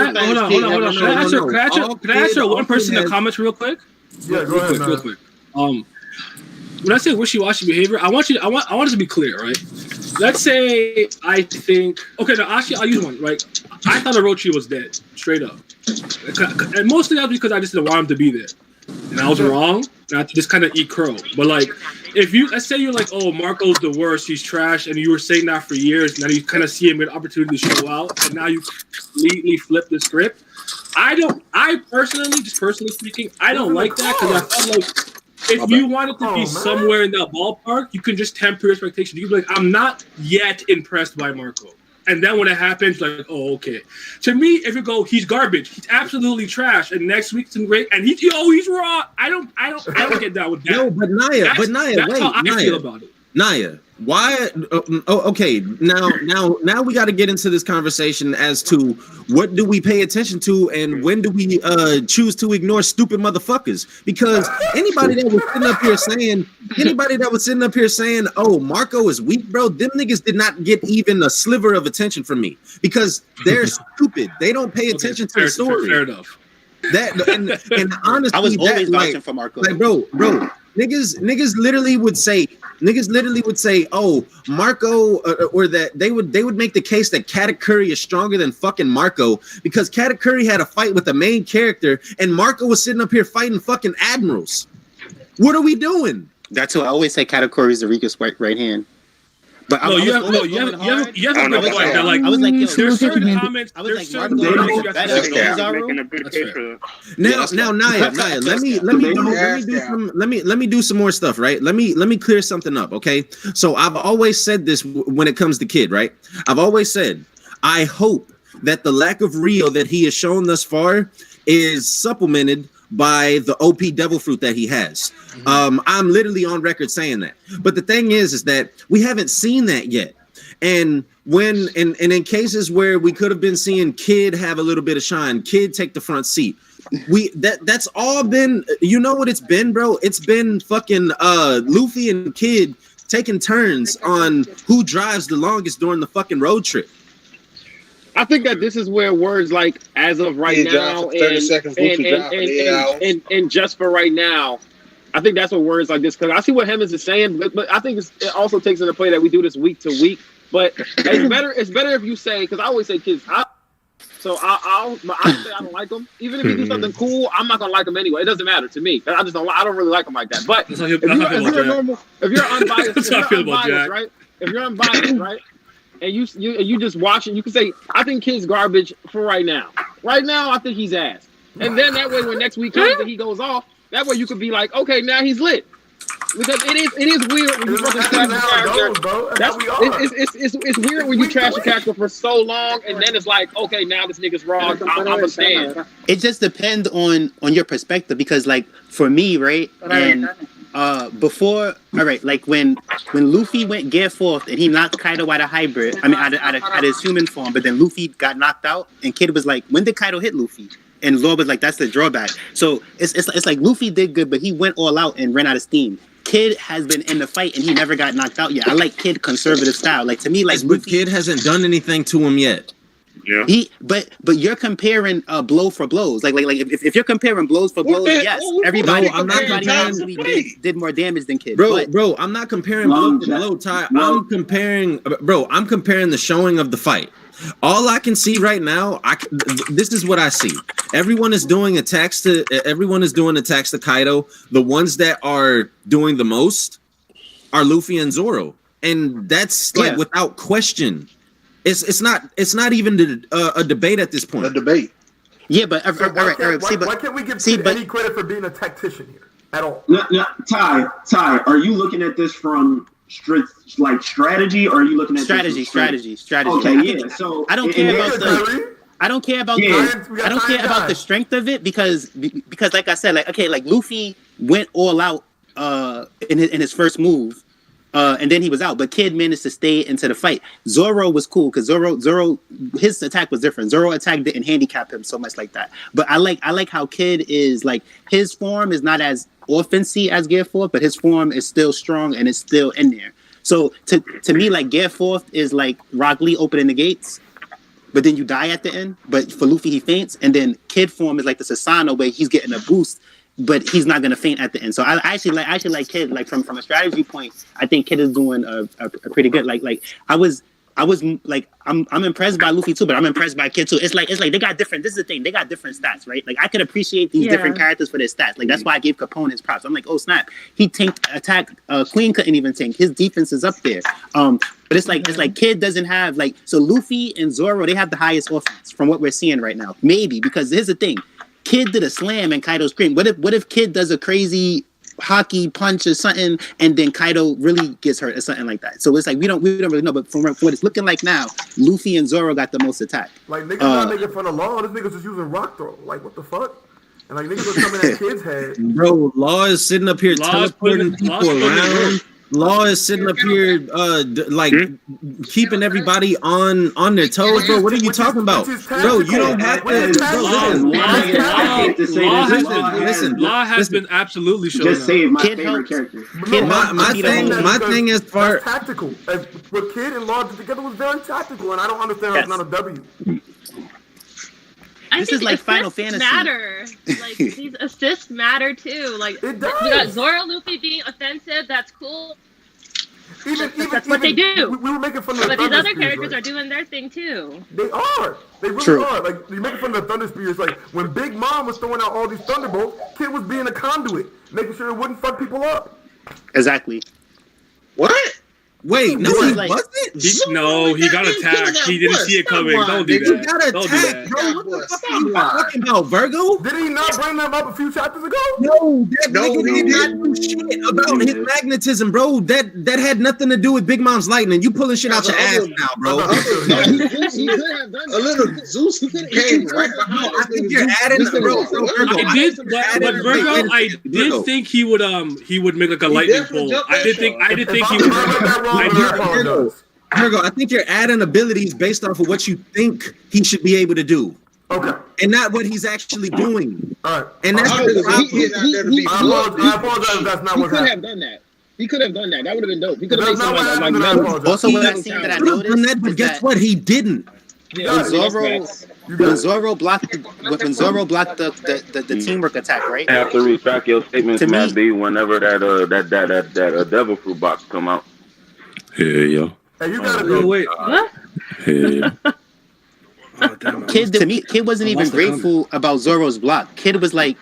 I answer one person in the comments real quick? Yeah, go ahead. Real quick. When I say wishy-washy behavior, I want it to be clear, right? Let's say I think, okay, now actually I'll use one, right? I thought Orochi was dead, straight up. And mostly that was because I just didn't want him to be there. And I was wrong, and I had to just kind of eat crow. But like, let's say you're like, oh, Marco's the worst, he's trash, and you were saying that for years, and then you kind of see him get an opportunity to show out, and now you completely flip the script. I personally speaking, I don't like that because I felt like if you wanted to be somewhere in that ballpark, you can just temper your expectations. You can be like, I'm not yet impressed by Marco. And then when it happens, like, oh, okay. To me, if you go, he's garbage, he's absolutely trash, and next week's great, and he's raw. I don't get that with that. No, but Naya, that's how I feel about it. Naya, why? Okay, now we got to get into this conversation as to what do we pay attention to and when do we choose to ignore stupid motherfuckers? Because anybody that was sitting up here saying, "Oh, Marco is weak, bro," them niggas did not get even a sliver of attention from me because they're stupid. They don't pay attention to the story. Fair enough. That and honestly, I was always vouching for Marco. Like, bro. niggas literally would say, oh, Marco, or that they would make the case that Katakuri is stronger than fucking Marco because Katakuri had a fight with the main character and Marco was sitting up here fighting fucking admirals. What are we doing? That's why I always say Katakuri is the weakest right hand. But you have a good point. That like, there's certain comments. There's certain making a big case for now, Naya, let me do some more stuff, right? Let me clear something up, okay? So I've always said this when it comes to Kid, right? I've always said I hope that the lack of Rio that he has shown thus far is supplemented by the OP devil fruit that he has. I'm literally on record saying that. But the thing is that we haven't seen that yet. And when in cases where we could have been seeing Kid have a little bit of shine, Kid take the front seat. That's all been, you know what it's been, bro? It's been fucking Luffy and Kid taking turns on who drives the longest during the fucking road trip. I think that this is where words like "as of right now" and "just for right now," I think that's what words like this. Because I see what Hemmings is saying, but I think it also takes into play that we do this week to week. But it's better if you say, because I always say kids. I'll say I don't like them. Even if you do something cool, I'm not gonna like them anyway. It doesn't matter to me. I don't really like them like that. But if you're unbiased, right? And you just watch it, you can say, I think Kid's garbage for right now. Right now, I think he's ass. And then that way, when next week comes and he goes off, that way you could be like, okay, now he's lit. Because it is weird when you fucking trash a character. It's weird when you trash a character for so long, and then it's like, okay, now this nigga's wrong. I'm a stand. It just depends on your perspective, because like for me, right, and before, all right, like when Luffy went Gear 4th and he knocked Kaido out of hybrid, out of his human form, but then Luffy got knocked out, and Kid was like, when did Kaido hit Luffy? And Zoro was like, that's the drawback. So it's like Luffy did good, but he went all out and ran out of steam. Kid has been in the fight and he never got knocked out yet. I like Kid conservative style. Like to me, like but Kid hasn't done anything to him yet. Yeah. But you're comparing blow for blows. Like if you're comparing blows for blows, yes, everybody did more damage than Kid. Bro, I'm not comparing blow for blow, Ty. I'm comparing the showing of the fight. All I can see right now, this is what I see. Everyone is doing attacks to Kaido. The ones that are doing the most are Luffy and Zoro, and that's like without question. It's not even a debate at this point. A debate. Yeah, but why can't we give any credit for being a tactician here at all? No, Ty, are you looking at this from strategy, or are you looking at strategy? Okay, yeah. So I don't care about the strength of it because like I said, like Luffy went all out in his first move. And then he was out, but Kid managed to stay into the fight. Zoro was cool because Zoro, his attack was different. Zoro attack didn't handicap him so much like that. But I like how Kid is like, his form is not as offensive as Gear 4, but his form is still strong and it's still in there. So to me, like Gear 4 is like Rock Lee opening the gates, but then you die at the end. But for Luffy, he faints, and then Kid form is like the Sasano where he's getting a boost, but he's not gonna faint at the end. So I actually like Kid. Like from a strategy point, I think Kid is doing a pretty good. Like I was like I'm impressed by Luffy too, but I'm impressed by Kid too. It's like they got different. This is the thing, they got different stats, right? Like I could appreciate these different characters for their stats. Like that's why I gave Capone his props. I'm like, oh snap, he tanked attack. Queen couldn't even tank. His defense is up there. But it's like Kid doesn't have like, so Luffy and Zoro, they have the highest offense from what we're seeing right now. Maybe because here's the thing. Kid did a slam and Kaido screamed. What if Kid does a crazy hockey punch or something, and then Kaido really gets hurt or something like that? So it's like we don't really know. But from what it's looking like now, Luffy and Zoro got the most attack. Like niggas not making fun of Law. This nigga's just using rock throw. Like what the fuck? And like niggas are coming at Kid's head. Bro, Law is sitting up here teleporting people around. Law is sitting up here, keeping everybody on their toes, bro. What are you talking about, bro? You don't have to. Listen. Law has been absolutely showing. Just saying, my favorite character. My thing is tactical. What Kid and Law did together was very tactical, and I don't understand how it's not a W. This is like Final Fantasy. Matter. Like these assists matter too. Like we got Zoro, Luffy being offensive. That's cool. That's what they do. We were making fun of the But these other Thunder characters Spears, are doing their thing too. They are. They really are. Like you're making fun of the Thunder Spears. Like when Big Mom was throwing out all these Thunderbolts, Kid was being a conduit, making sure it wouldn't fuck people up. Exactly. What? Wait, no, he like, wasn't. No, he got attacked. He didn't see it coming. Don't do that. He got attacked, bro. What the fuck are you talking about, Virgo? Did he not bring them up a few chapters ago? No, that nigga did not do shit about his magnetism, bro. That had nothing to do with Big Mom's lightning. You pulling shit out your ass now, bro. He could have done a little Zeus. He could have came right behind. I think you're adding, bro. But Virgo, I did think he would make like a lightning bolt. I did think he would. Virgo, I think you're adding abilities based off of what you think he should be able to do. Okay. And not what he's actually doing. All right. And that's the problem. I apologize if that's not what happened. He could have done that. He could have done that. That would have been dope. He could have made something like also, what I seen that I noticed, but guess what? He didn't. When Zoro blocked the teamwork attack, right? I have to retract your statements, Matt B. Whenever that devil fruit box come out. Hey, yo. Hey, you gotta go. Wait. What? Hey. Kid wasn't even grateful about Zoro's block. Kid was like,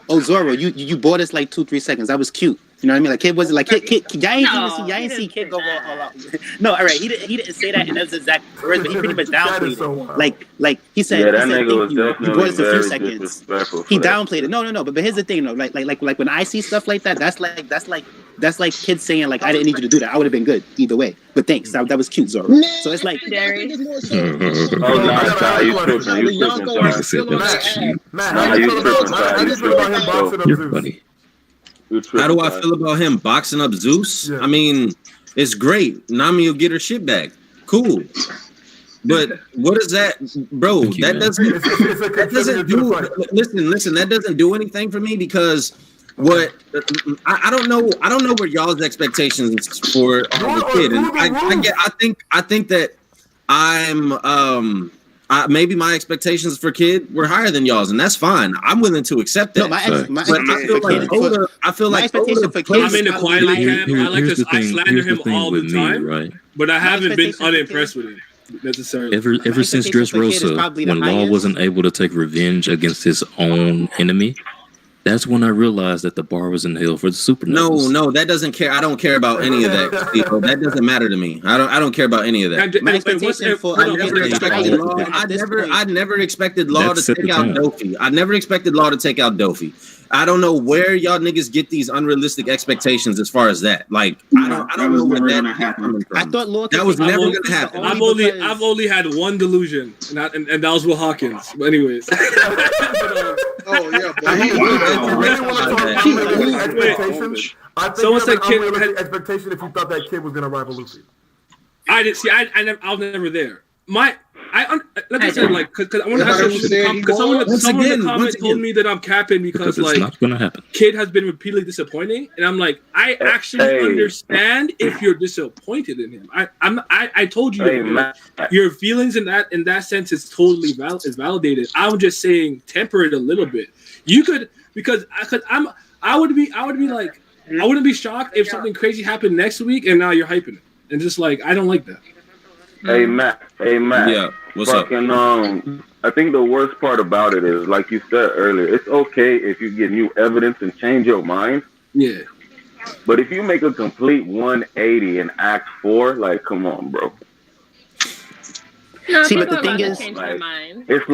"Oh, Zoro, you bought us like 2-3 seconds. That was cute." You know what I mean? Like Kid wasn't like Kid. Y'all ain't see Kid go all out. No, all right. He didn't say that, and that's exact words, but he pretty much downplayed it. Like he said, yeah, that nigga was definitely you bought us a few very seconds. He downplayed it. No. But here's the thing, though. Like when I see stuff like that, that's like kids saying like I didn't need you to do that. I would have been good either way. But thanks, that was cute, Zoro. So it's like. You're funny. How do I feel about him boxing up Zeus? Yeah. I mean, it's great. Nami will get her shit back. Cool. But what is that, bro? That doesn't do. Listen. That doesn't do anything for me because what I don't know. I don't know what y'all's expectations for the kid, and I think that I'm maybe my expectations for Kid were higher than y'all's, and that's fine. I'm willing to accept that. No, I feel like expectation for Kid. I'm in the quietly camp. I slander him all the time, right? But I haven't been unimpressed with him necessarily. Ever since Dressrosa, when Law wasn't able to take revenge against his own enemy, that's when I realized that the bar was in hell for the supernovas. No, that doesn't care. I don't care about any of that. That doesn't matter to me. I don't care about any of that. I never expected Law to take out Dofi. I never expected Law to take out Dofi. I don't know where y'all niggas get these unrealistic expectations as far as that. Like, I don't know where that happened from. I thought Law that was never gonna happen. I've only had one delusion, and that was Will Hawkins. But anyways. Oh yeah, someone said Kid had expectation if you thought that Kid was gonna rival Luffy. I didn't see. I was never there. Like I said, like, because I want to ask you, because someone in the comments told me that I'm capping because like, it's not gonna happen. Kid has been repeatedly disappointing, and I'm like, I actually understand if you're disappointed in him. I told you your feelings in that sense is totally validated. I'm just saying temper it a little bit. You could I would be like, I wouldn't be shocked if something crazy happened next week and now you're hyping it and just like I don't like that. Hey Matt. Yeah, what's up? I think the worst part about it is, like you said earlier, it's okay if you get new evidence and change your mind. Yeah. But if you make a complete 180 in Act 4, like, come on, bro. No, see, but the thing is, it's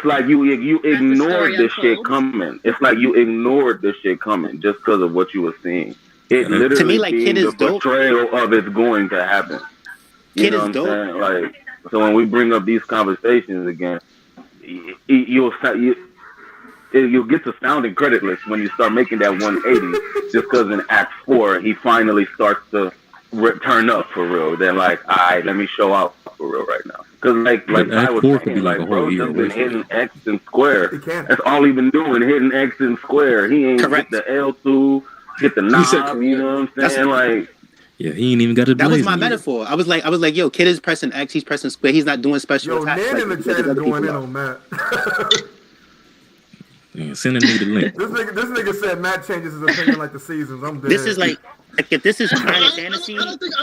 like you ignored this shit coming. It's like you ignored this shit coming just because of what you were seeing. It literally to me, like, Kid is the portrayal of it's going to happen. Kid is dope. Like, so when we bring up these conversations again, you'll get to sounding creditless when you start making that 180 just because in Act 4 he finally starts to turn up for real. Then like, all right, let me show out for real right now. Because like I was saying, like, bro, just been hitting X and square. That's all he been doing, hitting X and square. He ain't get the L2, get the knob. You know what I'm saying? Yeah, he ain't even got to. That was my metaphor. I was like, yo, Kid is pressing X, he's pressing square, he's not doing special attacks. Yo, Nan in the chat is going in on Matt. Yeah, sending me the link. This nigga said Matt changes his opinion like the seasons. I'm dead. This is like if this is Final Fantasy. I don't think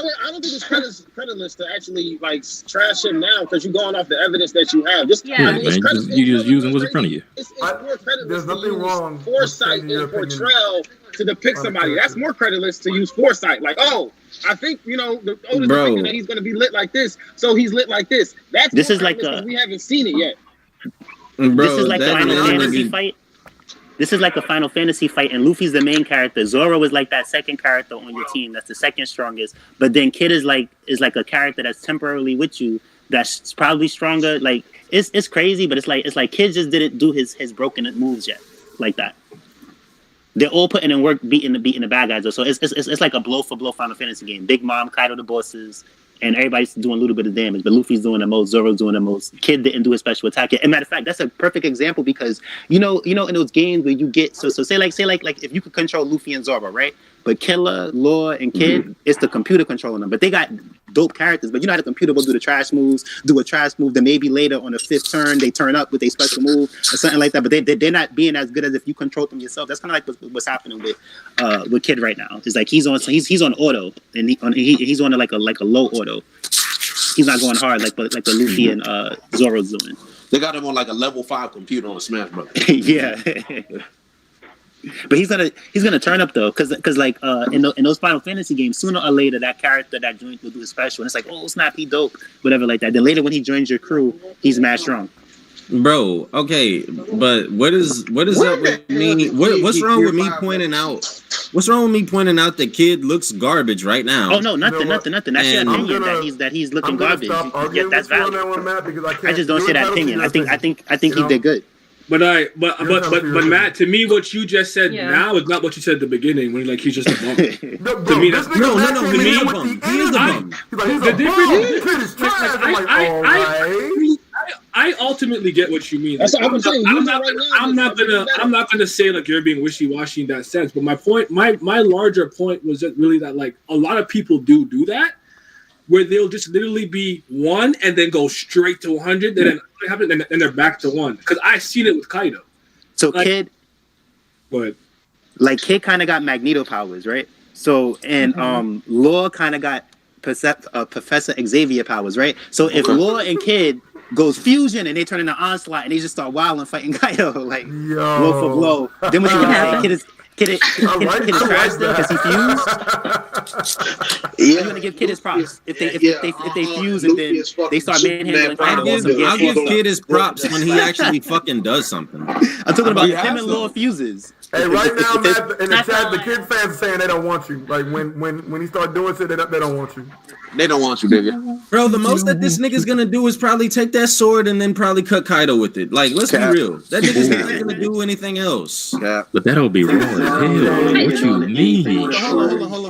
it's creditless to actually like trash him now because you're going off the evidence that you have. Just, yeah, man, you just using what's in front of you. It's more creditless. There's nothing wrong. Foresight and portrayal to depict somebody. That's more creditless to use foresight. Like, oh, I think the Oda's thinking that he's going to be lit like this, so he's lit like this. This is like we haven't seen it yet. Bro, this is like a Final Fantasy fight. This is like a Final Fantasy fight, and Luffy's the main character. Zoro is like that second character on your team. That's the second strongest. But then Kid is like a character that's temporarily with you. That's probably stronger. Like it's crazy, but it's like Kid just didn't do his broken moves yet, like that. They're all putting in work, beating the bad guys. So it's like a blow for blow Final Fantasy game. Big Mom, Kaido the bosses. And everybody's doing a little bit of damage, but Luffy's doing the most, Zoro's doing the most. Kid didn't do his special attack yet. And matter of fact, that's a perfect example because you know in those games where you get so say like if you could control Luffy and Zoro, right? But Killer, Law, and Kid, it's the computer controlling them. But they got dope characters. But you know how the computer will do the trash moves, do a trash move, then maybe later on the 5th turn they turn up with a special move or something like that. But they're not being as good as if you control them yourself. That's kind of like what's happening with Kid right now. It's like he's on auto and he's on like a low auto. He's not going hard like the Luffy and Zoro's doing. They got him on like a level 5 computer on Smash Bros. Yeah. But he's gonna turn up though, cause like in those Final Fantasy games, sooner or later that character that joins will do his special, and it's like, oh snap, he dope, whatever like that. Then later when he joins your crew, he's mad strong. Bro, okay, but what is up with me? What's wrong with me pointing out? What's wrong with me pointing out that Kid looks garbage right now? Oh no, nothing. That's your opinion that he's looking garbage. Yeah, that's valid. I just don't say that opinion. I think he did good. But Matt, to me, what you just said now is not what you said at the beginning when he's just a bum. To me, that's no. To me, he is a bum. The difference. I ultimately get what you mean. That's what I'm saying. I'm not gonna say like you're being wishy-washy in that sense. But my point, my larger point was that really that like a lot of people do that, where they'll just literally be 1 and then go straight to 100, and then they're back to 1. Because I've seen it with Kaido. So like, Kid, but like Kid kind of got Magneto powers, right? So and Law kind of got Professor Xavier powers, right? So if Law and Kid goes fusion and they turn into Onslaught and they just start wilding fighting Kaido like blow for blow, then what you gonna say? Kid is trash still because he fused. You're gonna give Kid his props if they fuse and then they start manhandling Kaido. I'll give Kid his props when he actually fucking does something. I'm talking about him and Law fuses. Hey, right now, Matt, in the chat, the Kid fans are saying they don't want you. Like when he start doing shit, they don't want you. They don't want you, baby. Bro, the most that this nigga's gonna do is probably take that sword and then probably cut Kaido with it. Like, let's be real. That nigga's not gonna do anything else. But that'll be wrong as hell. What you mean?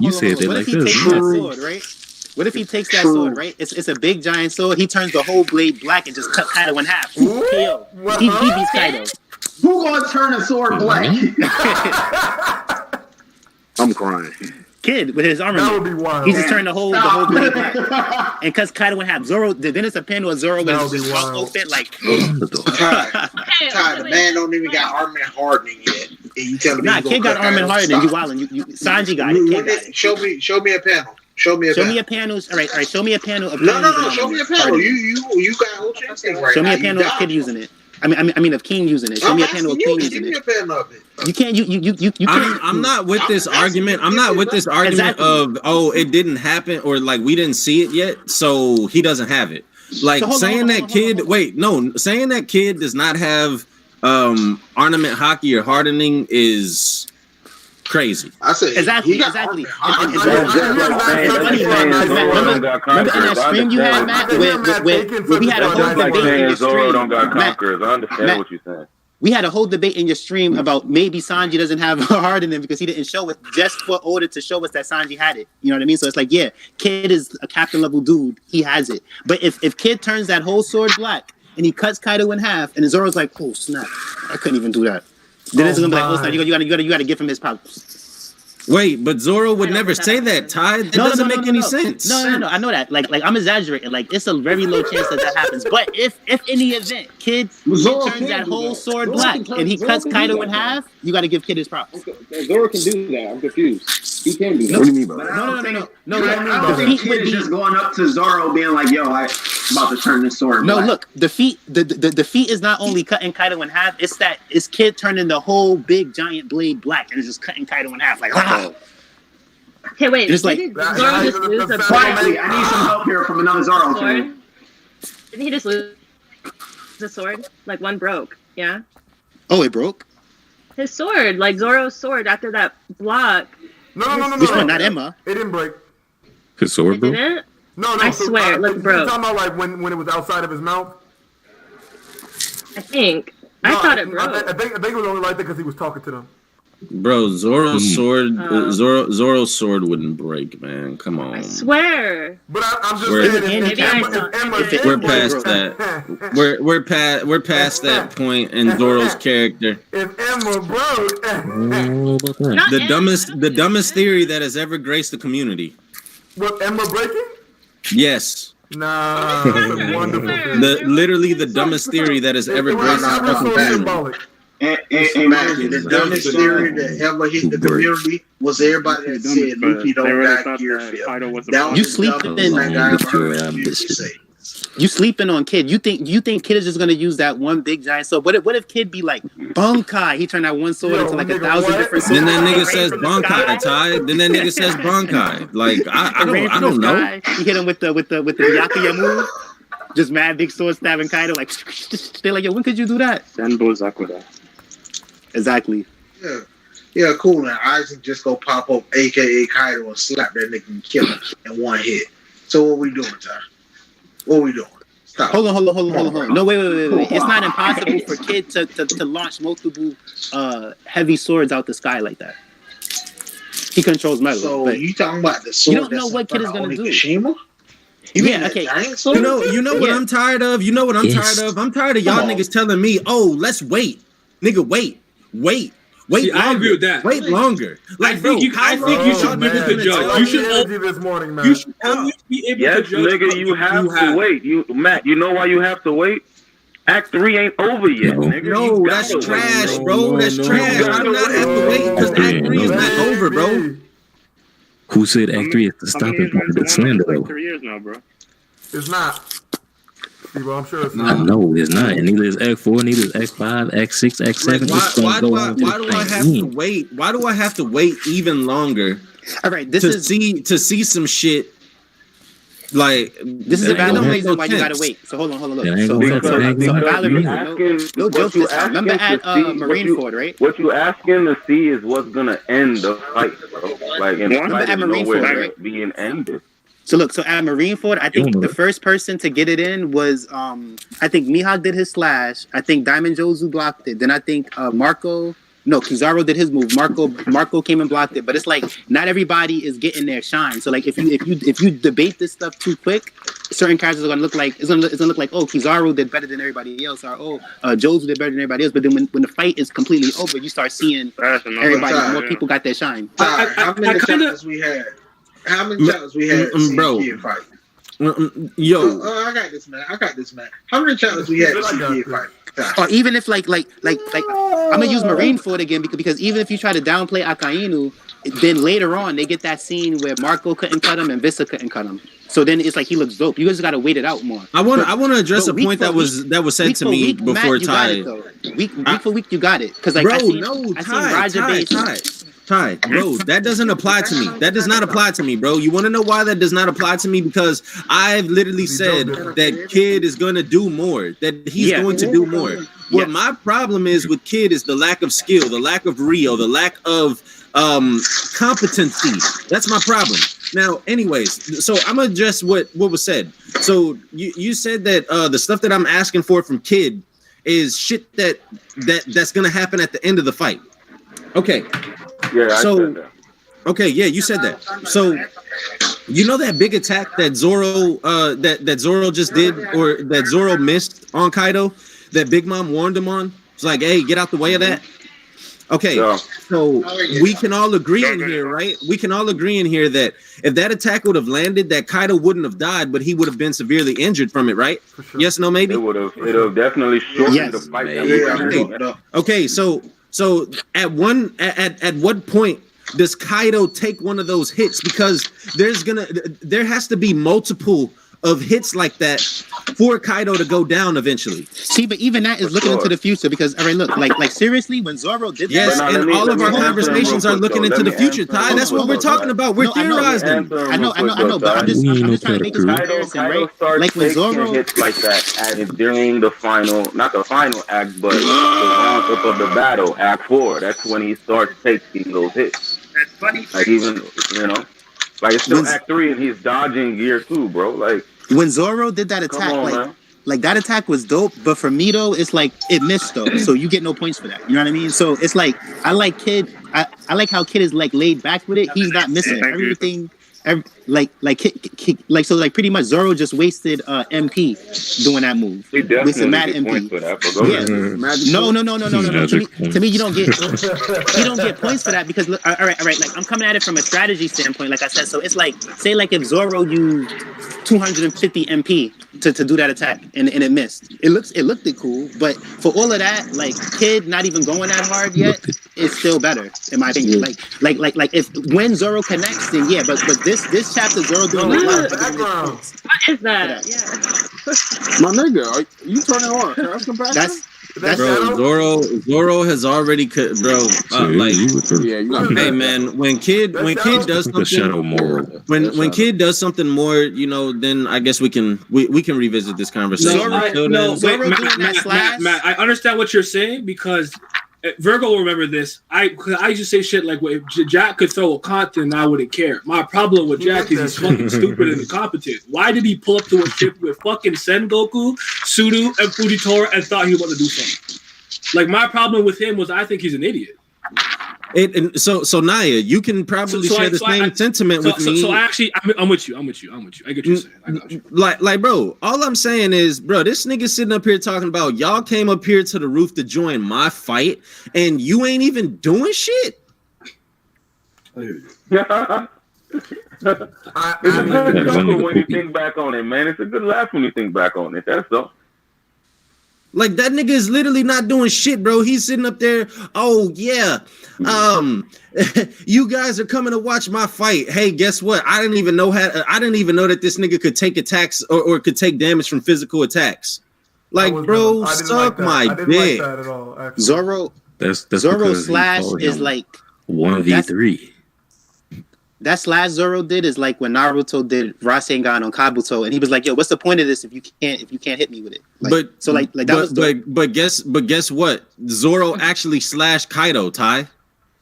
You said that like this. What if he takes that sword, right? It's a big giant sword. He turns the whole blade black and just cut Kaido in half. KO. He beats Kaido. Who gonna turn a sword black? I'm crying. Kid with his armor. That would be wild. He just turned the whole blade black. And cuts Kaido in half. Zoro. Then it's a panel of Zoro with his outfit like. Ty, the man don't even got armor hardening yet. And you telling me? Kid got armor hardening. You wildin'. Sanji got it. Show me a panel. Show me a panel. All right. Show me a panel of. No. Show me a panel. You got whole chapstick right now. Show me a panel of Kid using it. I mean, of King using it. Show me a panel of King using it. You can't. You can't. I'm not with this argument. I'm not with this argument of it didn't happen or like we didn't see it yet, so he doesn't have it. Like saying that Kid does not have ornament hockey or hardening is crazy. I say exactly. Remember in that stream you had, Matt, where we had a whole debate in your stream. Don't got conquerors. I understand what you're saying. We had a whole debate in your stream about maybe Sanji doesn't have a hardening because he didn't show it just for order to show us that Sanji had it. You know what I mean? So it's like, yeah, Kid is a captain level dude. He has it. But if Kid turns that whole sword black and he cuts Kaido in half and Zoro's like, oh snap, I couldn't even do that. Then it's gonna be like, oh snap, you gotta give him his power. Wait, but Zoro would never say that, Ty. That doesn't make any sense. No. I know that. Like I'm exaggerating. Like it's a very low chance that happens. But if in the event Kid turns that whole sword black and he cuts Kaido in half, you got to give Kid his props. Zoro can do that. I'm confused. He can do that. What do you mean, bro? No. I think Kid is just going up to Zoro, being like, "Yo, I'm about to turn this sword black." No, look, the feat is not only cutting Kaido in half. It's Kid turning the whole big giant blade black and it's just cutting Kaido in half. Like, Hey, wait. Just like, quietly, I need some help here from another Zoro team. Didn't he just lose the sword? Like one broke, yeah? Oh, it broke? His sword, like Zoro's sword after that block. No. Which one? Not Emma. It didn't break. His sword broke? Didn't? No. I swear, it looked broke. You're talking about like when it was outside of his mouth? I think. I thought it broke. I think it was only like that because he was talking to them. Bro, Zoro's sword, Zoro's sword wouldn't break, man. Come on. I swear. But I'm just saying, we're past that. We're past that point in Zoro's character. If Emma broke, the dumbest theory that has ever graced the community. What, Emma breaking? Yes. Nah, that's wonderful. Literally the dumbest theory that has ever graced the fucking community. The dumbest theory that ever hit the community was everybody that said Luffy don't got gear field. You sleeping on Kid. You think Kid is just gonna use that one big giant sword? What if Kid be like Bunkai? He turned that one sword into like 1,000 different swords. Then that nigga says Bunkai, Ty. Then that nigga says Bunkai. Like I don't know. He hit him with the Byakuya move. Just mad big sword stabbing Kaido. Like they're like, yo, when could you do that? Senbo Zakura. Exactly. Yeah, cool. Now Isaac just go pop up, aka Kaido, and slap that nigga and kill him in one hit. So what we doing, Ty? What we doing? Stop. Hold on. No, wait. It's not impossible for Kid to launch multiple heavy swords out the sky like that. He controls metal. So you talking about the sword? You don't know what Kid is gonna do. Onigashima? Okay. You know what I'm tired of? You know what I'm tired of? I'm tired of y'all niggas telling me, "Oh, let's wait, nigga, wait." See, I agree with that. Wait longer. Like, I think you should be able to judge. You should always be able to judge. Nigga, you have to wait. Matt, you know why you have to wait? Act 3 ain't over yet, nigga. No, that's trash, bro. That's trash. I do not have to wait because Act 3 is not over, bro. Who said Act 3 is the stopping point of the slander, though? 3 years now, bro. It's not. Bro, I'm sure it's not. No, it's not. And neither is Act 4, neither is Act 5, Act 6, Act 7. Why do I have to wait? Why do I have to wait even longer? All right, to see some shit. Like, this is a valid reason why you gotta wait. So hold on. Look. So valid reason. No joke. Remember at Marineford, right? What you asking to see is what's gonna end the fight, bro. Like, in fight is nowhere right? Being ended. So at Marineford, I think the first person to get it in was I think Mihawk did his slash. I think Diamond Jozu blocked it. Then I think Kizaru did his move. Marco came and blocked it. But it's like not everybody is getting their shine. So like if you debate this stuff too quick, certain characters are gonna look like it's gonna look like, oh, Kizaru did better than everybody else, or Jozu did better than everybody else. But then when the fight is completely over, you start seeing everybody, more people got their shine. How many challenges we had? How many challenges we had to see Kid fight? Yo, I got this, man. How many challenges we had to see Kid fight? Or even if like I'm gonna use Marineford again because even if you try to downplay Akainu, then later on they get that scene where Marco couldn't cut him and Vista couldn't cut him. So then it's like he looks dope. You guys gotta wait it out more. I want to address a point that was said to me before Ty. Week for week you got it because like I seen Ty, bro, that doesn't apply to me. That does not apply to me, bro. You want to know why that does not apply to me? Because I've literally said that Kid is going to do more, that he's going to do more. What my problem is with Kid is the lack of skill, the lack of Rio, the lack of competency. That's my problem. Now, anyways, so I'm going to address what was said. So you said that the stuff that I'm asking for from Kid is shit that's going to happen at the end of the fight. Okay. Yeah, I said that. Okay, yeah, you said that. So, you know that big attack that Zoro that Zoro just did, or that Zoro missed on Kaido, that Big Mom warned him on? It's like, hey, get out the way of that. Okay, so we can all agree in here, right? We can all agree in here that if that attack would have landed, that Kaido wouldn't have died, but he would have been severely injured from it, right? Sure. Yes, no, maybe? It would have definitely shortened the fight. Okay, so at what point does Kaido take one of those hits? Because there has to be multiple of hits like that for Kaido to go down eventually. See, but even that is looking into the future because, all right, look, like seriously, when Zoro did that, and all of our conversations are looking into the future, Ty. That's what we're talking about. We're theorizing. I know, but I'm just trying to make this comparison, right? Like when Zoro hits like that during the final, not the final act, but the round up of the battle, Act 4. That's when he starts taking those hits. That's funny. Like even, like it's still Act 3 and he's dodging Gear 2, bro. Like when Zoro did that attack, like that attack was dope, but for me though, it's like it missed though, so you get no points for that. You know what I mean? So it's like I like Kid. I like how Kid is like laid back with it. He's not missing everything. So pretty much Zoro just wasted MP doing that move. Wasted mad MP. For that, No. To me, you don't get points for that because all right. Like I'm coming at it from a strategy standpoint, like I said. So it's like say like if Zoro used 250 MP to do that attack and it missed. It looked cool, but for all of that, like Kid not even going that hard yet, it's still better in my opinion. Like if when Zoro connects, then yeah, but this chapter Zoro doing what is that? Yeah. My nigga, are you turning on? That's compassion? Bro, Zoro has already hey man, when Kid does something, when Kid does something more, then I guess we can revisit this conversation. Matt, I understand what you're saying because Virgo will remember this. I used to say shit like, well, if Jack could throw a Compton, I wouldn't care. My problem with Jack is he's fucking stupid and incompetent. Why did he pull up to a ship with fucking Sengoku, Sudo, and Fujitora and thought he was about to do something? Like, my problem with him was I think he's an idiot. So Naya, you can probably share the same sentiment with me. So actually, I'm with you. I get what you're saying. I got you. Like, bro, all I'm saying is, bro, this nigga sitting up here talking about y'all came up here to the roof to join my fight, and you ain't even doing shit. It's a good chuckle when you think back on it, man. It's a good laugh when you think back on it. That's all. Like that nigga is literally not doing shit, bro. He's sitting up there. Oh yeah, you guys are coming to watch my fight. Hey, guess what? I didn't even know that this nigga could take attacks or could take damage from physical attacks. Like, bro, suck my dick. Like that at all, actually. Zoro. That's Zoro slash is like 1v3. That slash Zoro did is like when Naruto did Rasengan on Kabuto, and he was like, "Yo, what's the point of this if you can't hit me with it?" But guess what? Zoro actually slashed Kaido, Ty.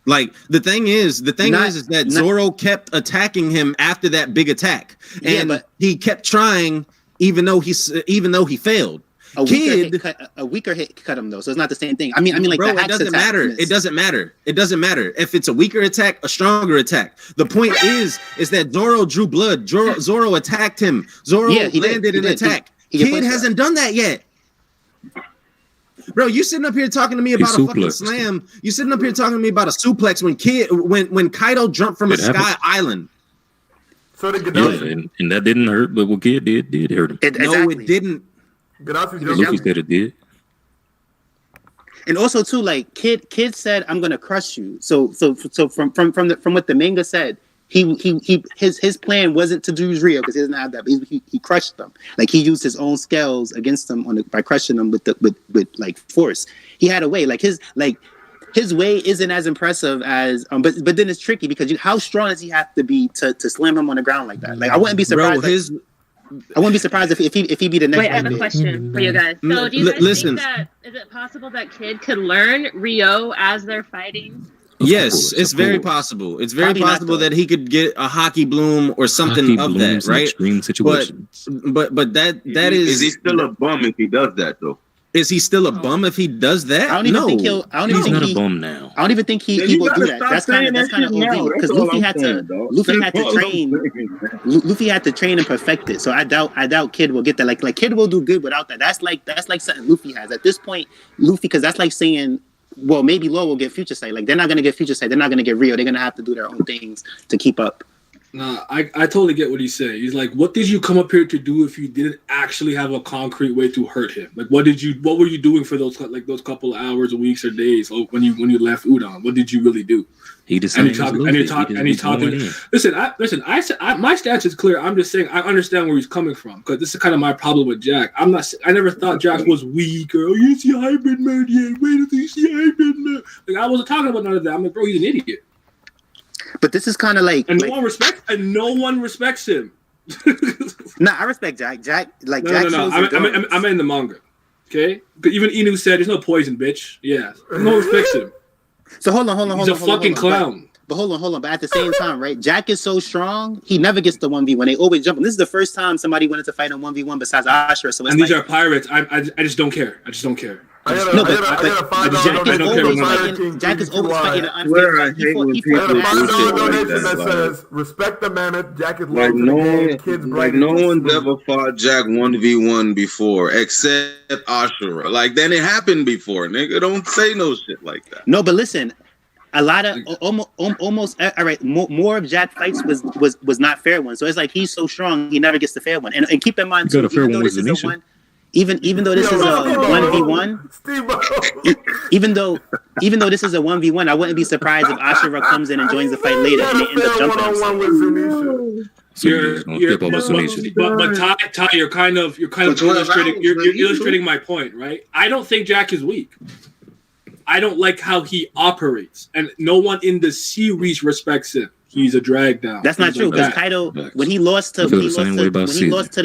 Like the thing is that Zoro kept attacking him after that big attack, and he kept trying, even though he failed. A weaker hit cut him though, so it's not the same thing. I mean, like, bro, it doesn't matter. It doesn't matter if it's a weaker attack, a stronger attack. The point is that Zoro drew blood. Zoro attacked him. Zoro landed an attack. Kid hasn't done that yet. Bro, you sitting up here talking to me about a fucking slam. You sitting up here talking to me about a suplex when Kaido jumped from a sky island. So did and that didn't hurt, but what Kid did hurt him. No, it didn't. Luffy said it did. And also too, like Kid said, "I'm gonna crush you." So from what the manga said, his plan wasn't to use Rio because he doesn't have that. But he crushed them. Like he used his own scales against them by crushing them with like force. He had a way. Like his way isn't as impressive as but then it's tricky because how strong does he have to be to slam him on the ground like that? Like I wouldn't be surprised. I wouldn't be surprised if he be the next. Wait, I have a question for you guys. So, do you guys think that is it possible that Kid could learn Rio as they're fighting? Yes, it's very possible. It's very possible that he could get a hockey bloom or something of that, right? Extreme situations. But that is. Is he still a bum if he does that though? Is he still a bum if he does that? I don't even think he'll. He's not a bum now. I don't even think he will do that. That's kind of OD because Luffy had to train. Luffy had to train and perfect it. So I doubt Kid will get that. Like Kid will do good without that. That's like something Luffy has at this point. Luffy, because that's like saying well, maybe Law will get Future Sight. Like they're not gonna get Future Sight. They're not gonna get Rio. They're gonna have to do their own things to keep up. Nah, I totally get what he's saying. He's like, what did you come up here to do if you didn't actually have a concrete way to hurt him? Like, what were you doing for those couple of hours or weeks or days when you left Udon? What did you really do? He just and he's talking. Listen, my stance is clear. I'm just saying I understand where he's coming from because this is kind of my problem with Jack. I never thought Jack was weak or you see hybrid man. Yeah, wait till you see hybrid man. Like I wasn't talking about none of that. I'm like, bro, he's an idiot. But this is kind of like, no one respects him. Nah, I respect Jack. Jack. No. I'm in the manga. Okay, even Inu said, "There's no poison, bitch." Yeah, no one respects him. So hold on. He's a fucking clown. But hold on. But at the same time, right? Jack is so strong. He never gets the 1v1. They always jump him. This is the first time somebody wanted to fight on 1v1 besides Ashura. So these are pirates. I just don't care. I just don't care. Jack is always fighting an unfair fight. Donation that says respect the man. Jack is like no one's ever fought Jack 1v1 before except Ashura. Like then it happened before, nigga. Don't say no shit like that. No, but listen, a lot of almost all right. More of Jack fights was not fair ones. So it's like he's so strong, he never gets the fair one. And keep in mind too, even though this is a 1v1, even though this is a 1v1, I wouldn't be surprised if Ashura comes in and joins the fight later and they end up jumping him. But Ty, you're kind of illustrating my point, right? I don't think Jack is weak. I don't like how he operates, and no one in the series respects him. He's a drag down. That's not true because Kaido, when he lost to the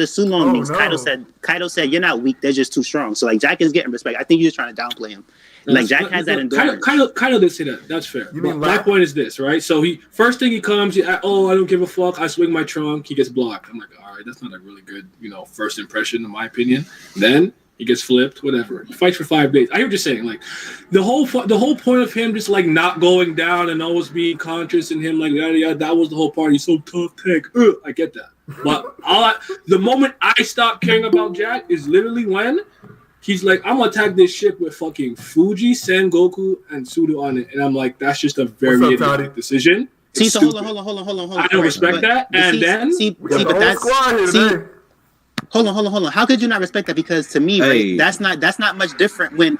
Sulong, Kaido said, "You're not weak. They're just too strong." So like Jack is getting respect. I think you're just trying to downplay him. Like Jack has that endurance. Kaido did say that. That's fair. My point is this, right? So first thing he comes, I don't give a fuck. I swing my trunk. He gets blocked. I'm like, all right, that's not a really good, first impression in my opinion. Then he gets flipped, whatever. He fights for 5 days. I hear what you're saying. Like the whole point of him just like not going down and always being conscious and him like that was the whole part. He's so tough tech. I get that. But the moment I stop caring about Jack is literally when he's like, I'm gonna attack this ship with fucking Fuji, Sengoku, and Sudo on it, and I'm like, that's just a very idiotic decision. See, so hold on. I don't respect that. Hold on. How could you not respect that? Because to me, right, that's not much different when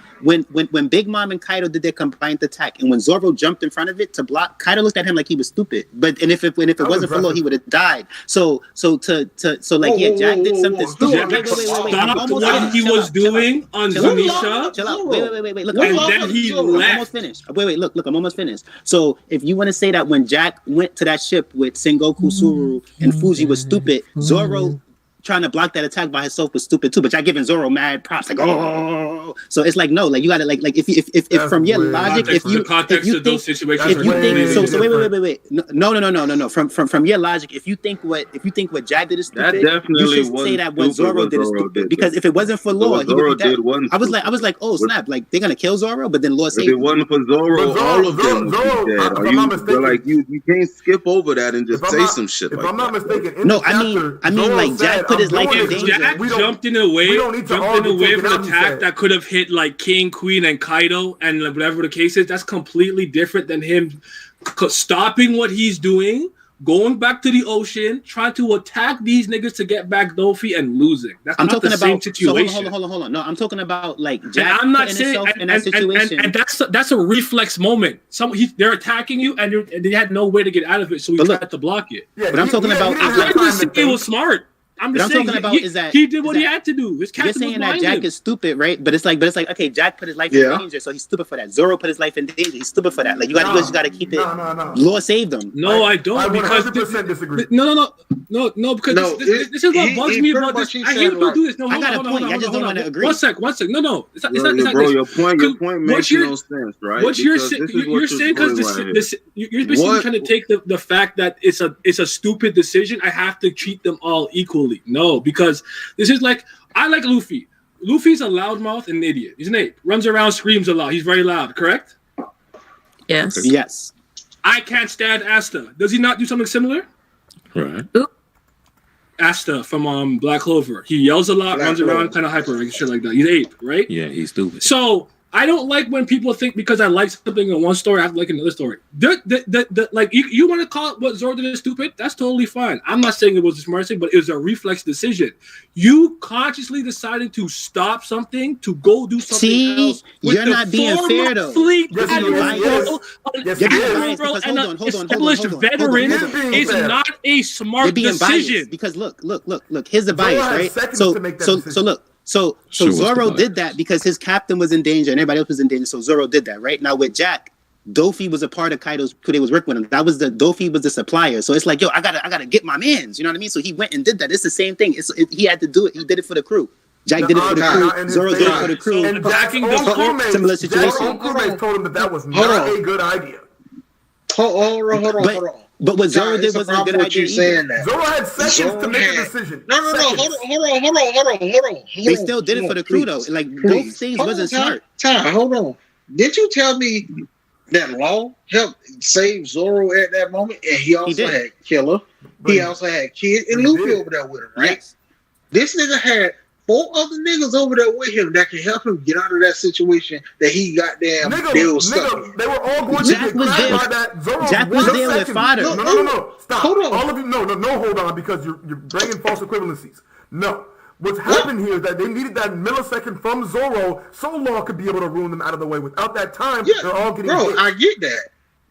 Big Mom and Kaido did their combined attack, and when Zoro jumped in front of it to block, Kaido looked at him like he was stupid. If it wasn't for Law, he would have died. So Jack did something stupid. Wait. What he was doing on Zunisha. Chill out. Wait. Look, and then he left. I'm almost finished. Wait. Look, I'm almost finished. So if you want to say that when Jack went to that ship with Sengoku, Suru, and Fuji was stupid, Zoro trying to block that attack by himself was stupid too, but y'all giving Zoro mad props, like so it's like no, like you gotta like if from your logic, if you from your logic, if you think what Jack did is stupid, you should say that what Zoro did is stupid. Because if it wasn't for Law, he would be dead. I was like, oh snap, like they're gonna kill Zoro, but then Law saved him. If it wasn't for Zoro, all of them would be dead. Like you can't skip over that and just say some shit like that. If I'm not mistaken, no, I mean like Jack put his life in danger. Jack jumped in a wave of an attack that could have hit like King, Queen, and Kaido, and whatever the case is. That's completely different than him stopping what he's doing, going back to the ocean, trying to attack these niggas to get back Luffy and losing. That's not the same situation. So hold on. No, I'm talking about like Jack in that situation. And that's a reflex moment. They're attacking you, and they had no way to get out of it, so he tried to block it. Yeah, but I'm talking about. It was smart. I'm just saying he did what he had to do. You're saying that Jack is stupid, right? But it's like, okay, Jack put his life in danger, so he's stupid for that. Zoro put his life in danger, he's stupid for that. Like you just gotta keep it. No. Law saved him. No, I don't. I because 100% disagree. No. Because this is what bugs me about this. I hear people do this. No, I got a point. I just don't want to agree. One sec. No. It's not bro, your point makes no sense, right? What you're saying? You're saying because you're basically trying to take the fact that it's a stupid decision. I have to treat them all equally. No, because this is like, I like Luffy. Luffy's a loudmouth and an idiot. He's an ape. Runs around, screams a lot. He's very loud, correct? Yes. I can't stand Asta. Does he not do something similar? Right. Asta from Black Clover. He yells a lot, runs around, kind of hyper, like shit like that. He's an ape, right? Yeah, he's stupid. So I don't like when people think because I like something in one story, I have to like another story. Like you want to call it what Zoro did is stupid? That's totally fine. I'm not saying it was a smart thing, but it was a reflex decision. You consciously decided to stop something to go do something else. You're not being fair though. Established veteran is not a smart decision. Because look. Here's the bias, right? So Zoro did that because his captain was in danger and everybody else was in danger. So Zoro did that, right? Now with Jack, Dofi was a part of Kaido's crew. They was working with him. Dofi was the supplier. So it's like, yo, I gotta get my mans. You know what I mean? So he went and did that. It's the same thing. He had to do it. He did it for the crew. Jack did it for the crew. Zoro did it for the crew. And Jack's own crewmates, similar situation. Jack's own crewmates told him that was not a good idea. Hold on. But what Zoro did wasn't a good idea. Zoro had seconds to make a decision. No. Hold on. They still did it for the crew though. Like both things wasn't smart. Hold on. Did you tell me that Law helped save Zoro at that moment? And he also had Killer. He also had Kid and Luffy over there with him, right? Yes. This nigga had 4 other niggas over there with him that can help him get out of that situation that he goddamn stuck in. They were all going to get grabbed by that. Zoro Jack was there with fodder. No. Stop. Hold on. All of you, no, hold on, because you're bringing false equivalencies. No. What's happened here is that they needed that millisecond from Zoro so Law could be able to ruin them out of the way. Without that time, they're all getting hit. I get that.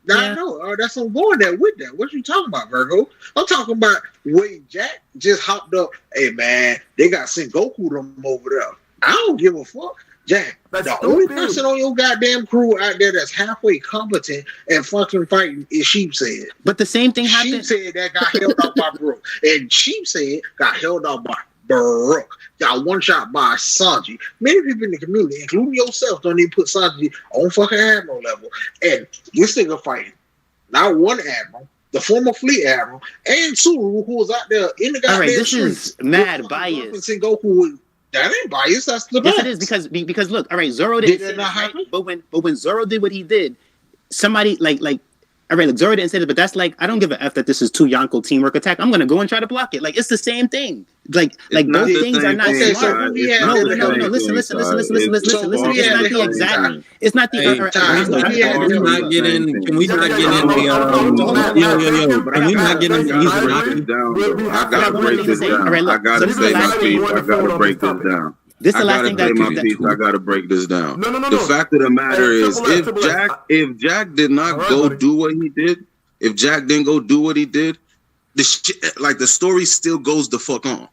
I know. That's what I'm going there with that. What you talking about, Virgo? I'm talking about Wade Jack just hopped up. Hey, man, they got Sengoku them over there. I don't give a fuck. Jack, the only person on your goddamn crew out there that's halfway competent and fucking fighting is Sheepshead. But the same thing happened. Sheepshead that got held out by Brook. And Sheepshead got held out by Brook. Got one shot by Sanji. Many people in the community, including yourself, don't even put Sanji on fucking Admiral level. And this nigga fighting not one Admiral, the former fleet Admiral, and Suru, who was out there in the goddamn All right, this is mad bias. Sengoku, that ain't bias. That's the yes, it is because look, all right, Zoro didn't say that, right? But when Zoro did what he did, somebody like. All right, look, Zoro didn't say this, but that's like, I don't give a F that this is 2 Yonko teamwork attack. I'm going to go and try to block it. Like, it's the same thing. Like both things are not smart. No, listen. It's not the exact. It's not the. Can we not get in the, Can we not get in the Rocky? I got to break this down. I got to say my piece. I got to break this down. This is the last thing I got to break this down. No. The fact of the matter is, if Jack did not go do what he did, if Jack didn't go do what he did, the story still goes the fuck on.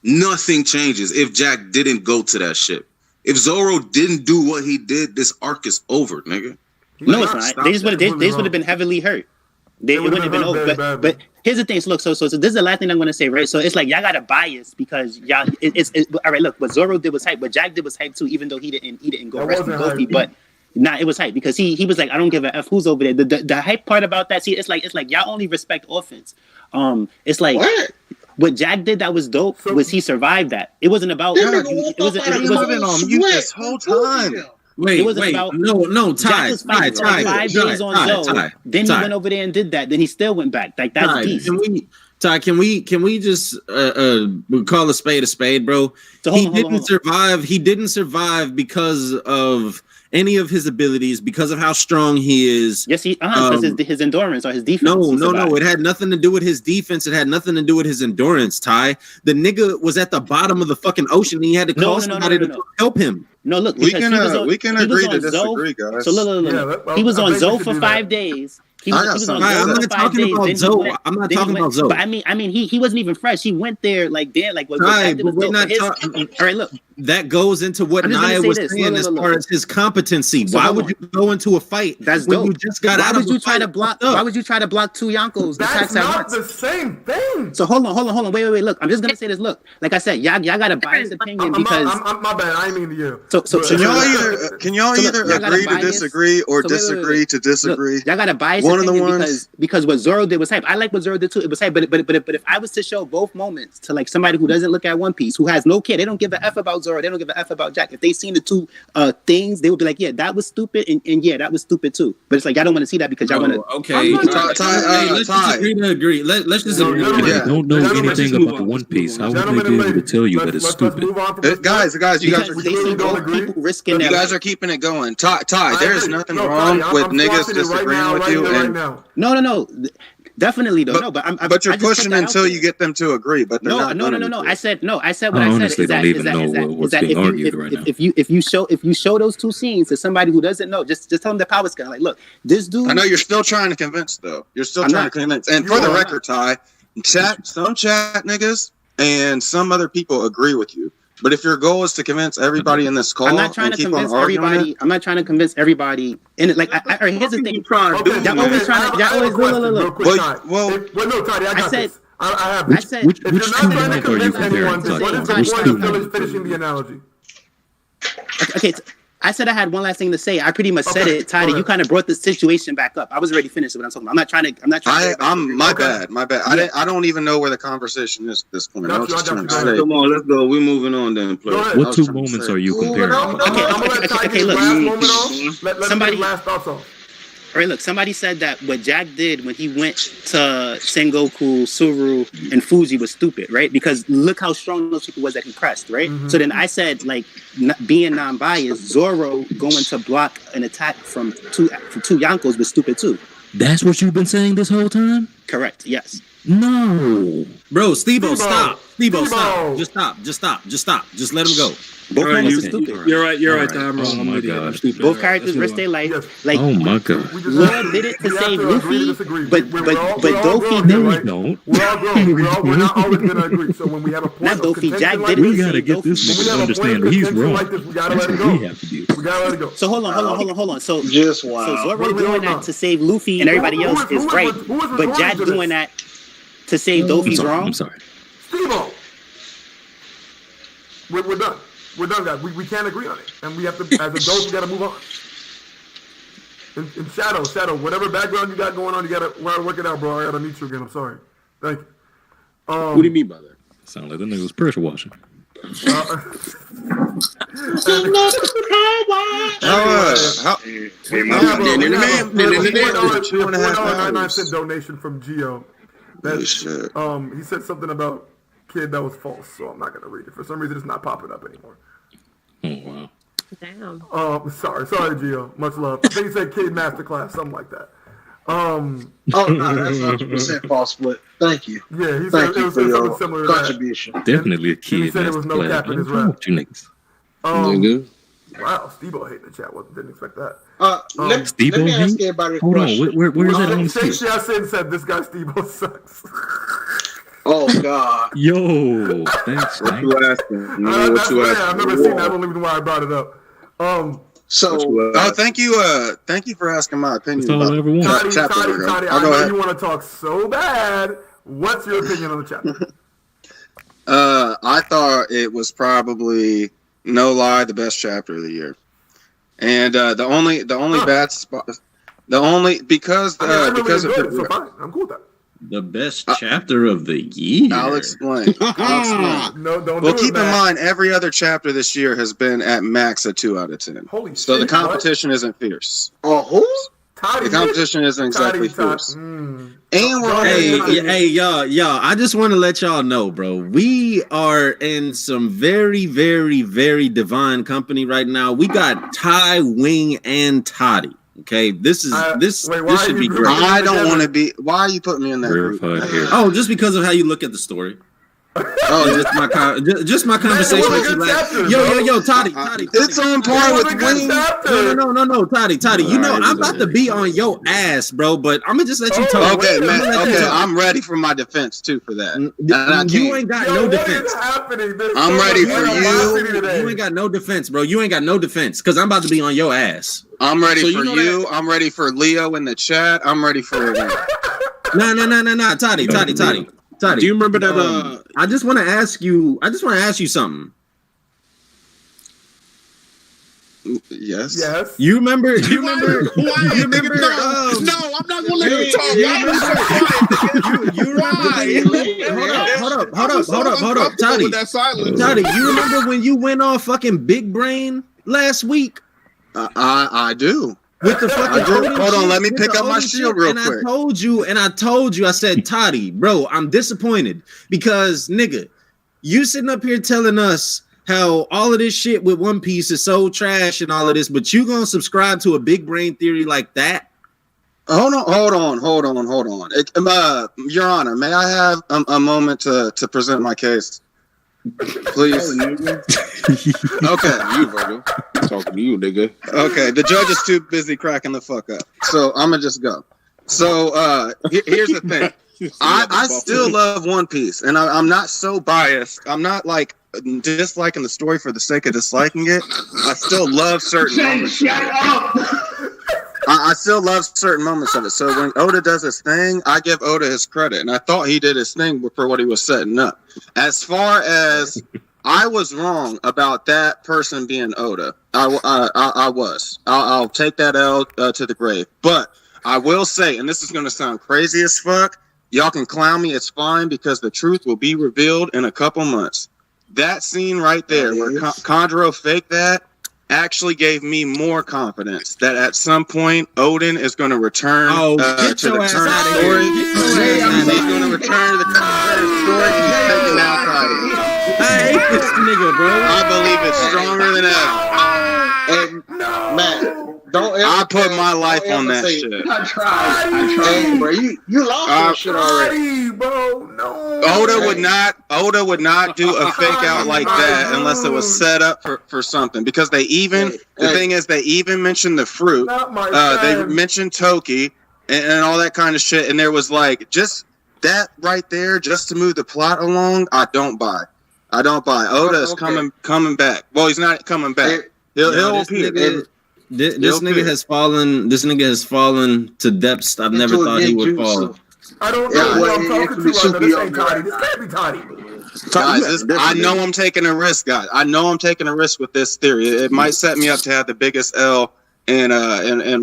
Nothing changes if Jack didn't go to that shit. If Zoro didn't do what he did, this arc is over, nigga. No, it's not. They just would have been heavily hurt. It wouldn't have been over. But here's the thing. So look, so this is the last thing I'm going to say, right? So it's like y'all got a bias because y'all. It's all right. Look, what Zoro did was hype. What Jack did was hype too, even though he didn't go rescue Goofy. But it was hype because he was like, I don't give a F who's over there. The hype part about that, see, it's like y'all only respect offense. It's like what Jack did that was dope was he survived that. It wasn't about. It wasn't on mute this whole time. Wait, no, Ty. 5 days on Zoe. Then he went over there and did that. Then he still went back. Like that's decent. Can we just call a spade, bro? So he didn't survive. He didn't survive because of any of his abilities, because of how strong he is. Yes, because his endurance or his defense. No. It had nothing to do with his defense. It had nothing to do with his endurance, Ty. The nigga was at the bottom of the fucking ocean. And he had to call somebody to help him. No, look, we can agree to disagree, guys. So look. He was on Zoe for 5 days. I'm not talking about Zoe. I'm not talking about Zoe. But I mean, he wasn't even fresh. He went there like damn, like what we're not talking. All right, look, that goes into what Naya was saying as far as his competency. Why would you go into a fight when you just got out of the fight? Why would you try to block 2 Yonkos? That's not the same thing. So hold on. Wait. Look, I'm just gonna say this. Look, like I said, y'all got a biased opinion because my bad. I didn't mean to you. So can y'all either agree to disagree or disagree to disagree? Y'all got a bias because what Zoro did was hype. I like what Zoro did too. It was hype. But if I was to show both moments to like somebody who doesn't look at One Piece, who has no care, they don't give a F about Zoro. Zoro. They don't give a F about Jack. If they seen the two things, they would be like, yeah, that was stupid, and yeah, that was stupid too. But it's like y'all don't want to see that because y'all want to. Okay, let's just agree to agree. Let's just agree. I don't know anything about the One Piece. How would they be able to tell you that it's stupid? Guys, you guys are keeping it going. Ty, there's nothing wrong with niggas disagreeing with you. No. Definitely though. But you're pushing until you get them to agree. But no. I said what I said is that if you show those two scenes to somebody who doesn't know, just tell them the power scale. Like, look, this dude. I know you're still trying to convince though. You're still trying to convince. And for the record, Ty, some chat niggas and some other people agree with you. But if your goal is to convince everybody in this call, I'm not trying to convince everybody. I'm not trying to convince everybody in it. Like, here's the thing. Y'all always trying to. Y'all always look. Well, no, Toddy, I said. I said. Which two men are you comparing? Finishing the analogy. Okay. I said I had one last thing to say. I pretty much said it, Toddy. You kind of brought the situation back up. I was already finished with what I'm talking about. My bad. I don't even know where the conversation is at this point. I was just trying to say. Come on, let's go. We're moving on then, please. What two moments are you comparing? Okay, look. Somebody. All right, look, somebody said that what Jack did when he went to Sengoku, Suru, and Fuji was stupid, right? Because look how strong those people was that he pressed, right? Mm-hmm. So then I said, like, being non-biased, Zoro going to block an attack from two Yonkos was stupid too. That's what you've been saying this whole time? Correct, yes. No. Bro, Steve-O, stop. Steve-O, stop. Just stop. Just let him go. Both moments are stupid. You're right, I'm wrong. Oh my God. Both characters risk their life. Like, oh my God. Law did it to save Luffy, but Dofi didn't. We're not always gonna agree. So when we have a point, not Dofi, Jack did it. We gotta get this nigga to understand that he's wrong. We gotta let it go. We gotta let it go. So hold on. So Zoro doing that to save Luffy and everybody else is right, but Jack doing that to save Dofi's wrong. I'm sorry. Steve-O. We're done. We're done, guys. We can't agree on it. And we have to, as adults, we got to move on. And Shadow, whatever background you got going on, you got to work it out, bro. I got to meet you again. I'm sorry. Thank you. What do you mean by that? Sound like that nigga was pressure washing. $2.99 donation from Gio. He said something about kid that was false, so I'm not going to read it. For some reason, it's not popping up anymore. Oh, wow. Damn. Sorry, Gio. Much love. I think he said kid masterclass, something like that. Oh, no, that's 100% false, but thank you. Yeah, he said it was something similar contribution. Definitely a kid. He said it was no cap in his rap. You niggas. Wow, Steve-O hating the chat. Didn't expect that. Let me ask everybody a question. Hold on, where is that on the Shake said this guy Steve-O sucks. Oh God! Yo, thanks. What you asking? I've never seen that. I don't even know why I brought it up. Thank you for asking my opinion. Toddy, I know you want to talk so bad. What's your opinion on the chapter? I thought it was probably, no lie, the best chapter of the year, and the only bad spot, because of so fine. I'm cool with that. The best chapter of the year. I'll explain. No, don't keep in mind, every other chapter this year has been at max a 2 out of 10. Holy so shit, the competition isn't fierce. Oh, who? The competition isn't exactly fierce. And we're hey, y'all. I just want to let y'all know, bro. We are in some very, very, very divine company right now. We got Ty, Wing, and Toddy. Okay, this should be great. I don't want to be. Why are you putting me in that group? Oh, just because of how you look at the story. Just my conversation with you. Like, yo, Toddy. It's on par with Wing. No, Toddy. You know I'm about to be on your ass, bro. But I'm gonna just let you talk. Okay, man. Okay, I'm ready for my defense too for that. You ain't got no defense. I'm ready for you. You ain't got no defense, bro. You ain't got no defense because I'm about to be on your ass. I'm ready for you. I'm ready for Leo in the chat. I'm ready for No, Toddy. Do you remember that? I just want to ask you something. Yes. Yes. You remember? No, I'm not gonna let you talk. You remember? Hold up, Toddy. Toddy, you remember when you went off fucking Big Brain last week? I do. With the fucking hold on, let me pick up my shield real quick. I told you, I said, Toddy, bro, I'm disappointed because nigga, you sitting up here telling us how all of this shit with One Piece is so trash and all of this, but you gonna subscribe to a big brain theory like that? Hold on. Your Honor, may I have a moment to present my case? Please. Okay. You, Virgil. I'm talking to you, nigga. Okay, the judge is too busy cracking the fuck up. So I'm gonna just go. So here's the thing. I still love One Piece, and I'm not so biased. I'm not like disliking the story for the sake of disliking it. I still love certain moments. Shut up! I still love certain moments of it. So when Oda does his thing, I give Oda his credit, and I thought he did his thing for what he was setting up. As far as I was wrong about that person being Oda, I was. I'll take that L to the grave. But I will say, and this is going to sound crazy as fuck, y'all can clown me, it's fine, because the truth will be revealed in a couple months. That scene right there where Kandro faked that actually gave me more confidence that at some point Oden is going to return to the current story. He's going to return to the current story. He's taking down Kaido. I hate this nigga, bro. I believe it's stronger than ever. And man, don't ever I put my life on that shit. I tried. Hey, bro, you lost that shit already, bro. No. Oda would not do a fake out like that unless it was set up for something. Because they even thing is they even mentioned the fruit. They mentioned Toki and all that kind of shit. And there was like just that right there just to move the plot along. I don't buy. Oda is coming back. Well, he's not coming back. He'll appear. This nigga has fallen. This nigga has fallen to depths I've never thought he would fall. I don't know who I'm talking to. This ain't Toddy. This can't be Toddy. Guys, I know I'm taking a risk, guys. I know I'm taking a risk with this theory. It might set me up to have the biggest L in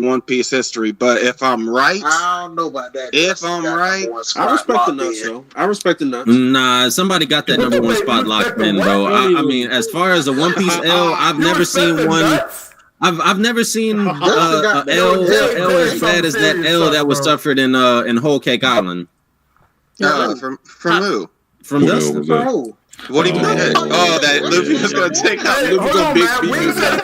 One Piece history. But if I'm right, I don't know about that. If I'm right, I respect the nuts, though. I respect the nuts. Nah, somebody got that number one spot locked in, bro. I mean, as far as a One Piece L, I've never seen one. I've never seen L as bad as that L that was suffered in Whole Cake Island. From who? From Dustin. What do you mean? Oh, that Luffy was gonna take out Luffy gonna big Wing said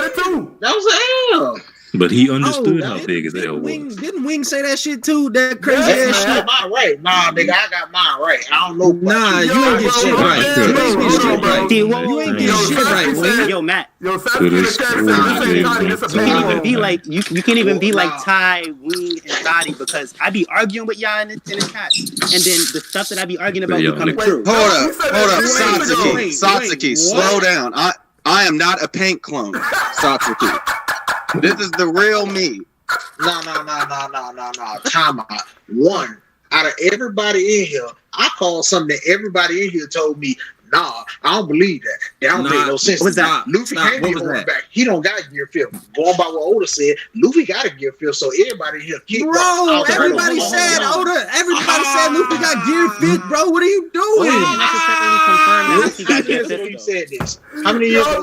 it too. That was an L. But he understood how big his L was. Didn't Wing say that shit too? That crazy ass shit. Mine right. Nah, nigga, I got mine right. I don't know. Nah, you ain't get shit right. You ain't get shit right, Wing. Yo, Matt. You can't even be like you can't even be like Ty, Wing, and Dottie because I be arguing with y'all in the chat, and then the stuff that I be arguing about becoming true. Hold up, Satsuki, slow down. I am not a paint clone, Satsuki. This is the real me. No. Time out. One, out of everybody in here, I called something that everybody in here told me, nah, I don't believe that. That don't make no sense. What's that? Luffy can't be holding back. He don't got a gear fifth. Going by what Oda said, Luffy got a gear fifth, so everybody here keep everybody said Oda. Everybody said Luffy got gear fifth, bro. What are you doing? You said this. How many years ago?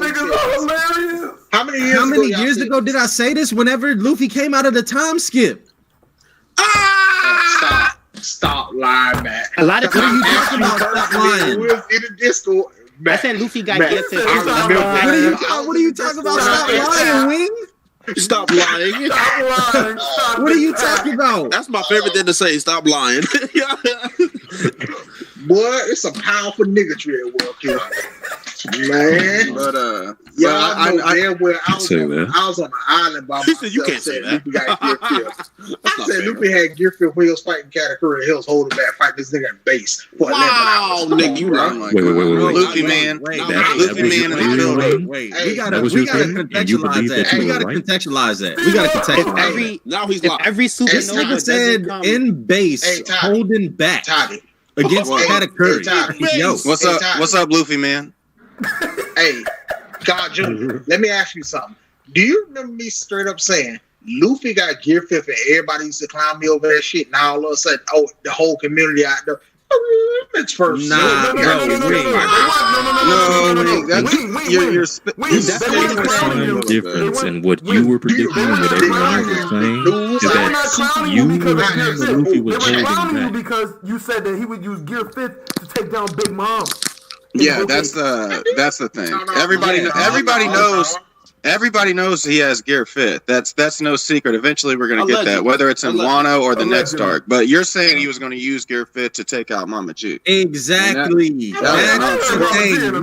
How many years ago did I say this? Whenever Luffy came out of the time skip. Stop lying, man. A lot of times you talking about? Stop lying. In the Discord. I said Luffy got gear fifth. What are you talking about? Stop lying, Wing. Stop lying. What are you talking about? That's my favorite thing to say. Stop lying. Boy, it's a powerful niggatry at work here. Man. But I was on an island by myself. He said you can't say that. Luffy got gear fifth. I said Luffy had gear fifth when he was fighting Katakuri. He was holding back, fighting this nigga in base for 11 hours. Nigga, you wrong. Wait. Luffy man. Luffy man in the building. Wait. We gotta contextualize that. We gotta contextualize that. Now he's locked. Every supernova said in base, holding back against Katakuri. Yo, what's up, Luffy man? Hey, God, Junior, let me ask you something. Do you remember me straight up saying Luffy got Gear 5 and everybody used to clown me over that shit? Now all of a sudden, the whole community out there. It's first. Nah, bro. You're difference in what you were predicting and what everyone was saying is that you were Luffy was holding back. Because you said that he would use Gear 5 to take down Big Mom. Yeah, that's the thing. Everybody knows he has Gear 5. That's no secret. Eventually, we're going to get that, whether it's in Wano or the next arc. But you're saying he was going to use Gear 5 to take out Mama G. Exactly. That's the thing. You said,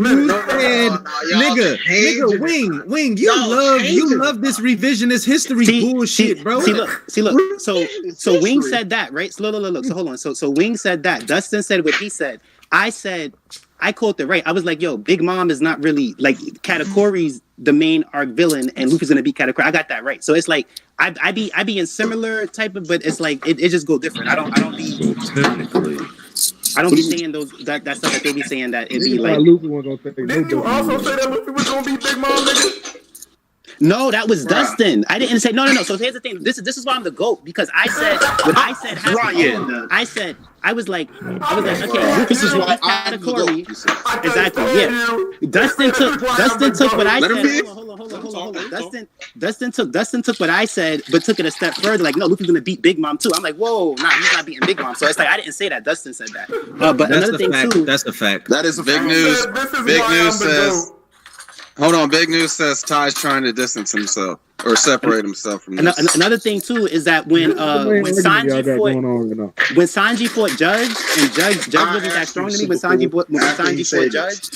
nigga, Wing, you love this revisionist history bullshit, bro. See, look. So Wing said that, right? So look. So hold on. So Wing said that. Dustin said what he said. I quote it right. I was like, yo, Big Mom is not really like Katakuri's the main arc villain and Luffy's gonna be Katakuri. I got that right. So it's like I be in similar type of, but it's like it just go different. I don't be saying that stuff that they be saying that it be like Luffy was gonna say. Didn't you also say that Luffy was gonna be Big Mom, nigga? No, that was Dustin. I didn't say no. So here's the thing. This is why I'm the GOAT, because I said when I said I was like, okay, this is why Katakuri. Exactly. Yeah. Dustin took what I said. Hold on. Dustin took what I said, but took it a step further. Like, no, Luffy's gonna beat Big Mom too. I'm like, whoa, nah, he's not beating Big Mom. So it's like I didn't say that. Dustin said that. But that's another thing too. That's the fact. That is big news. Big news says. Hold on, big news says Ty's trying to distance himself or separate himself from this. Another thing too is that when Sanji fought Judge and Judge wasn't that strong to me when Sanji fought Judge,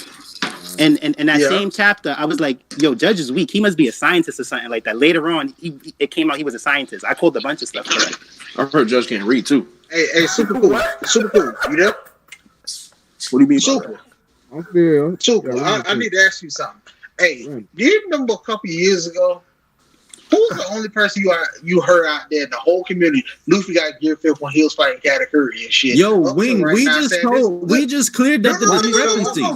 and that same chapter I was like, yo, Judge is weak. He must be a scientist or something like that. Later on, it came out he was a scientist. I called a bunch of stuff for that. I heard Judge can't read too. Hey, super cool. You there? What do you mean, super? I'm still. Super. I need to ask you something. Hey, do you remember a couple of years ago? Who was the only person you heard out there in the whole community? Luffy got Gear 5 when he was fighting Katakuri and shit. Yo, Wing, we just cleared up the discrepancy.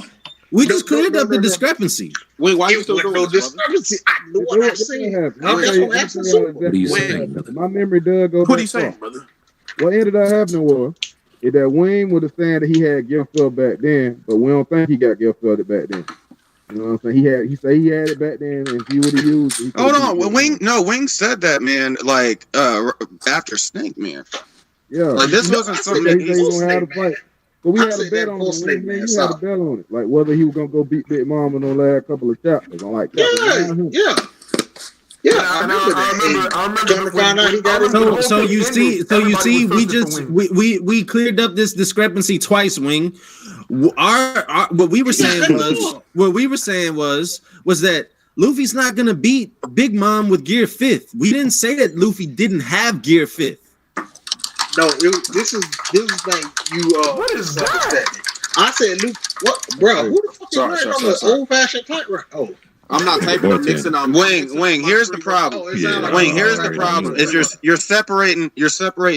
We just cleared up the discrepancy. Wait, why you still doing no discrepancy? I know what I'm saying. That's what I'm saying. My memory does go back. What are you saying, brother? What ended up happening was that Wayne was saying that he had Gear 5 back then, but we don't think he got Gear 5 back then. You know what I'm saying? He said he had it back then, and if he would have used it. Hold on, Wing said that, man. Like after Snake, man. Yeah, like this wasn't something that he was gonna have to fight. But we had a bet on it. Man, you had a bet on it, like whether he was gonna go beat Big Mom in the last couple of chapters. On like I remember. So you see, we cleared up this discrepancy twice, Wing. What we were saying was that Luffy's not gonna beat Big Mom with Gear 5th. We didn't say that Luffy didn't have Gear 5th. No, this is like you. What is that? I said, Luke, what, bro? Who the fuck is writing on the old-fashioned typewriter? Oh. I'm not typing. I'm mixing on. Wing. Here's the problem. Wing. Here's the problem. Is you're separating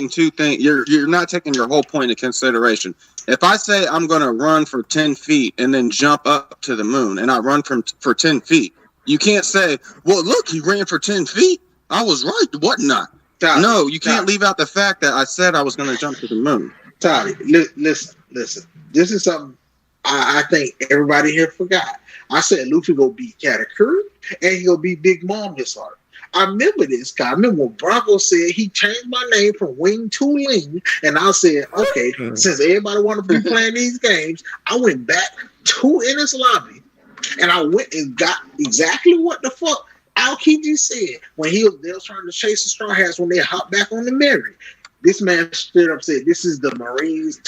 two things. You're not taking your whole point into consideration. If I say I'm going to run for 10 feet and then jump up to the moon, and I run for 10 feet, you can't say, "Well, look, he ran for 10 feet. I was right, wasn't I?" No, you can't leave out the fact that I said I was going to jump to the moon. Tommy, listen. This is something I think everybody here forgot. I said Luffy go beat Katakuri and he'll beat Big Mom this arc. I remember this guy. I remember when Bronco said he changed my name from Wing to Ling, and I said, okay, since everybody want to be playing these games, I went back to Ennis Lobby and I went and got exactly what the fuck Aokiji said when they was trying to chase the Straw Hats when they hopped back on the Mary. This man stood up and said, "This is the Marines'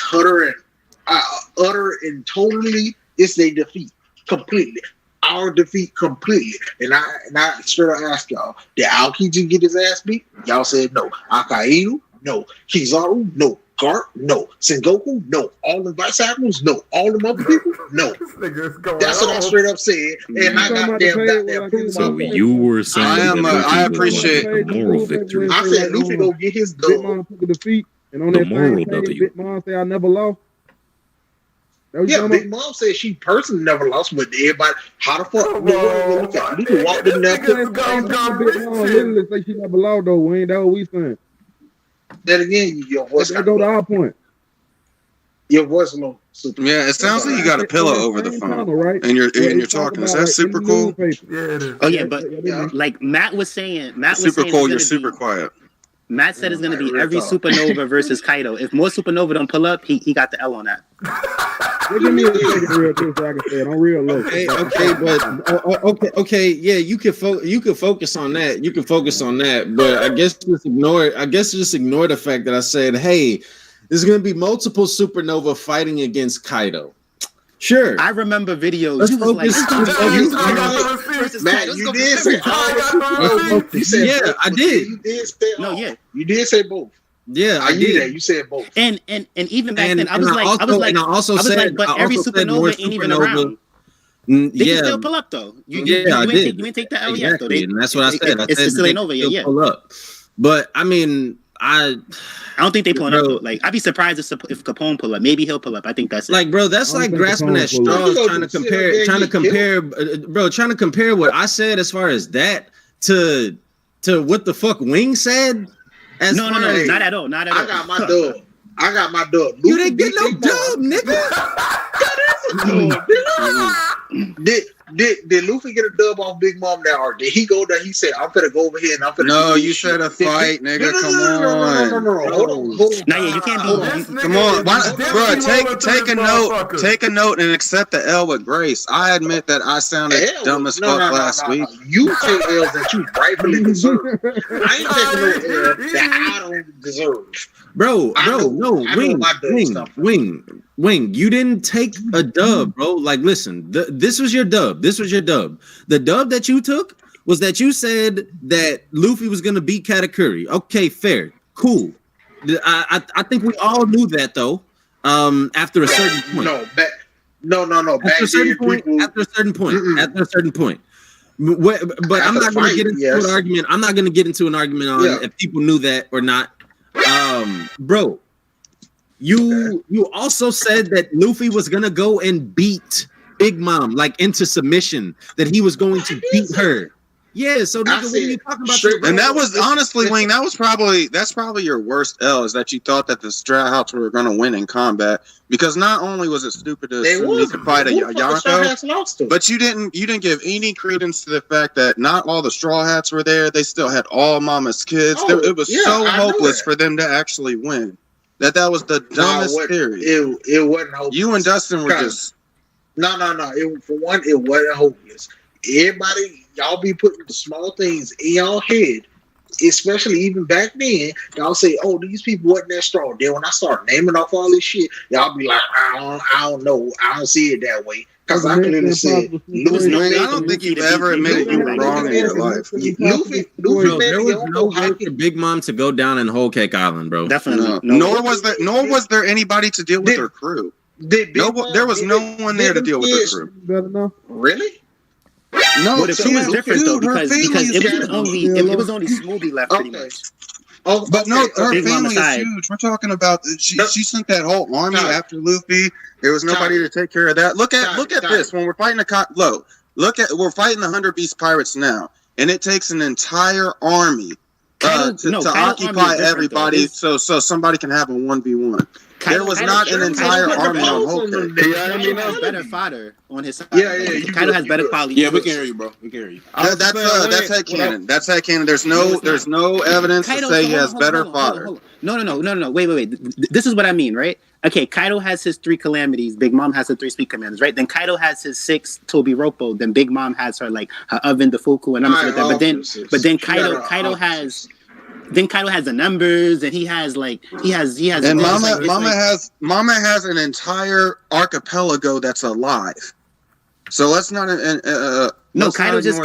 utter and totally, it's their defeat completely. Our defeat completely." And I straight up asked y'all, did Aokiji get his ass beat? Y'all said no. Akainu? No. Kizaru? No. Garp? No. Sengoku? No. All the vice admirals? No. All the other people? No. That's what I straight up said. And I got damn. So you were saying I appreciate the moral victory. I said Luffy go get his dog. Big Mom took the defeat, and on that same page, Big Mom say I never lost. Yeah, Big Mom said she personally never lost, but everybody, how the fuck? You can walk in there. Literally say she never lost though, Wayne. That's what we saying. Then again, your voice. That go to our point. Your voice alone. Yeah, it sounds like you got a pillow over the phone, right? And you're talking. Is that super cool? Yeah, it is. Oh yeah, but like Matt was saying, super cool. You're super quiet. Matt said it's going to be every Supernova versus Kaido. If more Supernova don't pull up, he got the L on that. Give me a second real quick so I can say it. I'm real low. Okay, yeah, you can focus on that. You can focus on that, but I guess just ignore the fact that I said, hey, there's going to be multiple Supernova fighting against Kaido. Sure. I remember videos. Let's focus. Matt, you did say yeah, I did. You did say you did say both. Yeah, I did. That. You said both. And even back then, I was like, but every Supernova ain't even around. They can still pull up though. You ain't take the L yet though. And that's what I said. It still ain't over yet. Yeah. Pull up. But I mean, I don't think they pulling up. Like, I'd be surprised if Capone pull up. Maybe he'll pull up. I think that's it. Like, bro, that's like grasping at straws, trying to compare what I said as far as that to what the fuck Wing said. No, not at all. Not at all. I got my dub. You didn't get no dub, nigga. Did Luffy get a dub off Big Mom now, or did he go there? He said, "I'm finna go over here and I'm finna." No, you said a fight, nigga. Come on. No. Hold on. Nah, yeah, you can't be. Come on, bro. Take a note. Take a note and accept the L with grace. I admit that I sounded dumb as fuck last week. You take L's that you rightfully deserve. I ain't taking no L that I don't deserve. Bro, no, Wing, you didn't take a dub, bro. Like, listen, this was your dub. The dub that you took was that you said that Luffy was going to beat Katakuri. Okay, fair. Cool. I think we all knew that, though, after a certain point. No. After a certain point. But I'm not going to get into an argument. I'm not going to get into an argument on if people knew that or not. Bro, you also said that Luffy was gonna go and beat Big Mom like into submission, that he was going to beat her. Yeah, so nigga, what are you talking about? And that was honestly, Wayne, that's probably your worst L, is that you thought that the Straw Hats were gonna win in combat, because not only was it stupid to assume you could fight a Yonko, but you didn't give any credence to the fact that not all the Straw Hats were there. They still had all Mama's kids. It was so hopeless for them to actually win. That was the dumbest theory. It wasn't hopeless. You and Dustin were just no. For one, it wasn't hopeless. Everybody. Y'all be putting the small things in y'all head, especially even back then. Y'all say, "Oh, these people wasn't that strong." Then when I start naming off all this shit, y'all be like, "I don't know. I don't see it that way." Because I clearly said, I don't think you've ever admitted you were wrong in your life. There was no way for Big Mom to go down in Whole Cake Island, bro. Definitely. Nor was there anybody to deal with her crew. There was no one there to deal with her crew. Really? No, but the crew is different though, because it was only Smoothie left pretty much. But no, her family is huge. We're talking about she sent that whole army after Luffy. There was nobody to take care of that. Look at this. When we're fighting we're fighting the 100 Beast Pirates now, and it takes an entire army to occupy everybody, so somebody can have a 1v1. There was not an entire army on Whole Cake. Kaido has better fodder on his side. Kaido has better quality. Yeah, we can hear you, bro. We can hear you. That's headcanon. That's headcanon. There's no evidence to say he has better fodder. No. Wait. This is what I mean, right? Okay, Kaido has his 3 calamities. Big Mom has her 3 speed commanders, right? Then Kaido has his 6 Tobi Roppo. Then Big Mom has her her oven, the Fuku, and I'm like that. But then Kaido has. Then Kaido has the numbers, and he has. And Mama has an entire archipelago that's alive. So let's not. Kaido just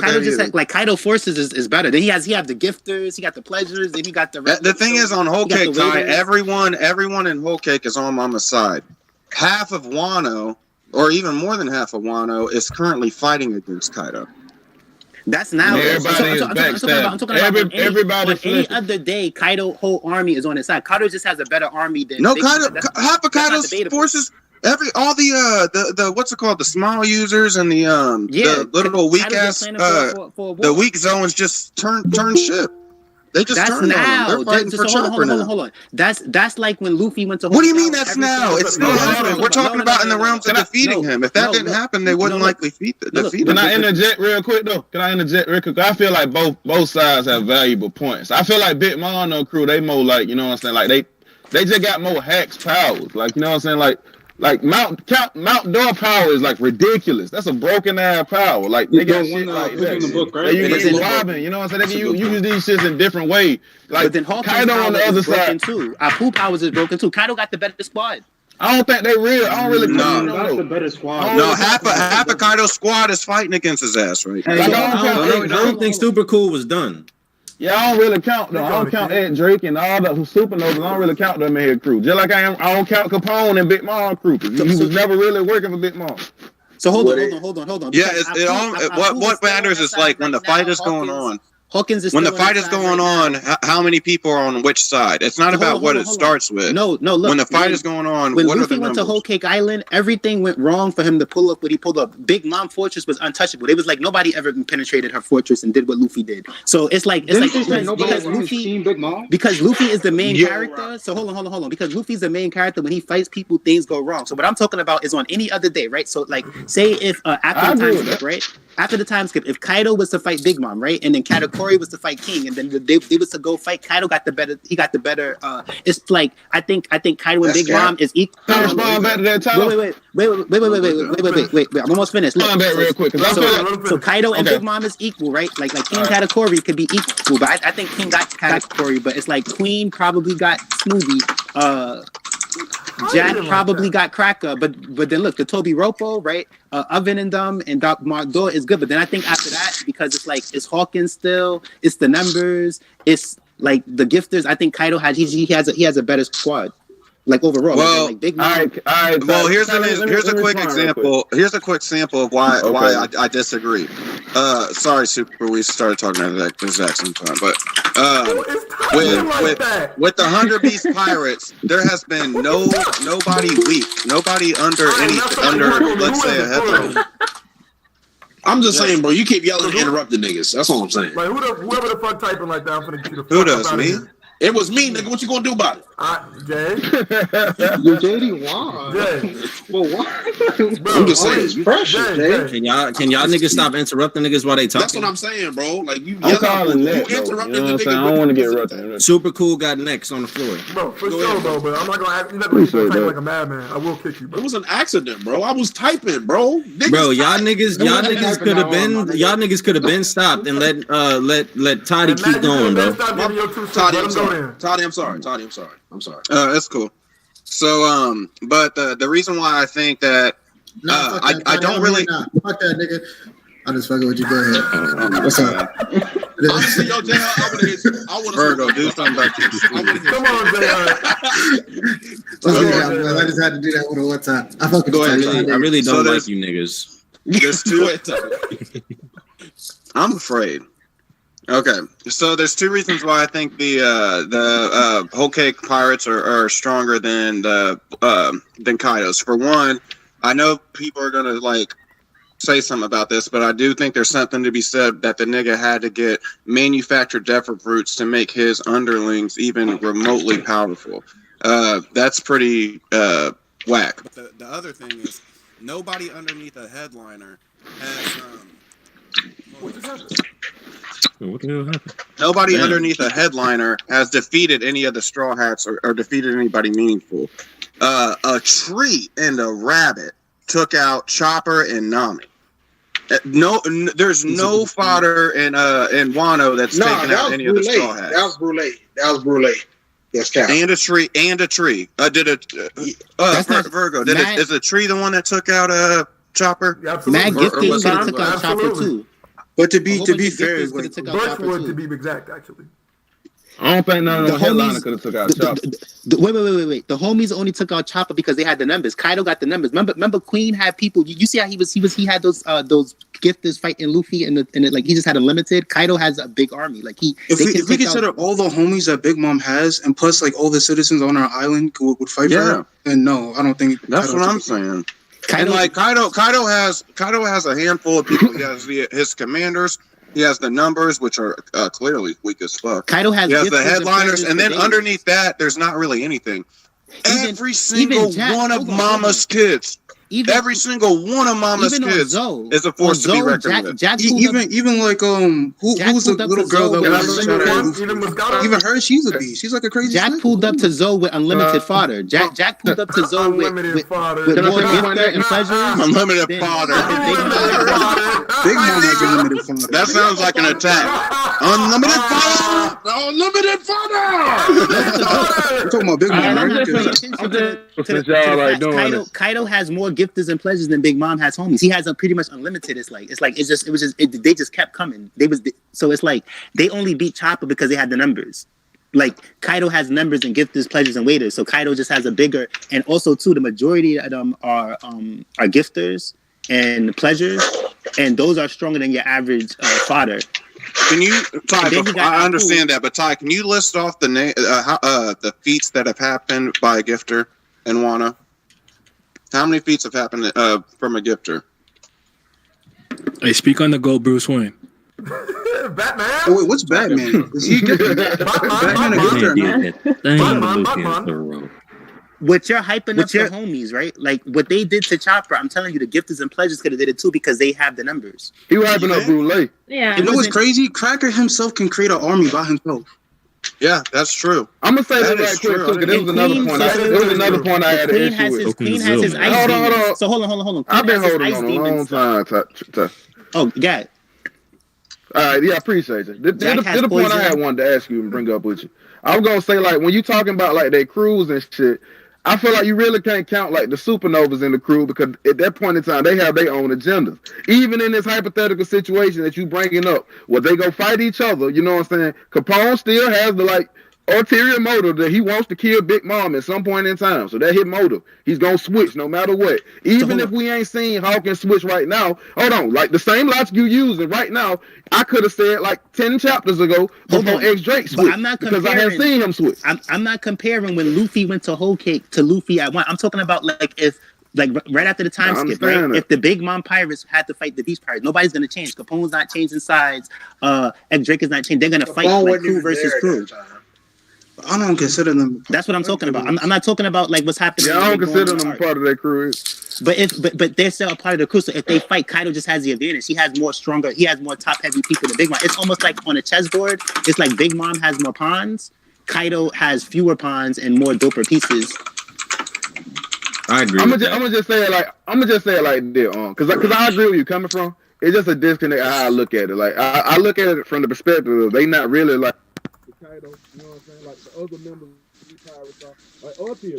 like Kaido forces is better. Then he have the gifters, he got the pleasures, then he got the. The thing is, on Whole Cake, everyone in Whole Cake is on Mama's side. Half of Wano, or even more than half of Wano, is currently fighting against Kaido. That's now. Everybody I'm talking about any other day, Kaido whole army is on his side. Kaido just has a better army than. No, half of Kaido's forces. All the what's it called? The small users and the little weak ass the weak zones just turn shit. They just that's turned now. on them. They're fighting for Chopper now. Hold on. That's like when Luffy went to. What do you mean that's now? It's still happening. We're talking about in the realms of defeating him. If that didn't happen, they wouldn't likely defeat him. Can I interject real quick though? I feel like both sides have valuable points. I feel like Big Mom and crew, they more like, you know what I'm saying? Like they just got more hacks powers. Like, you know what I'm saying? Like Mount Door power is like ridiculous. That's a broken ass power. Like they got shit like that. In the book, right? They use Robin, you know what I'm saying? They can use these shits in different ways. Like, but then Kaido on the other side too. Apu powers is broken too. Kaido got the better squad. I don't think they real. I don't really know. That's the better squad. No, half of Kaido's squad is fighting against his ass right now. Hey, I don't think Super Cool was done. Yeah, I don't really count though. I don't count Ed Drake and all the Supernovas. I don't really count them in his crew. Just like I don't count Capone and Big Mom crew. He was never really working for Big Mom. So hold on. Yeah, what matters is like when the fight is going on. Hawkins is when the fight is going on, how many people are on which side? It's not about what it starts with. No, look. When the fight is going on, when what Luffy are the went to Whole Cake Island, everything went wrong for him to pull up what he pulled up. Big Mom Fortress was untouchable. It was like nobody ever penetrated her fortress and did what Luffy did. So it's like because Luffy is the main character. So hold on. Because Luffy's the main character, when he fights people, things go wrong. So what I'm talking about is on any other day, right? So like, say if after the time skip, right? After the time skip, if Kaido was to fight Big Mom, right, and then Katakuri was to fight King, and then they was to go fight, Kaido got the better. He got the better. It's like I think Kaido and Big Mom is equal. Wait. I'm almost finished. Look, real quick. So Kaido and Big Mom is equal, right? Like King Katakuri could be equal, but I think King got Katakuri, but it's like Queen probably got Smoothie. Jack probably got Cracker, but then look, the Toby Ropo, right? Oven and Dumb and Doc Mark is good, but then I think after that, because it's Hawkins still, it's the numbers, it's like the gifters. I think Kaido he has a better squad. Like overall, well, Big Mom. Well, here's a quick example. Here's a quick sample of why I disagree. Sorry, Super. We started talking at the exact same time, but with the 100 Beast Pirates, there has been nobody weak, nobody under let's say a headline. I'm just saying, bro. You keep yelling and interrupting niggas. That's all I'm saying. Like whoever the fuck typing like that, I'm finna get the fuck Who does me? It was me, nigga. What you gonna do about it? Jay. You JD why? Jay. Well, why? Bro, I'm just saying. It's precious, Jay. Can y'all niggas stop interrupting niggas while they talking? That's what I'm saying, bro. Like you interrupting the niggas. I don't want to get interrupted. Super Cool got next on the floor. Bro, for sure, bro. But I'm not gonna ask. You're not gonna type like a madman. I will kick you, bro. It was an accident, bro. I was typing, bro. Bro, y'all niggas could have been stopped and let Toddy keep going, bro. Toddy, I'm sorry. Toddy, I'm sorry. That's cool. So, but the reason why I think that I don't really fuck that nigga. I'm just fucking with you. Go ahead. What's up? Honestly, yo, Jay, I would Virgo, do something back to you. Come on, Jay. I just had to do that one time. I fucking go ahead. I really don't like you niggas. There's two. I'm afraid. Okay, so there's two reasons why I think the Whole Cake Pirates are stronger than Kaido's. For one, I know people are gonna like say something about this, but I do think there's something to be said that the nigga had to get manufactured Devil Fruits to make his underlings even remotely powerful. That's pretty whack. The other thing is nobody underneath a headliner has. What just happened? What the hell happened? Nobody underneath a headliner has defeated any of the Straw Hats or defeated anybody meaningful. A tree and a rabbit took out Chopper and Nami. There's no fodder in Wano that's taken out any of the Straw Hats. That was Brule. Yes, Cap. And a tree. Virgo? Is a tree the one that took out Chopper? Mad Gifting could have took out Chopper too. But to be fair, Birchwood to be exact, actually. I don't think none of the headliner could have took out Chopper. Wait. The homies only took out Chopper because they had the numbers. Kaido got the numbers. Remember Queen had people. You see how he had those gifters fighting Luffy and like he just had unlimited. Kaido has a big army. Like if we consider all the homies that Big Mom has, and plus like all the citizens on our island would fight for her, then no, I don't think that's what I'm saying. And like Kaido has a handful of people. He has his commanders. He has the numbers, which are clearly weak as fuck. Kaido has the headliners, and then underneath that, there's not really anything. Every single one of Mama's kids. Every single one of Mama's kids is a force to be reckoned with. Even like who's the little girl that was even her, she's a beast. She's like a crazy. Jack pulled up to Zoe with unlimited fodder. Jack pulled up to Zoe with more gifter and pleasures. Unlimited fodder. Big Mom has unlimited fodder. That sounds like an attack. Unlimited fodder. Unlimited fodder. I'm talking about Big Mom. Kaido has more gifters and pleasures than Big Mom has homies. He has a pretty much unlimited. They just kept coming. So it's like they only beat Chopper because they had the numbers. Like Kaido has numbers and gifters, pleasures, and waiters. So Kaido just has a bigger, and also too, the majority of them are gifters and pleasures, and those are stronger than your average fodder. Can you, Ty? I understand that, but Ty, can you list off the feats that have happened by a gifter in Wano? How many feats have happened from a gifter? Hey, speak on the go, Bruce Wayne. Batman. Oh, wait, what's Batman? Is he gifted? Batman a gifter? What you're hyping up the homies, right? Like what they did to Chopper, I'm telling you, the gifters and pleasures could have did it too because they have the numbers. He was hyping up Brule. Yeah. You know what's crazy? Cracker himself can create an army by himself. Yeah, that's true. I'm gonna say that right quick. There was another point. There was another point I had an issue with. Queen has his ice demons. So hold on. I've been holding on a long time. Oh, got it. All right, yeah, I appreciate it. The point I had wanted to ask you and bring up with you. I was gonna say, like, when you talking about like their crews and shit, I feel like you really can't count like the supernovas in the crew because at that point in time they have their own agendas. Even in this hypothetical situation that you bringing up, where they go fight each other, you know what I'm saying? Capone still has the like ulterior motive that he wants to kill Big Mom at some point in time. So that his motive. He's gonna switch no matter what. Even if we ain't seen Hawkins switch right now, hold on, like the same logic you using right now, I could have said like 10 chapters ago before X Drake switched. I'm not because I haven't seen him switch. I'm not comparing when Luffy went to Whole Cake to Luffy at one. I'm talking about like if like right after the time skip, right? If the Big Mom pirates had to fight the Beast Pirates, nobody's gonna change. Capone's not changing sides. X Drake is not changing. They're gonna fight like crew versus crew. I don't consider them. That's what I'm talking about. I'm not talking about like what's happening. Yeah, I don't consider them part of that crew. But they're still a part of the crew. So if they fight, Kaido just has the advantage. He has more top heavy people than Big Mom. It's almost like on a chessboard. It's like Big Mom has more pawns. Kaido has fewer pawns and more doper pieces. I agree. I'm gonna just say it like this, because I agree with you coming from. It's just a disconnect how I look at it. Like I look at it from the perspective of they not really like Kaido, you know what I'm saying? Like the other members of the Pirates are like Ulti,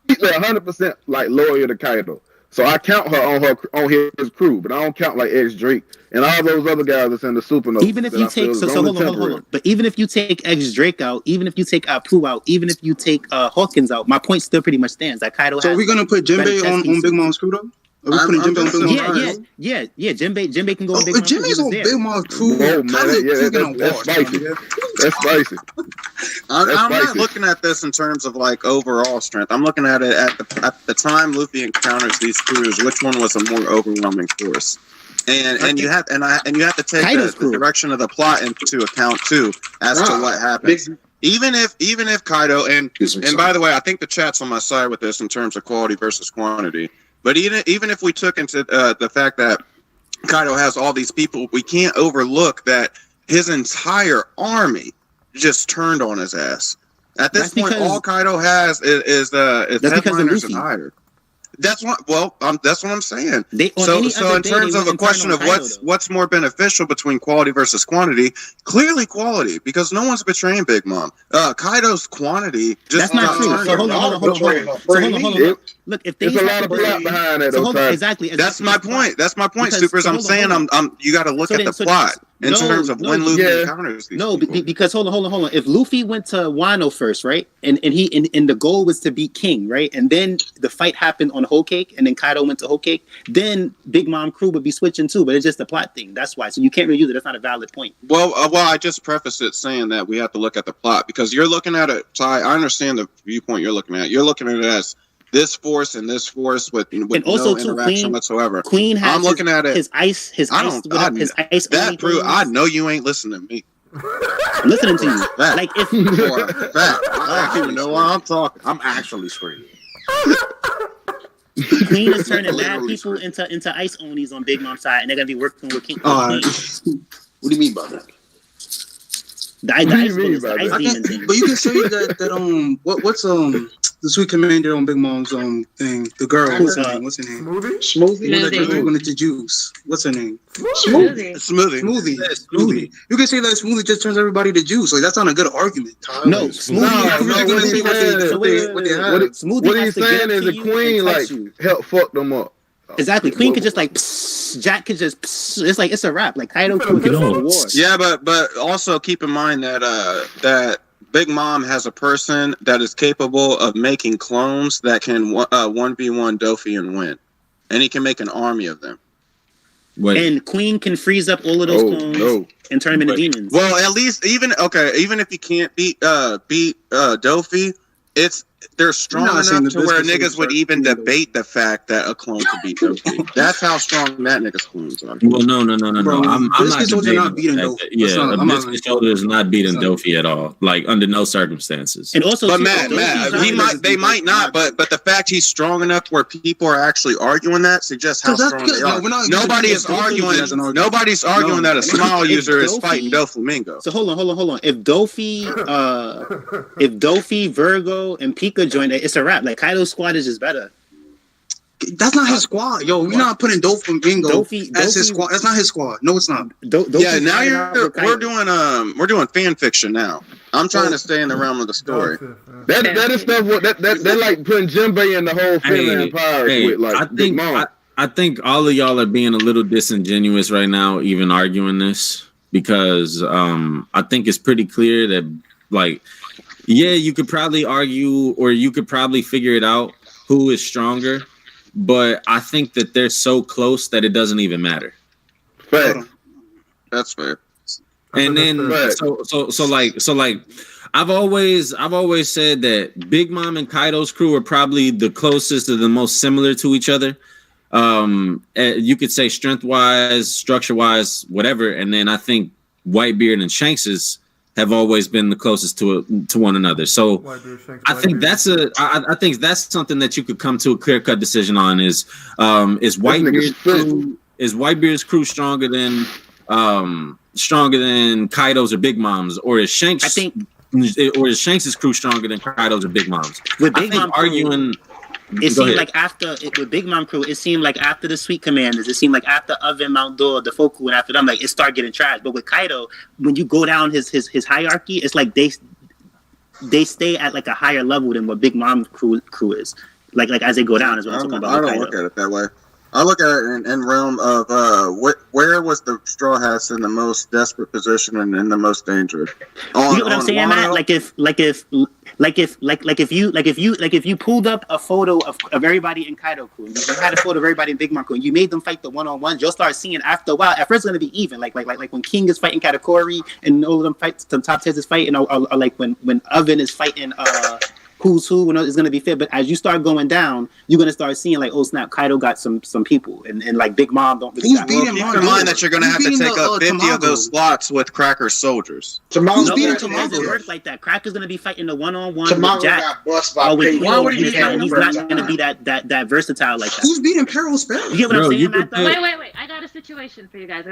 she's 100% like loyal to Kaido. So I count her on his crew, but I don't count like X Drake and all those other guys that's in the Supernova. Even if you take hold on. But even if you take X Drake out, even if you take Apu out, even if you take Hawkins out, my point still pretty much stands. That Kaido. So are we gonna put Jinbei on Big Mom's crew though? Are we putting Jinbei on Big Mom's crew? Yeah. Jinbei can go on Big Mom's crew. Jinbei's on Big Mom's crew. That's spicy. I'm not looking at this in terms of like overall strength. I'm looking at it at the time Luffy encounters these crews. Which one was a more overwhelming force? And you have to take the direction of the plot into account too as to what happens. Even if Kaido and by the way, I think the chat's on my side with this in terms of quality versus quantity. But even if we took into the fact that Kaido has all these people, we can't overlook that his entire army just turned on his ass. At this point, all Kaido has is headliners and higher. That's what I'm saying. So in terms of a question of what's more beneficial between quality versus quantity, clearly quality, because no one's betraying Big Mom. Kaido's quantity just that's not true. So hold on. Look, if there's a lot of plot behind it. Exactly. That's my point. That's my point, Supers. I'm saying you got to look at the plot. in terms of when Luffy encounters these people. Because hold on. If Luffy went to Wano first, right, and the goal was to beat King, right, and then the fight happened on Whole Cake, and then Kaido went to Whole Cake, then Big Mom crew would be switching too. But it's just a plot thing. That's why. So you can't really use it. That's not a valid point. Well, I just prefaced it saying that we have to look at the plot because you're looking at it. So I understand the viewpoint you're looking at. You're looking at it as this force and this force with also no interaction whatsoever. Queen has I'm looking at it. His ice. That proof. I know you ain't listening to me. I'm listening to you. Like if I don't even know why I'm talking. I'm actually screaming. Queen is turning mad people into ice onis on Big Mom's side, and they're gonna be working with King. What do you mean by that? The ice demon thing. But you can say that what's the sweet commander on Big Mom's thing, the girl, what's her name? Smoothie with the juice. What's her name? Smoothie. You can say that Smoothie just turns everybody to juice. Like that's not a good argument. No, Smoothie. What he's saying is the Queen help fuck them up. Exactly. Queen could just Jack could just it's like it's a wrap. Like Kaido could go to war. Yeah, but also keep in mind that that Big Mom has a person that is capable of making clones that can 1v1 Dofi and win. And he can make an army of them. And Queen can freeze up all of those clones and turn them into demons. Well, at least even if you can't beat Dofi, they're strong enough to where niggas would even debate the fact that a clone could beat Dofi. That's how strong that nigga's clones are. Well, no. I'm not beating Dofi. Yeah, Biscuit Shoulder is not beating Dofi at all. Like under no circumstances. And also, but Matt, they might not. But the fact he's strong enough where people are actually arguing that suggests how strong they are. Nobody's arguing that a small user is fighting Doflamingo. So hold on. If Dofi, Virgo, and Pika join it, it's a wrap. Like Kaido's squad is just better. That's not his squad, yo. We're not putting Doflamingo as his squad. That's not his squad. No, it's not. Now we're doing fan fiction now. I'm trying to stay in the realm of the story. That is stuff. They're like putting Jinbei in the whole Finland Empire with like Big Mom. I think all of y'all are being a little disingenuous right now, even arguing this, because I think it's pretty clear that like. Yeah, you could probably argue or you could probably figure it out who is stronger, but I think that they're so close that it doesn't even matter. Fair. That's fair. And then so like I've always said that Big Mom and Kaido's crew are probably the closest or the most similar to each other. You could say strength-wise, structure-wise, whatever, and then I think Whitebeard and Shanks's have always been the closest to one another. So I think that's something that you could come to a clear-cut decision on is Whitebeard's crew stronger than Kaido's or Big Mom's, or is Shanks's crew stronger than Kaido's or Big Mom's? With Big Mom arguing. It seemed like with Big Mom crew, it seemed like after the Sweet Commanders, it seemed like after Oven, Mount Dora, the Foku, and after them, like it started getting trashed. But with Kaido, when you go down his hierarchy, it's like they stay at like a higher level than what Big Mom crew is. Like as they go down is what I'm talking about. I don't look at it that way. I look at it in realm of where was the Straw Hats in the most desperate position and in the most danger. You know what I'm saying, Matt? Like if you pulled up a photo of everybody in Kaido crew, and you had a photo of everybody in Big Mom crew, and you made them fight the one-on-ones, you'll start seeing after a while. At first, it's gonna be even. Like when King is fighting Katakuri, and all of them fights, the top tiers is fighting, or like when Oven is fighting who's who, when it's going to be fit. But as you start going down, you're going to start seeing like, oh snap, Kaido got some people, and like Big Mom don't really got. Keep in mind that you're going to have to take up 50 of those slots with Cracker soldiers. Tamago's beating Tamago. It works like that. Cracker's going to be fighting the one-on-one with Jack. He's not going to be that versatile like that. Who's beating Peril Spell? You get what I'm saying, Matt? Wait. I got a situation for you guys.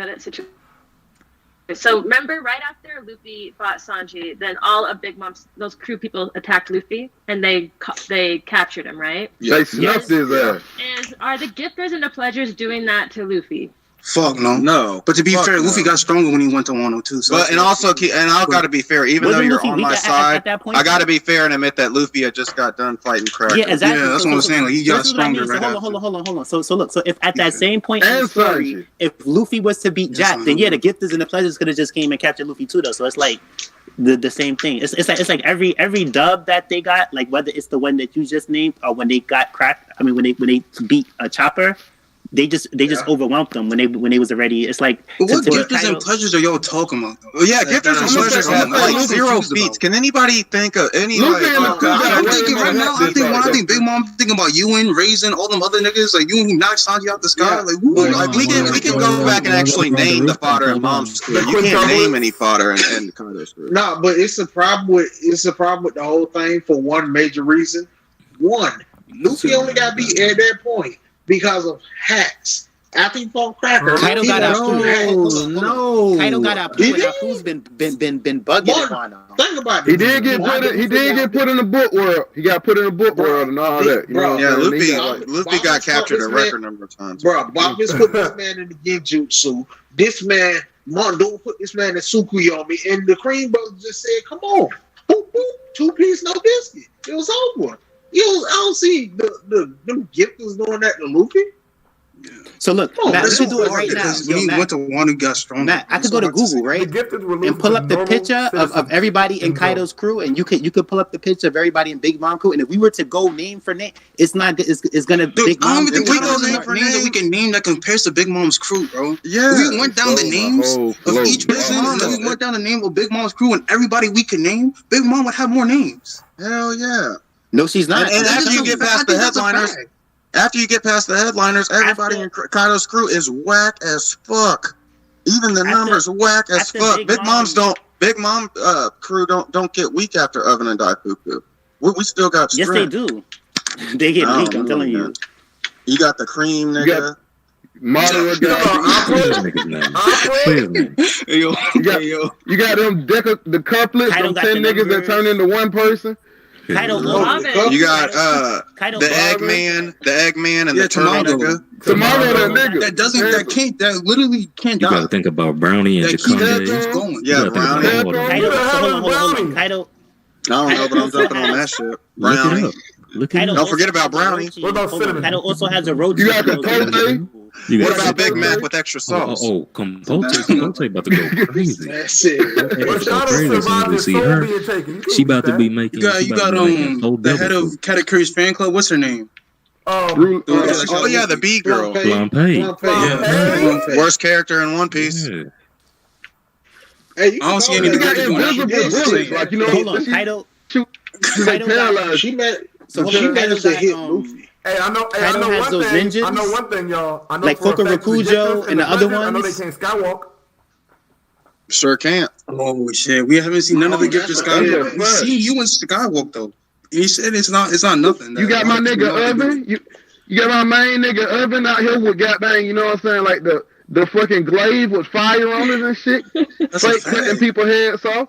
So remember, right after Luffy fought Sanji, then all of Big Mom's those crew people attacked Luffy, and they captured him, right? They snuffed his ass. Are the gifters and the pledgers doing that to Luffy? Fuck no. No. But to be fair, Luffy got stronger when he went to Wano too. So but and also, and I've got to be fair. Even though you're on my side, I got to be fair and admit that Luffy had just got done fighting Cracker. Yeah, exactly. Yeah, that's what I'm saying. Like, he got stronger. Hold on. So look. So if at that same point in the story, if Luffy was to beat Jack, then yeah, the gifters and the pleasures could have just came and captured Luffy too, though. So it's like the same thing. It's like every dub that they got, like whether it's the one that you just named or when they got cracked. I mean, when they beat a Chopper. They just overwhelmed them when they was already. It's like what gifters and pleasures are y'all talking about? Yeah, gifters and pleasures have like 0 feats. Can anybody think of any? I'm thinking right now. When I think Big Mom, thinking about Ewan, Raisin, all them other niggas like Ewan who knocked Sanji out the sky. Like we can go back and actually name the fodder in Mom's crew. You can't name any fodder in Kaido's crew. No, but it's a problem with the whole thing for one major reason. One, Luffy only got beat at that point because of hacks. After he fought Cracker, Kaido got out. Kaido got out. Who's been bugging on him? Think about it. He did get put in the book world. He got put in the book world and all that. You know, Luffy got captured a record number of times. Bro, Bob just put this man in the Genjutsu. This man, don't put this man in Tsukuyomi. And the Cream Brothers just said, "Come on, boop boop, 2 piece, no biscuit." It was over. I don't see them gifters doing that to Luffy. So look, Matt, we can do it right now. When he went to Wano, he got stronger. Matt, I could go to Google, right, and pull up the picture of everybody in Kaido's crew, and you could pull up the picture of everybody in Big Mom crew, and if we were to go name for name, it's gonna Big Mom. I don't even think we go name for names that we can name that compares to Big Mom's crew, bro. Yeah, we went down the names of each person, and then we went down the name of Big Mom's crew, and everybody we can name, Big Mom would have more names. Hell yeah. No, she's not. And after you get past the headliners, everybody in Kaido's crew is whack as fuck. Even the numbers whack as fuck. Big Mom crew don't get weak after Oven and Daifuku. We still got strength. Yes, they do. They get weak. I'm telling you. You got the Cream, nigga. Mario You got them the couplets, them 10 niggas that turn into one person. Kaido you got the Eggman, and the Turtle nigga. Tomorrow that nigga. That literally can't die. You gotta think about Brownie and Jaconde. Yeah, Brownie. Hold on. Kaido. I don't know, but I'm jumping on that shit. Brownie. Don't forget about Brownie. What about Cinnamon? Kaido also has a road. You got the Tote. What about Big Mac with extra sauce? Compote about to go crazy. That's it. She about to be making. You got the head of Katakuri's fan club. What's her name? The B girl. Bluntpay. Worst character in One Piece. Yeah. Hey, I don't see any bullets. Like, you know, hold on, Kaido. She managed to hit Luffy. Hey, I know one thing, y'all. I know like Fukurokujo and the other ones. I know they can't skywalk. Sure can't. Oh shit, we haven't seen none of the gifters skywalk. We seen you in skywalk though. He said it's not nothing. You got my nigga Urban. You got my main nigga Urban out here with goddamn. You know what I'm saying? Like the fucking glaive with fire on it and shit. Like cutting people's heads off.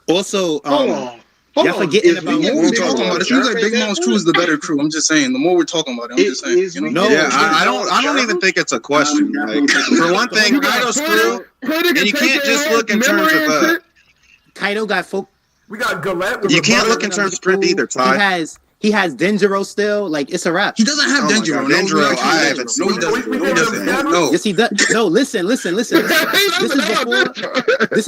Also, hold on. Y'all forgetting about the more we're talking about it. It seems like Big Mom's crew is the better crew. I'm just saying. The more we're talking about it, I'm just saying. You know? I don't even think it's a question. Like, for one thing, Kaido's crew, and you can't just look in terms of. Kaido got folk. We got Galette. You can't look in terms of strength either, Ty. He has Denjiro still. Like, it's a wrap. He doesn't have Denjiro. Denjiro, I haven't seen. No, he doesn't. No. Yes, he does. No, listen. This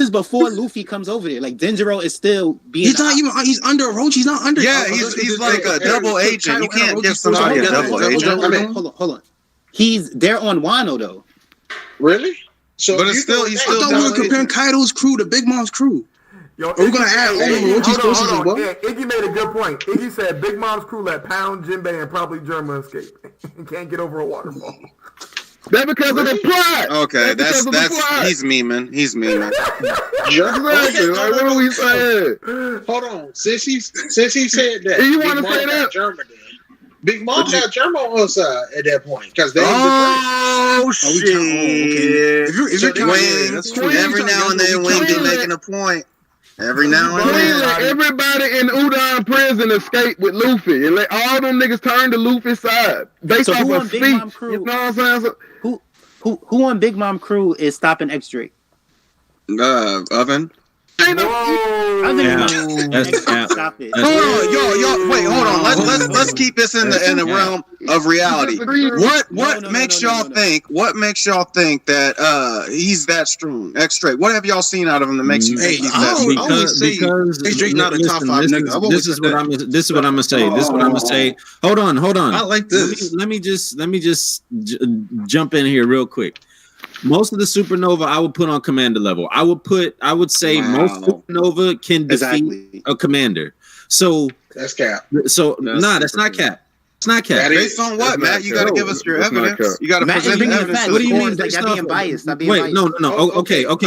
is before Luffy comes over there. Like, Denjiro is still being. He's not even. He's under Orochi. He's not under. Yeah, he's like a double agent. You can't give somebody a double agent. Hold on. They're on Wano though. Really? So, but he's still. I thought we were comparing Kaido's crew to Big Mom's crew. Yo, we're gonna add all Orochi's forces as well. Yeah, Iggy made a good point. Iggy said Big Mom's crew let Pound, Jinbei, and probably Germa escape and can't get over a waterfall. That's because of the plot. Okay, that's he's memeing. He's memeing. Exactly. Like, what are we saying? Hold on. Since he said that, you want to say that? Germa then. Big Mom got Germa on her side at that point because they. Shit! If you're every now and then, Wayne be making a point. Every now and then, everybody in Udon prison escaped with Luffy, and all them niggas turned to Luffy's side based off of speech. You know what I'm saying? Who on Big Mom crew is stopping X Drake? Oven. Stop it. Yo, wait, hold on. Let's keep this in the realm of reality. What makes y'all think that he's that strong? X Drake. What have y'all seen out of him that makes you think he's that strong? Because X Drake not a top 5 nigga. This is what I'm gonna say. Hold on. I like this. Let me just jump in here real quick. Most of the Supernova I would put on Commander level. I would say most Supernova can defeat a Commander. So that's cap. So that's not cap. It's not cap. Based on what, Matt? You got to give us your evidence. You got to present evidence. What do you mean? Stop being biased. Wait, no. Okay. Wait,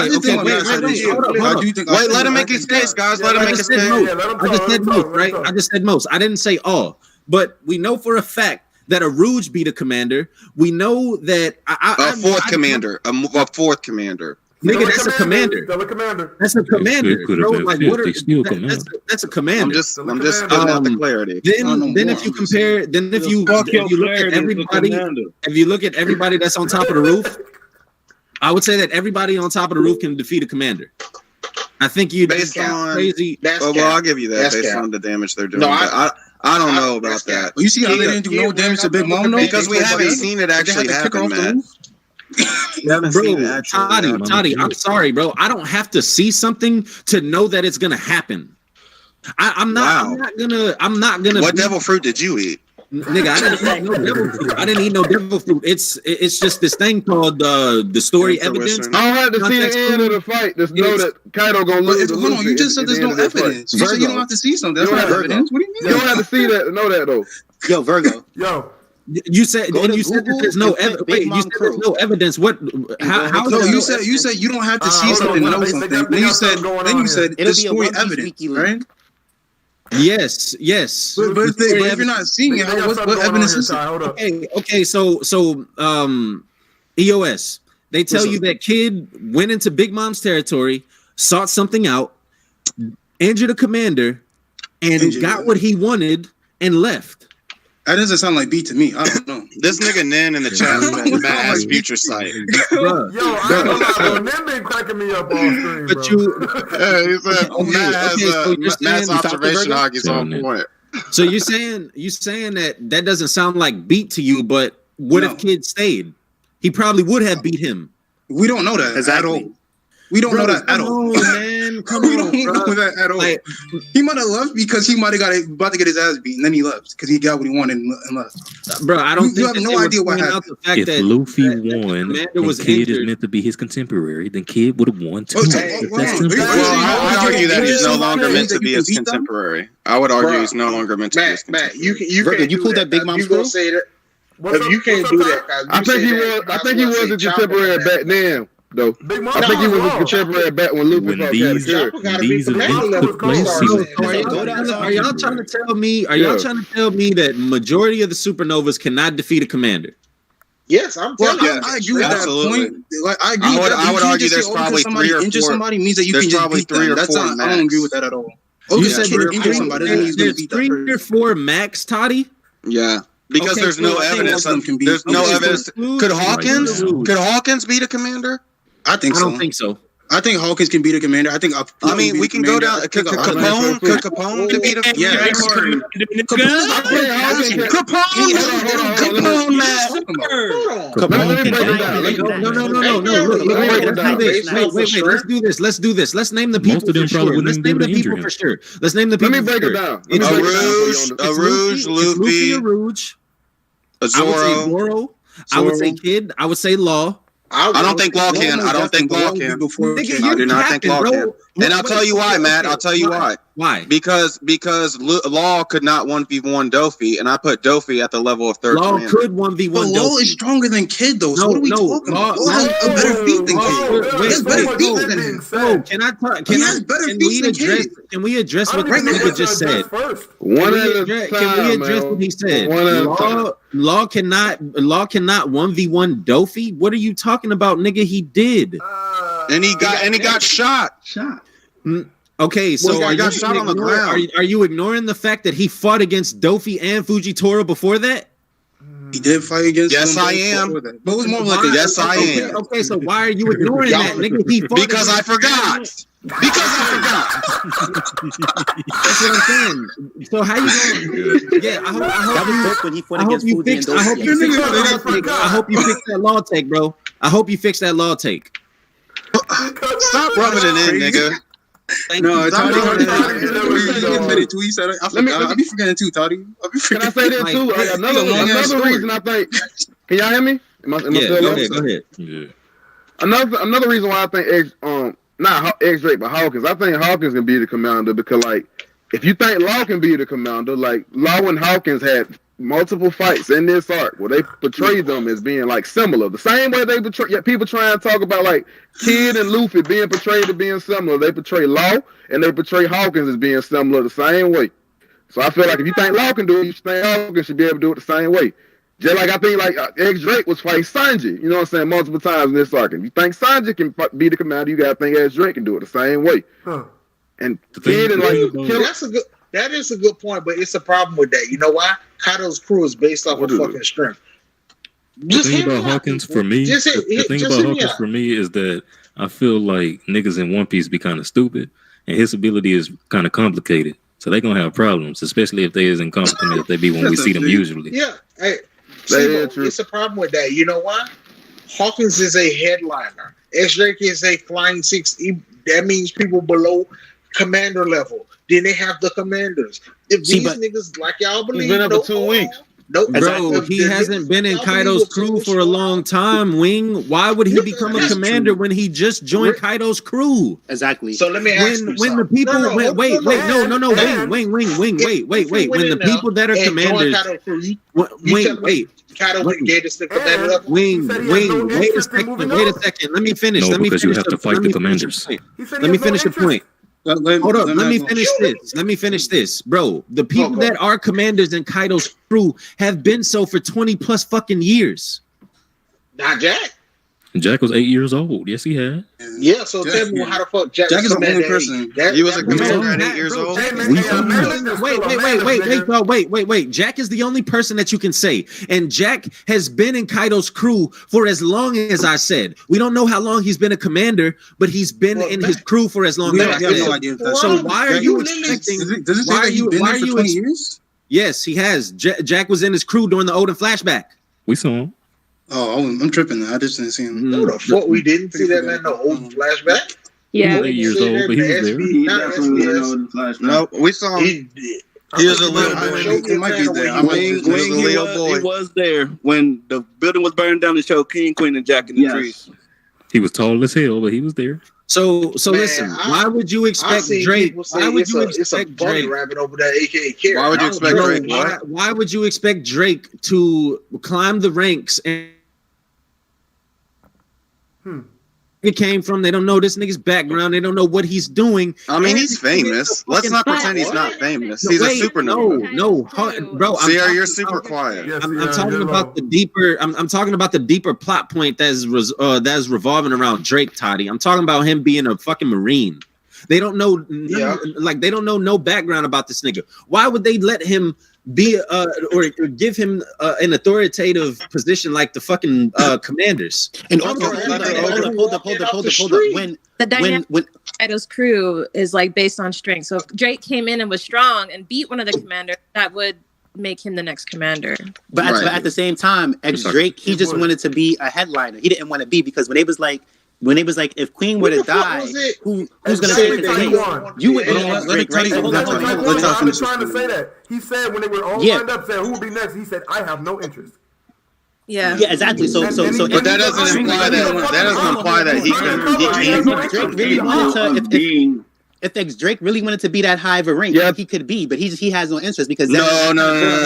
let him make his case, guys. Let him make his case. I just said most, right? I just said most. I didn't say all. But we know for a fact that a Rouge beat a Commander. We know that a fourth commander. Nigga, that's a commander. That's a commander. Bro, like, that's a commander. I'm just getting out the clarity. Then if you compare, if you look at everybody that's on top of the roof, I would say that everybody on top of the roof can defeat a commander. I think you'd be crazy. Well, I'll give you that based on the damage they're doing. I don't know about that. You see how they didn't do no damage to Big Mom, though? Because we haven't seen it actually happen, man. Bro, Toddy, I'm sorry, bro. I don't have to see something to know that it's gonna happen. I'm not gonna. What devil fruit did you eat? Nigga, I didn't eat no devil fruit. It's just this thing called the story evidence. I don't have to see the end of the fight. Just know that Kaido gonna lose. Hold on, you just said there's no evidence. You said you don't have to see something. That's not evidence. What do you mean? You don't have to see that to know that though. Yo, Virgo. Yo. You said that there's no evidence. Wait, you said there's no evidence. What? How? No, you said you don't have to see something to know something. Then you said the story evidence, right? Yes. But if you're not seeing it, what evidence is it? Okay. So EOS, they tell you that Kid went into Big Mom's territory, sought something out, injured a commander, and got what he wanted and left. That doesn't sound like beat to me. I don't know. This nigga Nen in the chat Matt's future sight. Yo, I Nen been cracking me up all stream, but he said Matt's observation hog is on point. So you're saying that doesn't sound like beat to you, but what if Kid stayed? He probably would have beat him. We don't know that at all. We don't know that at all. Man, we don't know that at all. Like, he might have left because he might have about to get his ass beat, and then he left because he got what he wanted and left. Bro, I don't. You have no idea what happened. If Luffy won and Kid is meant to be his contemporary, then Kid would have won too. I would argue that he's no longer meant to be his contemporary. I would argue he's no longer meant to be his contemporary. Matt, you pulled that Big Mom scroll? Say that. You can't do that. I think he was a contemporary back then. Though I think he was a contemporary back when Luffy fought Katakuri. These events took place. Are y'all trying to tell me? Are y'all trying to tell me that majority of the supernovas cannot defeat a commander? Yes, I'm telling you. I agree with that point. Like, I agree. I would argue there's probably 3 or 4. Somebody means that you can just beat them. That's not. I don't agree with that at all. You said there's 3 or 4 max, Toddy. Yeah. Because there's no evidence. There's no evidence. Could Hawkins beat a commander? I don't think so. I think Hawkins can beat a commander. I think we can go down. Could Capone beat a commander? Yeah. Let's do this. Let's name the people for sure. Let's name the people for sure. Let me break it down. A Rouge, Luffy, a Zoro. I would say Kid. I would say Law. I don't think Law can. I don't think Law can. I do not think Law can. And I'll tell you why, Matt. I'll tell you why. Why? Because Law could not 1v1 Dofi, and I put Dofi at the level of third Law commander. could 1v1 But Law is stronger than Kid, though. So what are we talking about? Law has a better feat than Kid. He has better feet than him. Can we address what this nigga just said? Can we address what he said? Law cannot 1v1 Dofi? What are you talking about, nigga? He did. And he got shot. Okay, so I got shot on the ground. Are you ignoring the fact that he fought against Dofi and Fujitora before that? He did fight against. Yes, I am. But it was more like yes, I am. Okay, so why are you ignoring that, nigga? Because I forgot. Because I forgot. That's what I'm saying. So how you going? Yeah, I hope you fix that law take, bro. I hope you fix that law take. Stop rubbing it in, nigga. No, Toddy, I'll be forgetting too, Toddy. Can I say that too? Another reason I think. Can y'all hear me? Am I still go ahead. Yeah. Another reason why I think not X Drake, but Hawkins. I think Hawkins can be the commander because, like, if you think Law can be the commander, like Law and Hawkins had multiple fights in this arc where they portrayed them as being like similar. The same way they portray people try and talk about like Kid and Luffy being portrayed as being similar. They portray Law and they portray Hawkins as being similar the same way. So I feel like if you think Law can do it, you think Hawkins should be able to do it the same way. Just like I think like X Drake was fighting Sanji, you know what I'm saying, multiple times in this arc. If you think Sanji can be the commander, you gotta think X Drake can do it the same way. And Kid and like that is a good point, but it's a problem with that. You know why? Kaido's crew is based off of fucking strength. The thing about Hawkins for me is that I feel like niggas in One Piece be kind of stupid, and his ability is kind of complicated. So they gonna have problems, especially if they isn't competent as they be when we see them usually. Yeah, hey, it's a problem with that. You know why? Hawkins is a headliner. X Drake is a flying six. That means people below commander level. Then they have the commanders. If these niggas like y'all believe, he's been up for 2 weeks. Nope. Bro, he hasn't been in Kaido's crew for a long time, Wing. Why would he become a commander when he just joined Kaido's crew? Exactly. So let me ask you when the people wait, Wing, When the people that are commanders Kaido gave us the commander level. Wait a second. Let me finish. No, because you have to fight the commanders. Let me finish the point. Hold up, let me finish this. Bro, the people that are commanders in Kaido's crew have been so for 20 plus fucking years. Not Jack. Jack was 8 years old. Yes, he had. Yeah, so tell me how the fuck Jack is the only person. He was a commander at 8 years old. Wait. Jack is the only person that you can say. And Jack has been in Kaido's crew for as long as I said. We don't know how long he's been a commander, but he's been in his crew for as long as I said. So why are you expecting... Does it say that he's been there for 20 years? Yes, he has. Jack was in his crew during the Oden flashback. We saw him. Oh, I'm tripping. I just didn't see him. No, the fuck we didn't see that man no old flashback. Yeah, 8 years old, but he was there. No, we saw him. He was a little boy. He might be there. He was there when the building was burned down to show King, Queen, and Jack in the trees. He was tall as hell, but he was there. So listen. Why would you expect Drake? Why would you expect Drake? Rabbit over there, AKA Karen. Why would you expect Drake? Why would you expect Drake to climb the ranks and? It came from. They don't know this nigga's background. They don't know what he's doing. I mean, he's famous. Let's not pretend he's not famous. He's a supernova. No, bro. Sierra, you're super quiet. I'm talking about the deeper. I'm talking about the deeper plot point that's revolving around Drake, Toddy. I'm talking about him being a fucking Marine. They don't know, they don't know no background about this nigga. Why would they let him be or give him an authoritative position like the fucking commanders? And also, hold up. When the dynamic Kaido's crew is like based on strength. So if Drake came in and was strong and beat one of the commanders, that would make him the next commander. But at the same time, Drake, he just wanted to be a headliner. He didn't want to be, because when they was like, if Queen were to die, who's gonna take his place? You would. Let me tell you. I was trying to say that. He said when they were all lined up, said who would be next. He said, "I have no interest." Yeah, exactly. So, but that doesn't imply that he can. If Drake really wanted to be that high of a rank, he could be, but he has no interest because no.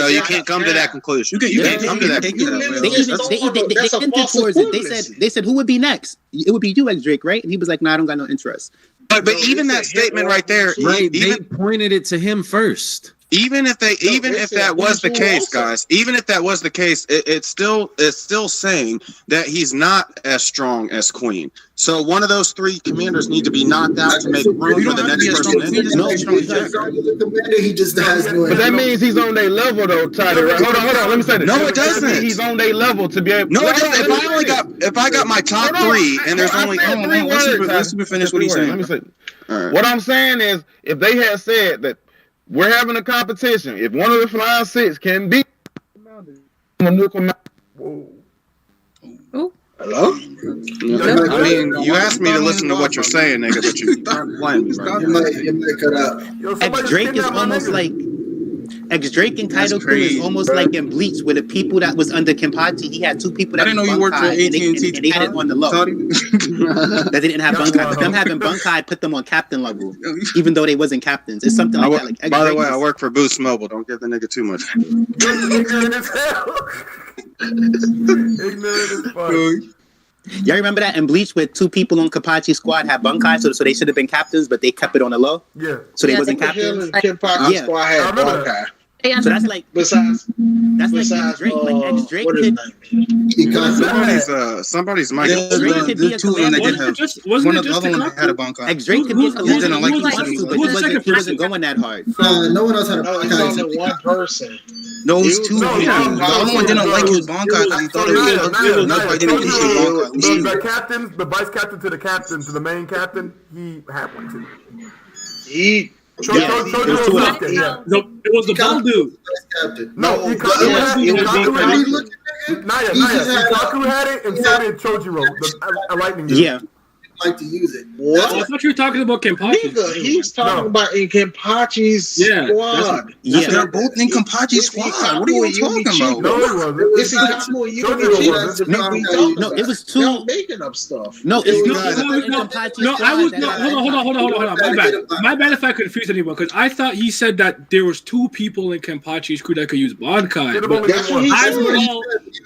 You can't come to that conclusion. You can't come to that conclusion. They hinted towards it. They said who would be next? It would be you, Drake, right? And he was like, "No, I don't got no interest." But even that statement right there, they pointed it to him first. Even if that was the case, guys, even if that was the case, it's still saying that he's not as strong as Queen. So one of those three commanders need to be knocked out to make room for the next person. He just has but that means he's on their level, though, Tyler. Right? Hold on. Let me say this. No, it doesn't. He's on their level to be able. No, it doesn't. If I got my top three, and there's only let's finish what he's saying. Let me say. Right. What I'm saying is, if they had said that we're having a competition, if one of the flying six can beat Hello? I mean, you asked me to listen to what you're saying, nigga, but you aren't playing me right now. You might cut out. X-Drake is almost like X-Drake and Kaido is almost like in Bleach, where the people that was under Kenpachi, he had two people that I didn't know you worked for AT&T. And they had it on the low. That they didn't have Bunkai. But them having Bunkai put them on captain level, even though they wasn't captains. It's something like that. Like by the way, I work for Boost Mobile. Don't give the nigga too much. Ignorant as hell. Ignorant as fuck. Y'all remember that in Bleach where two people on Kenpachi's squad had Bunkai, so they should have been captains, but they kept it on the low? Yeah. So they wasn't captains? Kenpachi's squad had Bunkai. Yeah. So that's like besides X-Drake. Like X-Drake could somebody's mic. The two of them they did have. One of the other one had a Bunkai. X-Drake could be a collision, but he wasn't going that hard. No one else had a Bunkai. It was only one person. No, it was two people. The other one didn't like his Bunkai because he thought it was that's why he didn't use his Bunkai. The captain, the vice captain to the captain to the main captain, he had one too. It was the ball dude. No, Ikaku had it, and so did Chojiro, the lightning dude. Yeah. Like to use it. What? I thought you were talking about Kenpachi. He's talking about in Kenpachi's squad. Yeah, they're both in Kenpachi's squad. What are you talking about? No, it wasn't. No, it was two. Y'all making up stuff. No, it's no. I was hold on. My bad if I confused anyone, because I thought he said that there was two people in Kenpachi's crew that could use Bankai.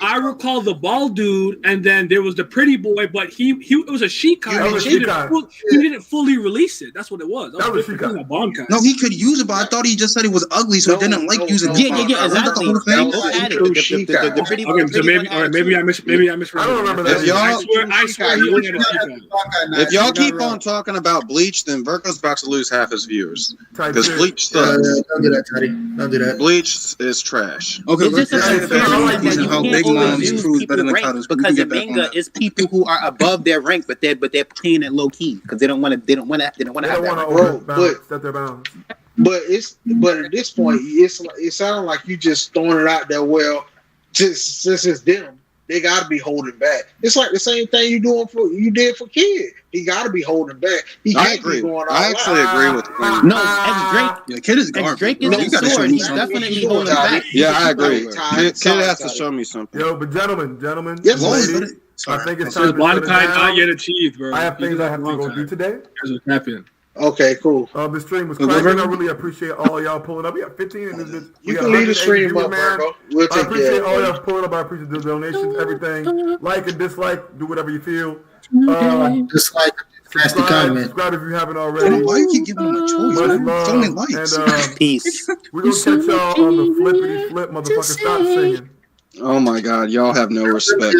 I recall the bald dude, and then there was the pretty boy, but it was a Shikai. He didn't fully release it. That's what it was. That was Shikai. No, he could use it, but I thought he just said it was ugly, so he didn't like using it. Yeah, exactly. Maybe I misread. I don't remember that. I swear he only had a Shikai. If y'all keep on talking about Bleach, then Virgo's about to lose half his viewers. Because Bleach sucks. Don't do that, Teddy. Don't do that. Bleach is trash. Okay, it's just how Big Mom's crew is better than Kaido's. Because the manga is people who are above their rank, but they're playing it low key because they don't want to have that. But at this point, it sounds like you just throwing it out there. Well, since it's them, they got to be holding back. It's like the same thing you did for Kid. He got to be holding back. I agree. I actually agree with you. No, X-Drake. Yeah, Kid is garbage. Drake is sword. He's definitely holding back. Yeah, I agree. Kid has to show me something. Yo, but gentlemen, yes, ladies, I think it's time to shut it down. Not yet achieved, bro. I have things I have to go do today. Here's what happened. Okay, cool. The stream was cracking. I really appreciate all y'all pulling up. We got 15 in this. You can leave the stream up, man. We'll I appreciate all y'all pulling up. I appreciate the donations, everything. Like and dislike, do whatever you feel. Dislike, that's the comment. Subscribe if you haven't already. Why you keep giving them a choice? Much love. So many likes. And, peace. We're gonna catch y'all on the flippity flip, motherfucker. Stop singing. Oh my God, y'all have no respect.